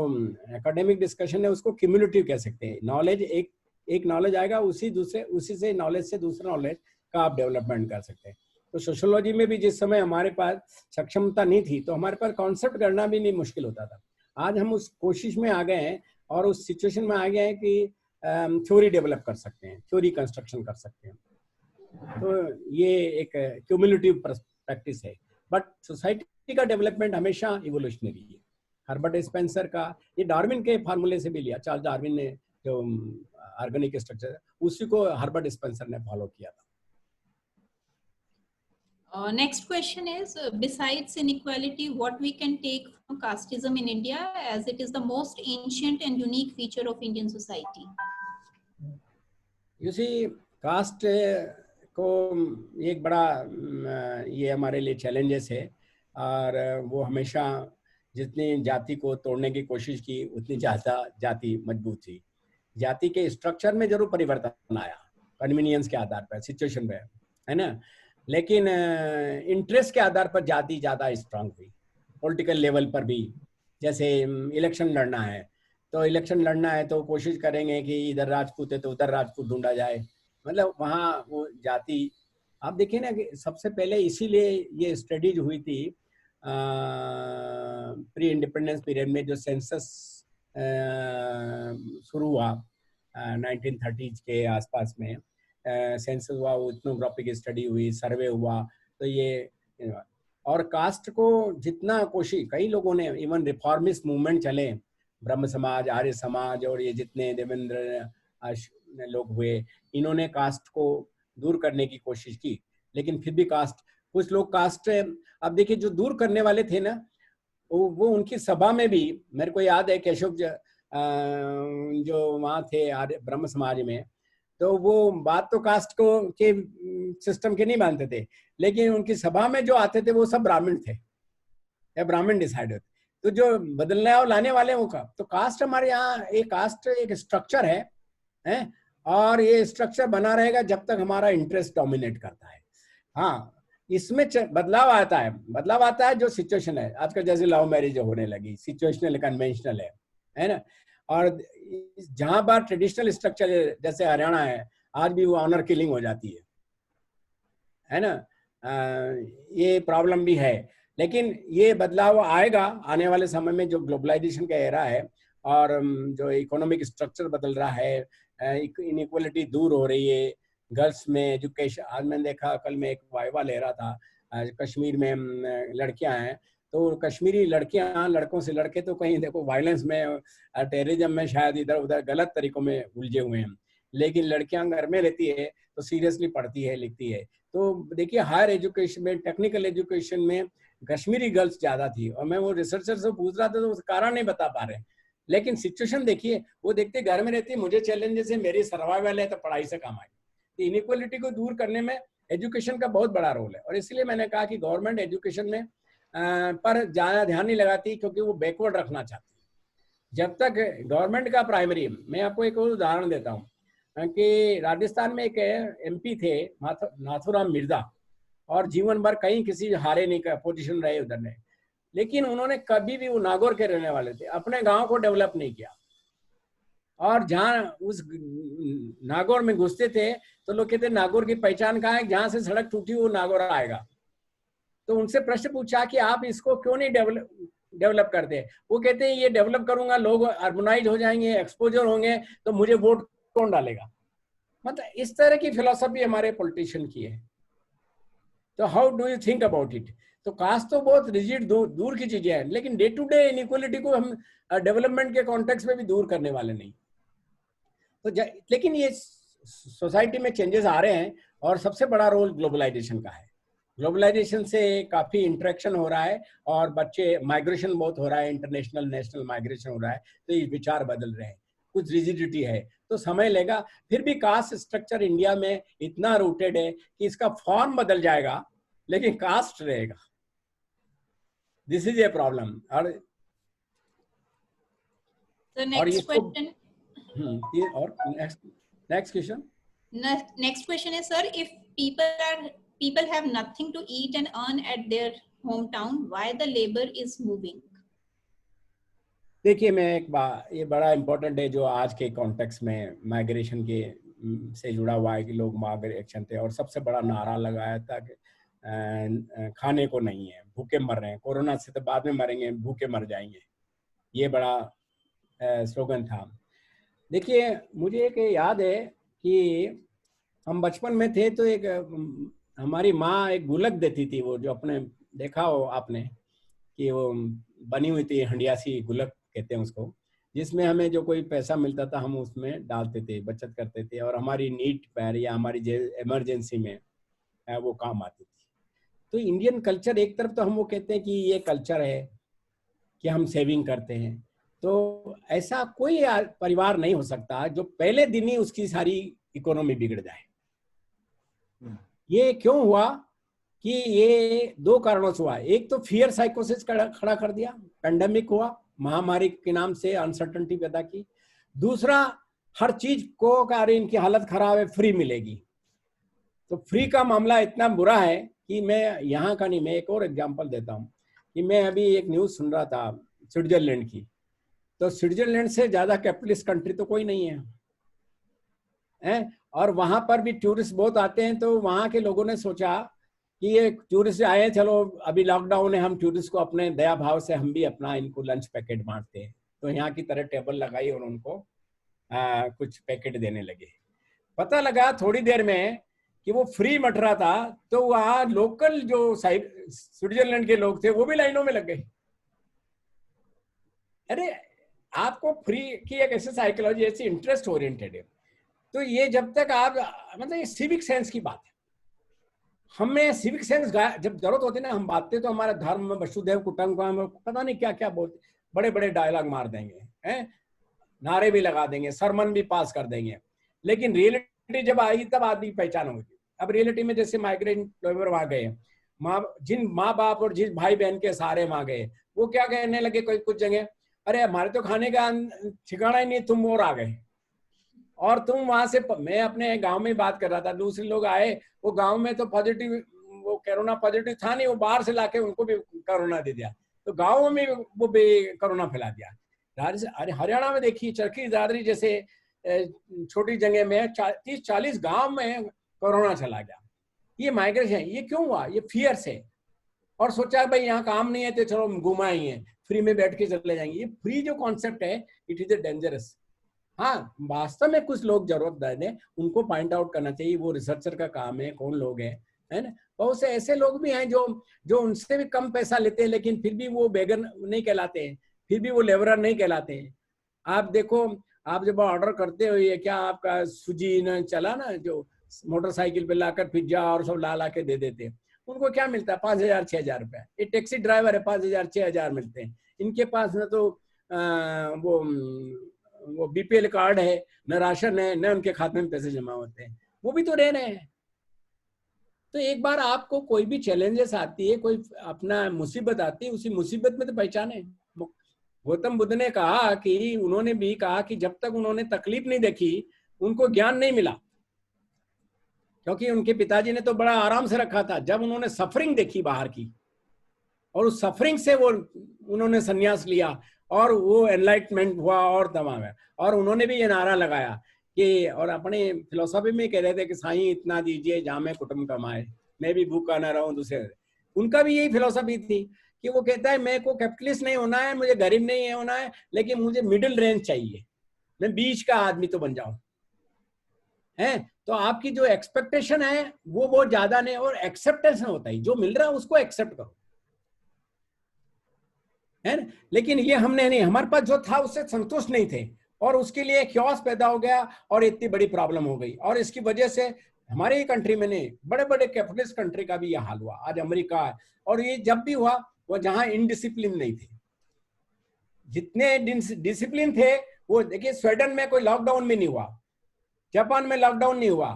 एकेडमिक डिस्कशन है उसको क्यूमुलेटिव कह सकते हैं। नॉलेज एक नॉलेज आएगा, उसी से नॉलेज से दूसरा नॉलेज का आप डेवलपमेंट कर सकते हैं। तो सोशियोलॉजी में भी जिस समय हमारे पास सक्षमता नहीं थी तो हमारे पास कॉन्सेप्ट करना भी नहीं मुश्किल होता था। आज हम उस कोशिश में आ गए हैं और उस सिचुएशन में आ गए हैं कि थ्योरी डेवलप कर सकते हैं, थ्योरी कंस्ट्रक्शन कर सकते हैं। तो ये एक क्यूमुलेटिव प्रैक्टिस है, बट सोसाइटी का डेवलपमेंट हमेशा इवोल्यूशनरी है। हर्बर्ट स्पेंसर का, ये डार्विन के फार्मूले से भी लिया, चार्ल्स डार्विन ने जो ऑर्गेनिक स्ट्रक्चर, उसी को हर्बर्ट स्पेंसर ने फॉलो किया था। Next question is, besides inequality, what we can take from casteism in India, as it is the most ancient and unique feature of Indian society? You see, caste को एक बड़ा ये हमारे लिए challenges है, और वो हमेशा जितनी जाति को तोड़ने की कोशिश की उतनी ज़्यादा जाति मजबूत थी। जाति के स्ट्रक्चर में जरूर परिवर्तन आया, कन्वीनियंस के आधार पर, सिचुएशन पे, है ना, लेकिन इंटरेस्ट के आधार पर जाति ज़्यादा स्ट्रांग हुई। पॉलिटिकल लेवल पर भी, जैसे इलेक्शन लड़ना है तो कोशिश करेंगे कि इधर राजपूत है तो उधर राजपूत ढूंढा जाए, मतलब वहाँ वो जाति। आप देखिए ना कि सबसे पहले इसीलिए ये स्टडीज हुई थी प्री इंडिपेंडेंस पीरियड में, जो सेंसस शुरू हुआ 1930s के आसपास में, सेंसस हुआ, इथनोग्राफिक स्टडी हुई, सर्वे हुआ, तो ये और कास्ट को जितना कोशिश, कई लोगों ने इवन रिफॉर्मिस्ट मूवमेंट चले, ब्रह्म समाज, आर्य समाज और ये जितने देवेंद्र लोग हुए, इन्होंने कास्ट को दूर करने की कोशिश की, लेकिन फिर भी कास्ट, कुछ लोग कास्ट, अब देखिए जो दूर करने वाले थे ना, वो उनकी सभा में भी, मेरे को याद है केशव जो वहाँ थे आर्य ब्रह्म समाज में, तो वो बात तो कास्ट को के सिस्टम के नहीं मानते थे, लेकिन उनकी सभा में जो आते थे वो सब ब्राह्मण थे या ब्राह्मण डिसाइड होते, तो जो बदलने और लाने वाले वो का, तो कास्ट हमारे यहाँ एक कास्ट एक स्ट्रक्चर है, और ये स्ट्रक्चर बना रहेगा जब तक हमारा इंटरेस्ट डोमिनेट करता है। हाँ, इसमें बदलाव आता है जो सिचुएशन है आजकल, जैसे लव मैरिज होने लगी, सिचुएशनल कन्वेंशनल है ना, और जहां पर ट्रेडिशनल स्ट्रक्चर जैसे हरियाणा है, आज भी वो ऑनर किलिंग हो जाती है ना, ये प्रॉब्लम भी है, लेकिन ये बदलाव आएगा आने वाले समय में, जो ग्लोबलाइजेशन का एरा है और जो इकोनॉमिक स्ट्रक्चर बदल रहा है, इनइक्वालिटी दूर हो रही है, गर्ल्स में एजुकेशन, आज मैंने देखा, कल मैं एक वाइवा ले रहा था, कश्मीर में लड़कियां हैं, तो कश्मीरी लड़कियां लड़कों से लड़के तो कहीं देखो वायलेंस में, टेररिज्म में शायद इधर उधर गलत तरीकों में उलझे हुए हैं, लेकिन लड़कियां घर में रहती है तो सीरियसली पढ़ती है, लिखती है। तो देखिए हायर एजुकेशन में, टेक्निकल एजुकेशन में कश्मीरी गर्ल्स ज्यादा थी, और मैं वो रिसर्चर से पूछ रहा था तो उसका कारण नहीं बता पा रहे, लेकिन सिचुएशन देखिए, वो देखते घर में रहती है, मुझे चैलेंजेस है, मेरी सर्वाइवल है, तो पढ़ाई से काम आएगी। इनइक्वालिटी को दूर करने में एजुकेशन का बहुत बड़ा रोल है, और इसलिए मैंने कहा कि गवर्नमेंट एजुकेशन में पर ज्यादा ध्यान नहीं लगाती, क्योंकि वो बैकवर्ड रखना चाहती है। जब तक गवर्नमेंट का प्राइमरी, मैं आपको एक और उदाहरण देता हूँ कि राजस्थान में एक MP थे नाथुराम मिर्जा, और जीवन भर कहीं किसी हारे नहीं का पोजीशन रहे उधर ने, लेकिन उन्होंने कभी भी, वो नागौर के रहने वाले थे, अपने गांव को डेवलप नहीं किया, और जहाँ उस नागौर में घुसते थे तो लोग कहते नागौर की पहचान कहाँ है, जहां से सड़क टूटी वो नागौर आएगा। तो उनसे प्रश्न पूछा कि आप इसको क्यों नहीं डेवलप करते, वो कहते हैं ये डेवलप करूंगा, लोग अर्बनाइज हो जाएंगे, एक्सपोजर होंगे, तो मुझे वोट कौन डालेगा। मतलब इस तरह की फिलॉसफी हमारे पॉलिटिशियन की है। तो how do you think about it. तो कास्ट तो बहुत रिजिड दूर की चीजें हैं, लेकिन डे टू डे इनइक्वालिटी को हम डेवलपमेंट के कॉन्टेक्स्ट में भी दूर करने वाले नहीं। तो लेकिन ये सोसाइटी में चेंजेस आ रहे हैं, और सबसे बड़ा रोल ग्लोबलाइजेशन का है। ग्लोबलाइजेशन से काफी इंटरेक्शन हो रहा है, और बच्चे माइग्रेशन बहुत हो रहा है, इंटरनेशनल नेशनल माइग्रेशन हो रहा है, तो ये विचार बदल रहे हैं, कुछ रिजिडिटी है, तो समय लेगा। फिर भी कास्ट स्ट्रक्चर इंडिया में इतना रूटेड है कि इसका फॉर्म बदल जाएगा, लेकिन कास्ट रहेगा। This is a problem. और next question, next question, next question is, sir, if people have nothing to eat and earn at their hometown, why the labor is moving? देखिए मैं एक बात, ये बड़ा इम्पोर्टेंट है जो आज के कॉन्टेक्स्ट में माइग्रेशन के से जुड़ा हुआ है कि लोग माइग्रेशन थे, और सबसे बड़ा नारा लगाया था कि खाने को नहीं है, भूखे मर रहे हैं, कोरोना से तो बाद में मरेंगे, भूखे मर जाएंगे, ये बड़ा स्लोगन था। देखिए मुझे एक याद है कि हम बचपन में थे तो एक हमारी माँ एक गुलक देती थी, वो जो अपने देखा हो आपने कि वो बनी हुई थी हंडिया सी, गुलक कहते हैं उसको, जिसमें हमें जो कोई पैसा मिलता था हम उसमें डालते थे, बचत करते थे, और हमारी नीड पर या हमारी इमरजेंसी में वो काम आती थी। तो इंडियन कल्चर एक तरफ तो हम वो कहते हैं कि ये कल्चर है कि हम सेविंग करते हैं, तो ऐसा कोई परिवार नहीं हो सकता जो पहले दिन ही उसकी सारी इकोनॉमी बिगड़ जाए। ये क्यों हुआ कि ये दो कारणों से हुआ। एक तो फियर साइकोसिस खड़ा कर दिया, पेंडेमिक हुआ, महामारी के नाम से अनसर्टेनिटी पैदा की। दूसरा, हर चीज को अरे इनकी हालत खराब है, फ्री मिलेगी। तो फ्री का मामला इतना बुरा है कि मैं यहाँ का नहीं, मैं एक और एग्जांपल देता हूँ कि मैं अभी एक न्यूज सुन रहा था स्विट्जरलैंड की। तो स्विट्जरलैंड से ज्यादा कैपिटलिस्ट कंट्री तो कोई नहीं है, और वहां पर भी टूरिस्ट बहुत आते हैं। तो वहां के लोगों ने सोचा कि ये टूरिस्ट आए, चलो अभी लॉकडाउन है, हम टूरिस्ट को अपने दया भाव से हम भी अपना इनको लंच पैकेट बांटते हैं। तो यहाँ की तरह टेबल लगाई और उनको कुछ पैकेट देने लगे। पता लगा थोड़ी देर में कि वो फ्री मट रहा था, तो वहां लोकल जो स्विट्जरलैंड के लोग थे वो भी लाइनों में लग गए। अरे आपको फ्री की एक ऐसी साइकोलॉजी, ऐसी इंटरेस्ट ओरिएंटेड है। तो ये जब तक आप, मतलब ये सिविक सेंस की बात है। हमें सिविक सेंस जब जरूरत होती है ना, हम बातें तो हमारा धर्म में वसुधैव कुटुंबकम पता नहीं क्या क्या बोलते, बड़े बड़े डायलॉग मार देंगे, हैं, नारे भी लगा देंगे, सरमन भी पास कर देंगे, लेकिन रियलिटी जब आई तब आदमी पहचान होगी। अब रियलिटी में जैसे माइग्रेंट लेबर वहां गए, जिन माँ बाप और जिस भाई बहन के सहारे वहां गए, वो क्या कहने लगे कुछ जगह, अरे हमारे तो खाने का ठिकाना ही नहीं, तुम और आ गए। और तुम वहां से, मैं अपने गांव में बात कर रहा था, दूसरे लोग आए, वो गांव में तो पॉजिटिव, वो कोरोना पॉजिटिव था नहीं, वो बाहर से लाके उनको भी कोरोना दे दिया, तो गाँव में वो कोरोना फैला दिया। अरे हरियाणा में देखिए, चरखी दादरी जैसे छोटी जगह में 30-40 गांव में कोरोना चला गया। ये माइग्रेशन, ये क्यों हुआ? ये फियर से, और सोचा भाई यहाँ काम नहीं है तो चलो घुमा ही है, फ्री में बैठ के चले जाएंगे। ये फ्री जो कॉन्सेप्ट है, इट इज ए डेंजरस। हाँ, वास्तव में कुछ लोग जरूरतमंद है, उनको पॉइंट आउट करना चाहिए, वो रिसर्चर का काम है, कौन लोग हैं, है ना। बहुत से ऐसे लोग भी हैं जो उनसे भी कम पैसा लेते हैं, लेकिन फिर भी वो बेगर नहीं कहलाते हैं, फिर भी वो लेबरर नहीं कहलाते हैं। आप देखो, आप जब ऑर्डर करते हो, ये क्या आपका स्विगी ने चला ना, जो मोटरसाइकिल पे लाकर पिज्जा और सब ला के दे देते हैं, उनको क्या मिलता है? 5,000-6,000 रुपए। ये टैक्सी ड्राइवर है, 5,000-6,000 मिलते हैं। इनके पास न तो वो बीपीएल कार्ड है, न राशन है, न उनके खाते में पैसे जमा होते हैं, वो भी तो रह रहे हैं। तो एक बार आपको कोई भी चैलेंजेस आती है, कोई अपना मुसीबत आती है, उसी मुसीबत में तो पहचाने। गौतम बुद्ध ने कहा कि, उन्होंने भी कहा कि जब तक उन्होंने तकलीफ नहीं देखी, उनको ज्ञान नहीं मिला, क्योंकि उनके पिताजी ने तो बड़ा आराम से रखा था। जब उन्होंने सफरिंग देखी बाहर की, और उस सफरिंग से वो उन्होंने संन्यास लिया, और वो एनलाइटमेंट हुआ और तमाम है। और उन्होंने भी ये नारा लगाया कि, और अपने फिलोसफी में कह रहे थे कि साईं इतना दीजिए जहाँ मैं कुटुंब कमाए, मैं भी भूखा ना रहूं दूसरे। उनका भी यही फिलोसफी थी कि वो कहता है मेरे को कैपिटलिस्ट नहीं होना है, मुझे गरीब नहीं होना है, लेकिन मुझे मिडिल रेंज चाहिए, मैं बीच का आदमी तो बन जाऊं, है। तो आपकी जो एक्सपेक्टेशन है वो बहुत ज्यादा नहीं, और एक्सेप्टेंस होता है, जो मिल रहा है उसको एक्सेप्ट करो, है ना। लेकिन ये हमने नहीं, हमारे पास जो था उससे संतुष्ट नहीं थे, और उसके लिए क्योस पैदा हो गया, और इतनी बड़ी प्रॉब्लम हो गई। और इसकी वजह से हमारे ही कंट्री में नहीं, बड़े बड़े कैपिटलिस्ट कंट्री का भी यह हाल हुआ। आज अमेरिका, और ये जब भी हुआ वो जहां इनडिसिप्लिन नहीं थे, जितने डिसिप्लिन थे वो, देखिए स्वीडन में कोई लॉकडाउन भी नहीं हुआ, जापान में लॉकडाउन नहीं हुआ,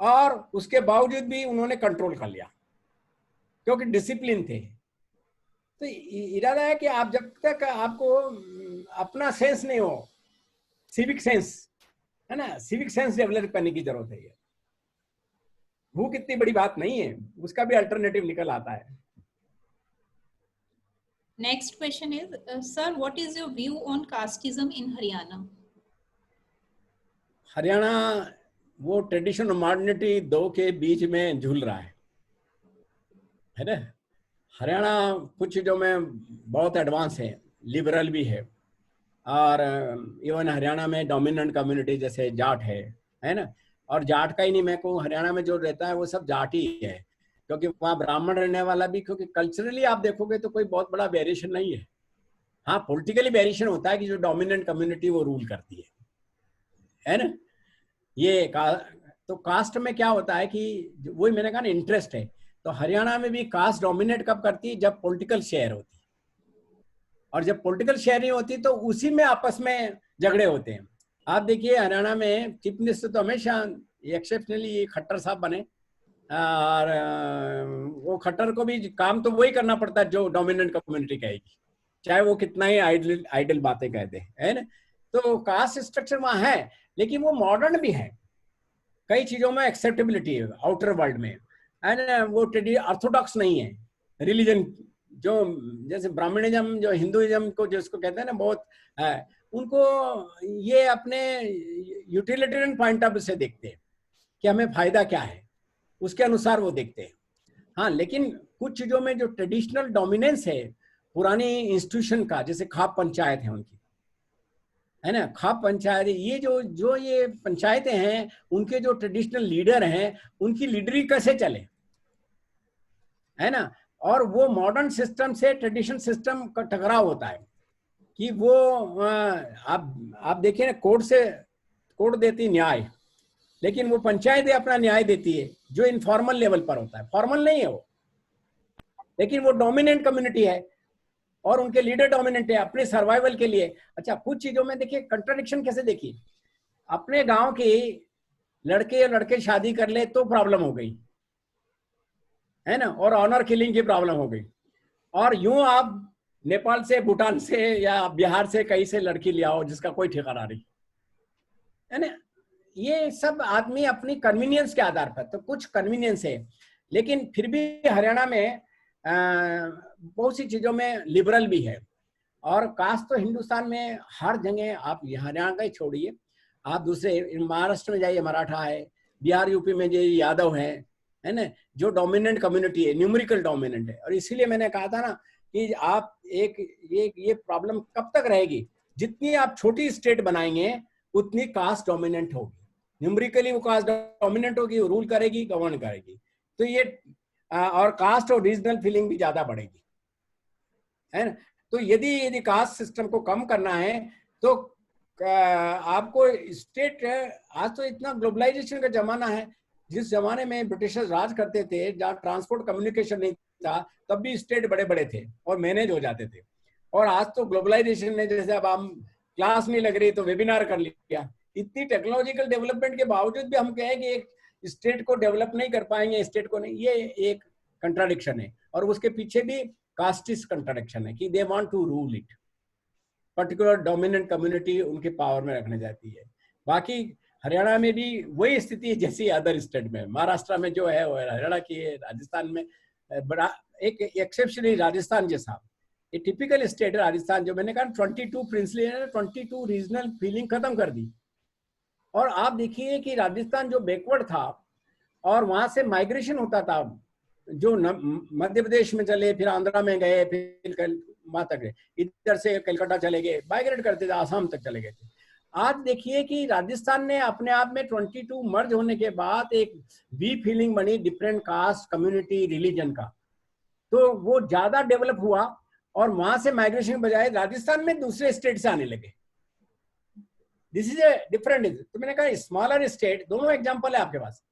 और उसके बावजूद भी उन्होंने कंट्रोल कर लिया, क्योंकि डिसिप्लिन थे। तो इरादा है कि आप जब तक आपको अपना सेंस नहीं हो, सिविक सेंस, है ना, सिविक सेंस डेवलप करने की जरूरत है। ये भूख इतनी बड़ी बात नहीं है, उसका भी अल्टरनेटिव निकल आता है। Next question is, sir, what is your view on casteism in Haryana? Haryana वो ट्रेडिशन और मॉडर्निटी दो के बीच में झूल रहा है ना। हरियाणा कुछ चीजों में बहुत एडवांस है, लिबरल भी है, और इवन हरियाणा में डोमिनेंट कम्युनिटी जैसे जाट है ना। और जाट का ही नहीं, मैं कहूँ हरियाणा में जो रहता है वो सब जाट ही है, क्योंकि वहाँ ब्राह्मण रहने वाला भी, क्योंकि कल्चरली आप देखोगे तो कोई बहुत बड़ा वेरिएशन नहीं है। हाँ, पॉलिटिकली वेरिएशन होता है कि जो डोमिनेंट कम्युनिटी वो रूल करती है ना। ये तो कास्ट में क्या होता है कि वही मैंने कहा ना, इंटरेस्ट है। तो हरियाणा में भी कास्ट डोमिनेट कब करती है? जब पॉलिटिकल शेयर होती है, और जब पॉलिटिकल शेयर नहीं होती तो उसी में आपस में झगड़े होते हैं। आप देखिए हरियाणा में चीफ मिनिस्टर तो हमेशा एक्सेप्शनली खट्टर साहब बने, और वो खट्टर को भी काम तो वही करना पड़ता है जो डोमिनेंट कम्युनिटी कहेगी, चाहे वो कितना ही आइडल बातें कह दे, है ना। तो कास्ट स्ट्रक्चर वहाँ है, लेकिन वो मॉडर्न भी है, कई चीजों में एक्सेप्टेबिलिटी है आउटर वर्ल्ड में, एंड वो ऑर्थोडॉक्स नहीं है रिलीजन। जो जैसे ब्राह्मणिज्म, जो हिंदुइज्म को जिसको कहते हैं ना, बहुत है, उनको ये अपने यूटिलिटेरियन पॉइंट ऑफ व्यू से देखते हैं कि हमें फायदा क्या है, उसके अनुसार वो देखते हैं। हाँ, लेकिन कुछ चीजों में जो ट्रेडिशनल डोमिनेंस है पुरानी इंस्टीट्यूशन का, जैसे खाप पंचायत है उनकी, है ना, खाप पंचायत, ये जो ये पंचायतें हैं, उनके जो ट्रेडिशनल लीडर हैं, उनकी लीडरी कैसे चले, है ना। और वो मॉडर्न सिस्टम से ट्रेडिशनल सिस्टम का टकराव होता है कि वो आप देखिए ना, कोर्ट देती न्याय, लेकिन वो पंचायतें अपना न्याय देती है जो इनफॉर्मल लेवल पर होता है, फॉर्मल नहीं है वो, लेकिन वो डोमिनेंट कम्युनिटी है और उनके लीडर डोमिनेंट है अपने सर्वाइवल के लिए। अच्छा, कुछ चीजों में देखिए कंट्राडिक्शन कैसे, देखिए अपने गांव के लड़के शादी कर ले तो प्रॉब्लम हो गई, है ना, और ऑनर किलिंग की प्रॉब्लम हो गई, और यूं आप नेपाल से, भूटान से या बिहार से कहीं से लड़की ले आओ जिसका कोई ठिकाना नहीं, है ना। ये सब आदमी अपनी कन्वीनियंस के आधार पर, तो कुछ कन्वीनियंस है, लेकिन फिर भी हरियाणा में बहुत सी चीजों में लिबरल भी है। और कास्ट तो हिंदुस्तान में हर जगह, आप हरियाणा का ही छोड़िए, आप दूसरे महाराष्ट्र में जाइए मराठा है, बिहार यूपी में जाइए यादव है ना, जो डोमिनेंट कम्युनिटी है, न्यूमेरिकल डोमिनेंट है। और इसीलिए मैंने कहा था ना कि आप ये प्रॉब्लम कब तक रहेगी, जितनी आप छोटी स्टेट बनाएंगे उतनी कास्ट डोमिनेंट होगी, न्यूमेरिकली वो कास्ट डोमिनेंट होगी, वो रूल करेगी, गवर्न करेगी, तो ये और कास्ट और रीजनल फीलिंग भी ज्यादा बढ़ेगी, है ना। तो यदि कास्ट सिस्टम को कम करना है तो आपको स्टेट, आज तो इतना ग्लोबलाइजेशन का जमाना है, जिस जमाने में ब्रिटिशर्स राज करते थे, जहाँ ट्रांसपोर्ट कम्युनिकेशन नहीं था, तब भी स्टेट बड़े बड़े थे और मैनेज हो जाते थे। और आज तो ग्लोबलाइजेशन ने, जैसे अब हम क्लास नहीं लग रही तो वेबिनार कर लिया, इतनी टेक्नोलॉजिकल डेवलपमेंट के बावजूद भी हम कहें कि एक स्टेट को डेवलप नहीं कर पाएंगे, स्टेट को नहीं, ये एक कंट्राडिक्शन है। और उसके पीछे भी कास्टिस्ट कंट्राडिक्शन है कि they want to rule it, particular dominant community उनके पावर में रखने जाती है। बाकी हरियाणा में भी वही स्थिति है जैसी अदर स्टेट में, महाराष्ट्र में जो है वो हरियाणा की है, राजस्थान में बड़ा एक एक्सेप्शनली राजस्थान जैसा ये टिपिकल स्टेट है राजस्थान, जो मैंने कहा 22 प्रिंसली 22 रीजनल फीलिंग खत्म कर दी। और आप देखिए कि राजस्थान जो बैकवर्ड था और वहां से माइग्रेशन होता था, जो मध्य प्रदेश में चले, फिर आंध्रा में गए, फिर वहां तक गए, इधर से कलकत्ता चले गए, माइग्रेट करते थे, आसाम तक चले गए थे। आज देखिए कि राजस्थान ने अपने आप में 22 मर्ज होने के बाद एक बी फीलिंग बनी डिफरेंट कास्ट, कम्युनिटी, रिलीजन का, तो वो ज्यादा डेवलप हुआ और वहां से माइग्रेशन के बजाय राजस्थान में दूसरे स्टेट से आने लगे। This is a different. तो मैंने कहा स्मॉलर स्टेट, दोनों एग्जांपल है आपके पास।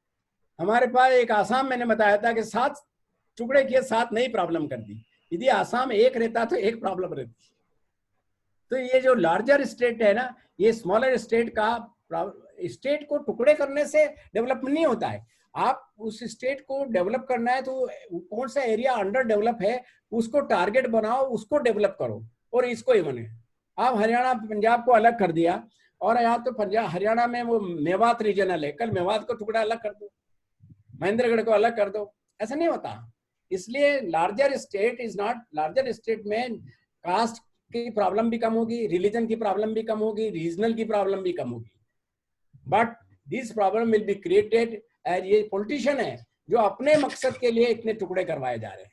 हमारे पास एक आसाम मैंने बताया था कि 7 टुकड़े किए, 7 नई प्रॉब्लम कर दी। यदि आसाम एक रहता तो एक प्रॉब्लम रहती। तो ये जो लार्जर स्टेट है ना, ये स्मॉलर स्टेट का, स्टेट को टुकड़े करने से डेवलपमेंट नहीं होता है। आप उस स्टेट को डेवलप करना है तो कौन सा एरिया अंडर डेवलप है उसको टारगेट बनाओ, उसको डेवलप करो और इसको ही बने। आप हरियाणा पंजाब को अलग कर दिया और यहाँ तो पंजाब हरियाणा में वो मेवात रीजनल है, कल मेवात को टुकड़ा अलग कर दो, महेंद्रगढ़ को अलग कर दो, ऐसा नहीं होता। इसलिए larger state is not, larger state में कास्ट की प्रॉब्लम भी कम होगी, रिलीजन की प्रॉब्लम भी कम होगी, रीजनल की प्रॉब्लम भी कम होगी, but this problem will be created as ये पॉलिटिशियन है जो अपने मकसद के लिए इतने टुकड़े करवाए जा रहे हैं,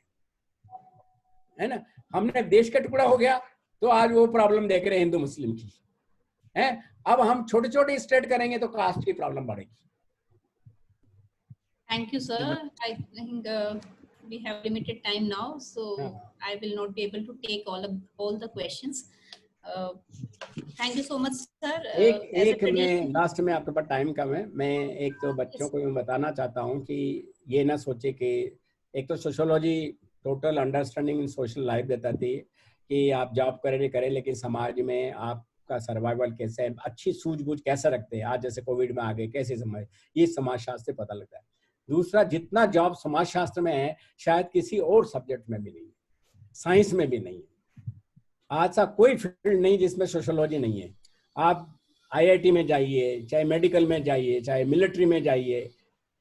है ना। हमने देश का टुकड़ा हो गया तो आज वो प्रॉब्लम देख रहे हैं हिंदू मुस्लिम की, है। अब हम छोटे छोटे स्टेट करेंगे तो कास्ट की प्रॉब्लम बढ़ेगी। Thank you, sir. I think we have limited time now, so I will not be able to take all the questions. Thank you so much, sir. एक मैं लास्ट में, आपके पास टाइम कम है, मैं एक तो बच्चों को मैं बताना चाहता हूँ कि ये ना सोचे कि एक तो sociology total understanding in social life देता थी कि आप जॉब करें नहीं करें, लेकिन समाज में आपका सर्वाइवल कैसे है, अच्छी सूझबूझ कैसे रखते हैं, आज जैसे कोविड में आ गए कैसे समझ, ये समाज शास्त्र से पता लगता है। दूसरा, जितना जॉब समाज शास्त्र में है शायद किसी और सब्जेक्ट में भी नहीं, साइंस में भी नहीं। आज सा कोई फील्ड नहीं जिसमें सोशियोलॉजी नहीं है। आप आईआईटी में जाइए, चाहे मेडिकल में जाइए, चाहे मिलिट्री में जाइए,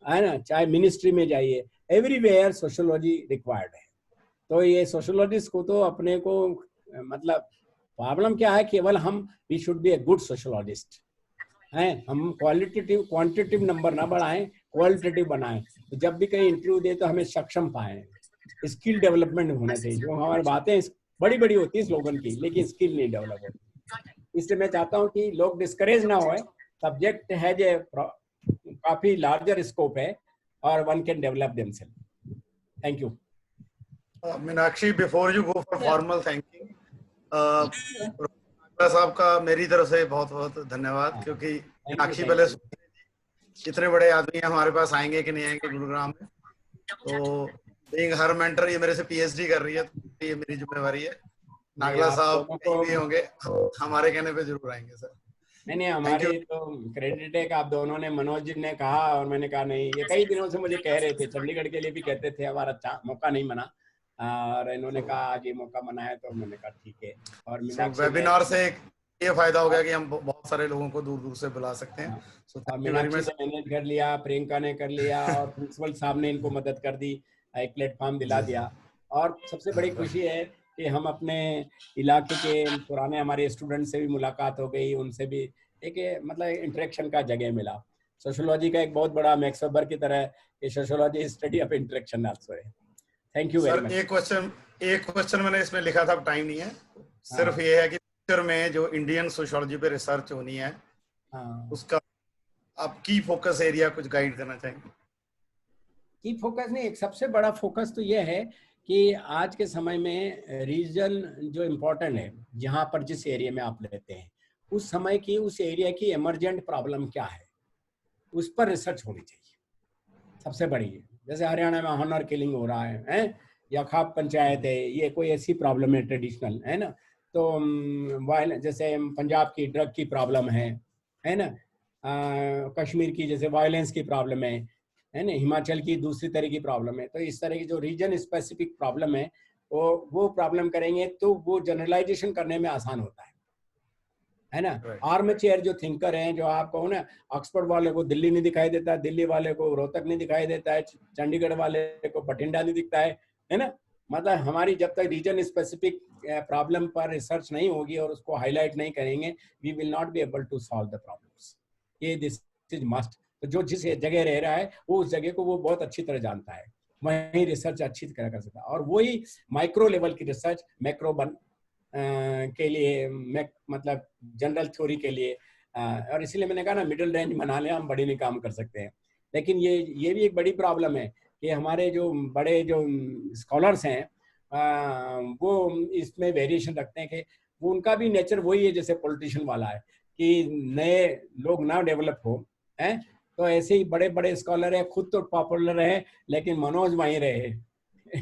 है ना, चाहे मिनिस्ट्री में जाइए, एवरीवेयर सोशियोलॉजी रिक्वायर्ड है। तो ये सोशियोलॉजिस्ट को तो अपने को, मतलब प्रॉब्लम क्या है, केवल हम we should be a good sociologist हैं, हम क्वांटिटेटिव नंबर ना बढ़ाएं, क्वालिटेटिव बनाएं। तो जब भी कहीं इंटरव्यू दे तो हमें सक्षम पाएं, स्किल डेवलपमेंट होना चाहिए। जो हमारी बातें बड़ी बड़ी होती है स्लोगन की, लेकिन स्किल नहीं डेवलप होती। इसलिए मैं चाहता हूँ कि लोग डिस्करेज ना होए. सब्जेक्ट है जो काफी लार्जर स्कोप है और one can develop themselves. Thank you. Meenakshi, before you go for formal thanking, professor साहब का मेरी तरफ से बहुत बहुत धन्यवाद, क्योंकि मीनाक्षी पहले इतने बड़े आदमी हमारे पास आएंगे कि नहीं आएंगे गुरुग्राम में, तो बीइंग हर मेंटर, ये मेरे से पीएचडी कर रही है, तो ये मेरी जिम्मेवारी है. नागला साहब भी होंगे, हमारे कहने पे जरूर आएंगे सर. नहीं, हमारी तो क्रेडिट है कि आप दोनों ने, मनोज जी ने कहा और मैंने कहा नहीं, ये कई दिनों से मुझे कह रहे थे, चंडीगढ़ के लिए भी कहते थे, हमारा मौका नहीं बना, और इन्होंने कहा आज ये मौका बना है, तो मैंने कहा ठीक है. और वेबिनार से ये फायदा हो गया कि हम बहुत सारे लोगों को दूर दूर से बुला सकते हैं. मीनाक्षी ने मैनेज कर लिया, प्रियंका ने कर लिया, और प्रिंसिपल साहब ने इनको मदद कर दी, एक प्लेटफॉर्म दिला दिया. और सबसे बड़ी खुशी है कि हम अपने इलाके के पुराने हमारे स्टूडेंट से भी मुलाकात हो गई, उनसे भी एक मतलब इंटरेक्शन का जगह मिला. सोशियोलॉजी का एक बहुत बड़ा मैक्स वेबर की तरह ये sociology study of interaction also है. Thank you very much. एक क्वेश्चन मैंने इसमें लिखा था, अब टाइम नहीं है, सिर्फ ये है कि फ्यूचर में जो इंडियन सोशियोलॉजी पे रिसर्च होनी है, उसका आप की फोकस एरिया कुछ गाइड करना चाहेंगे? की फोकस नहीं, एक सबसे बड़ा फोकस तो ये है कि आज के समय में रीजन जो इम्पोर्टेंट है, जहाँ पर जिस एरिया में आप लेते हैं, उस समय की उस एरिया की इमरजेंट प्रॉब्लम क्या है, उस पर रिसर्च होनी चाहिए. सबसे बड़ी है, जैसे हरियाणा में हॉनर किलिंग हो रहा है, या खाप पंचायत है, ये कोई ऐसी प्रॉब्लम है ट्रेडिशनल, है ना. तो जैसे पंजाब की ड्रग की प्रॉब्लम है ना. कश्मीर की जैसे वायलेंस की प्रॉब्लम है ना. हिमाचल की दूसरी तरह की प्रॉब्लम है. तो इस तरह की जो रीजन स्पेसिफिक प्रॉब्लम है, वो प्रॉब्लम करेंगे तो वो जनरलाइजेशन करने में आसान होता है ना. आर्म चेयर जो थिंकर हैं, जो आप कहो ना, ऑक्सफोर्ड वाले को दिल्ली नहीं दिखाई देता, दिल्ली वाले को रोहतक नहीं दिखाई देता है, चंडीगढ़ वाले को बठिंडा नहीं दिखता है ना. मतलब हमारी जब तक रीजन स्पेसिफिक प्रॉब्लम पर रिसर्च नहीं होगी और उसको हाईलाइट नहीं करेंगे, we will not be able to solve the problems. ये दिस इज मस्ट. तो जो जिस जगह रह रहा है, वो उस जगह को वो बहुत अच्छी तरह जानता है, वहीं रिसर्च अच्छी तरह कर सकता है. और वही माइक्रो लेवल की रिसर्च मैक्रो के लिए, मतलब जनरल थ्योरी के लिए, और इसीलिए मैंने कहा ना, मिडिल रेंज बना ले, हम बड़ी नहीं काम कर सकते हैं. लेकिन ये भी एक बड़ी प्रॉब्लम है कि हमारे जो बड़े जो स्कॉलर्स हैं, वो इसमें वेरिएशन रखते हैं कि वो उनका भी नेचर वही है जैसे पॉलिटिशियन वाला है, कि नए लोग ना डेवलप हो हैं. तो ऐसे ही बड़े बड़े स्कॉलर है, खुद तो पॉपुलर है, लेकिन मनोज वहीं रहे,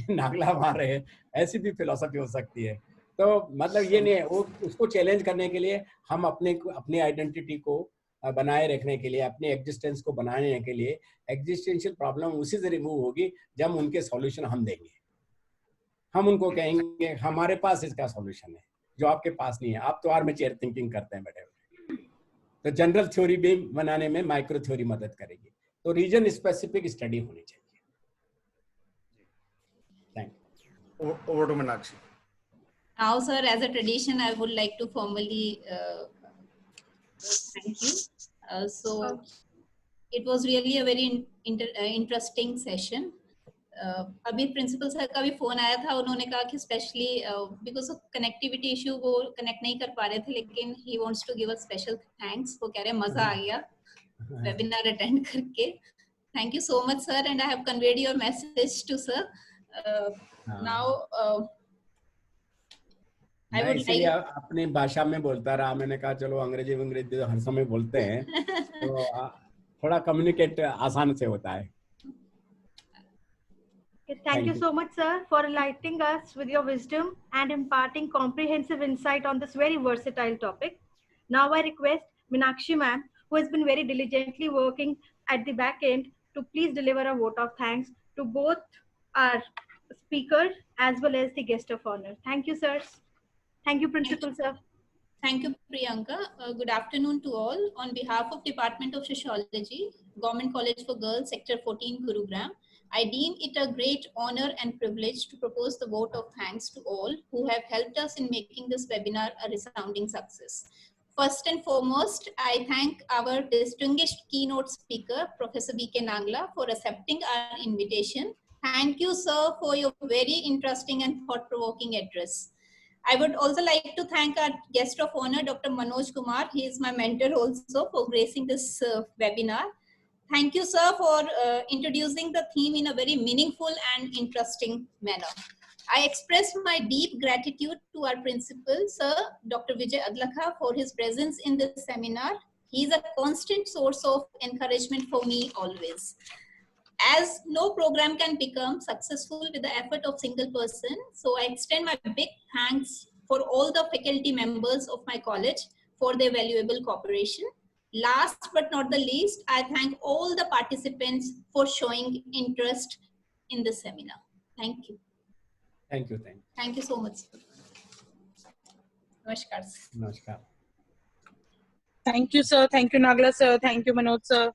नागला वहाँ रहे, ऐसी भी फिलॉसफी हो सकती है. तो मतलब ये नहीं है, वो उसको चैलेंज करने के लिए हम अपनी आइडेंटिटी को बनाए रखने के लिए, अपने एग्जिस्टेंस को बनाने के लिए, एग्जिस्टेंशियल प्रॉब्लम उसी से रिमूव होगी जब उनके सॉल्यूशन हम देंगे. हम उनको कहेंगे हमारे पास इसका सॉल्यूशन है जो आपके पास नहीं है, आप तो आर्म चेयर थिंकिंग करते हैं बैठे हुए. तो जनरल थ्योरी भी बनाने में माइक्रो थ्योरी मदद करेगी. तो रीजन स्पेसिफिक स्टडी होनी चाहिए. Thank you. Over to Meenakshi. Now, sir, as a tradition, I would like to formally thank you. So, it was really a very interesting session. अभी principal sir का भी phone आया था, उन्होंने कहा कि specially because of connectivity issue वो connect नहीं कर पा रहे थे, लेकिन he wants to give a special thanks. वो कह रहे हैं मजा आ गया वेबिनार अटेंड करके. Thank you so much sir, and I have conveyed your message to sir. Now इसलिए अपनी भाषा में बोलता रहा. मैंने कहा चलो अंग्रेजी हर समय बोलते हैं तो थोड़ा कम्युनिकेट आसान से होता है. Thank you so much, sir, for enlightening us with your wisdom and imparting comprehensive insight on this very versatile topic. Now I request Meenakshi ma'am, who has been very diligently working at the back end, to please deliver a vote of thanks to both our speakers as well as the guest of honor. Thank you, sirs. Thank you, Principal sir. Thank you, Priyanka. Good afternoon to all. On behalf of Department of Sociology, Government College for Girls, Sector 14, Gurugram, I deem it a great honor and privilege to propose the vote of thanks to all who have helped us in making this webinar a resounding success. First and foremost, I thank our distinguished keynote speaker, Professor B.K. Nagla, for accepting our invitation. Thank you, sir, for your very interesting and thought-provoking address. I would also like to thank our guest of honor, Dr. Manoj Kumar. He is my mentor also, for gracing this webinar. Thank you, sir, for introducing the theme in a very meaningful and interesting manner. I express my deep gratitude to our principal, sir, Dr. Vijay Adlakha, for his presence in this seminar. He is a constant source of encouragement for me always. As no program can become successful with the effort of single person, so I extend my big thanks for all the faculty members of my college for their valuable cooperation. Last but not the least, I thank all the participants for showing interest in the seminar. Thank you. Thank you. Thank you. Thank you so much. Namaskar. Namaskar. Thank you, sir. Thank you, Nagla sir. Thank you, Manoj sir.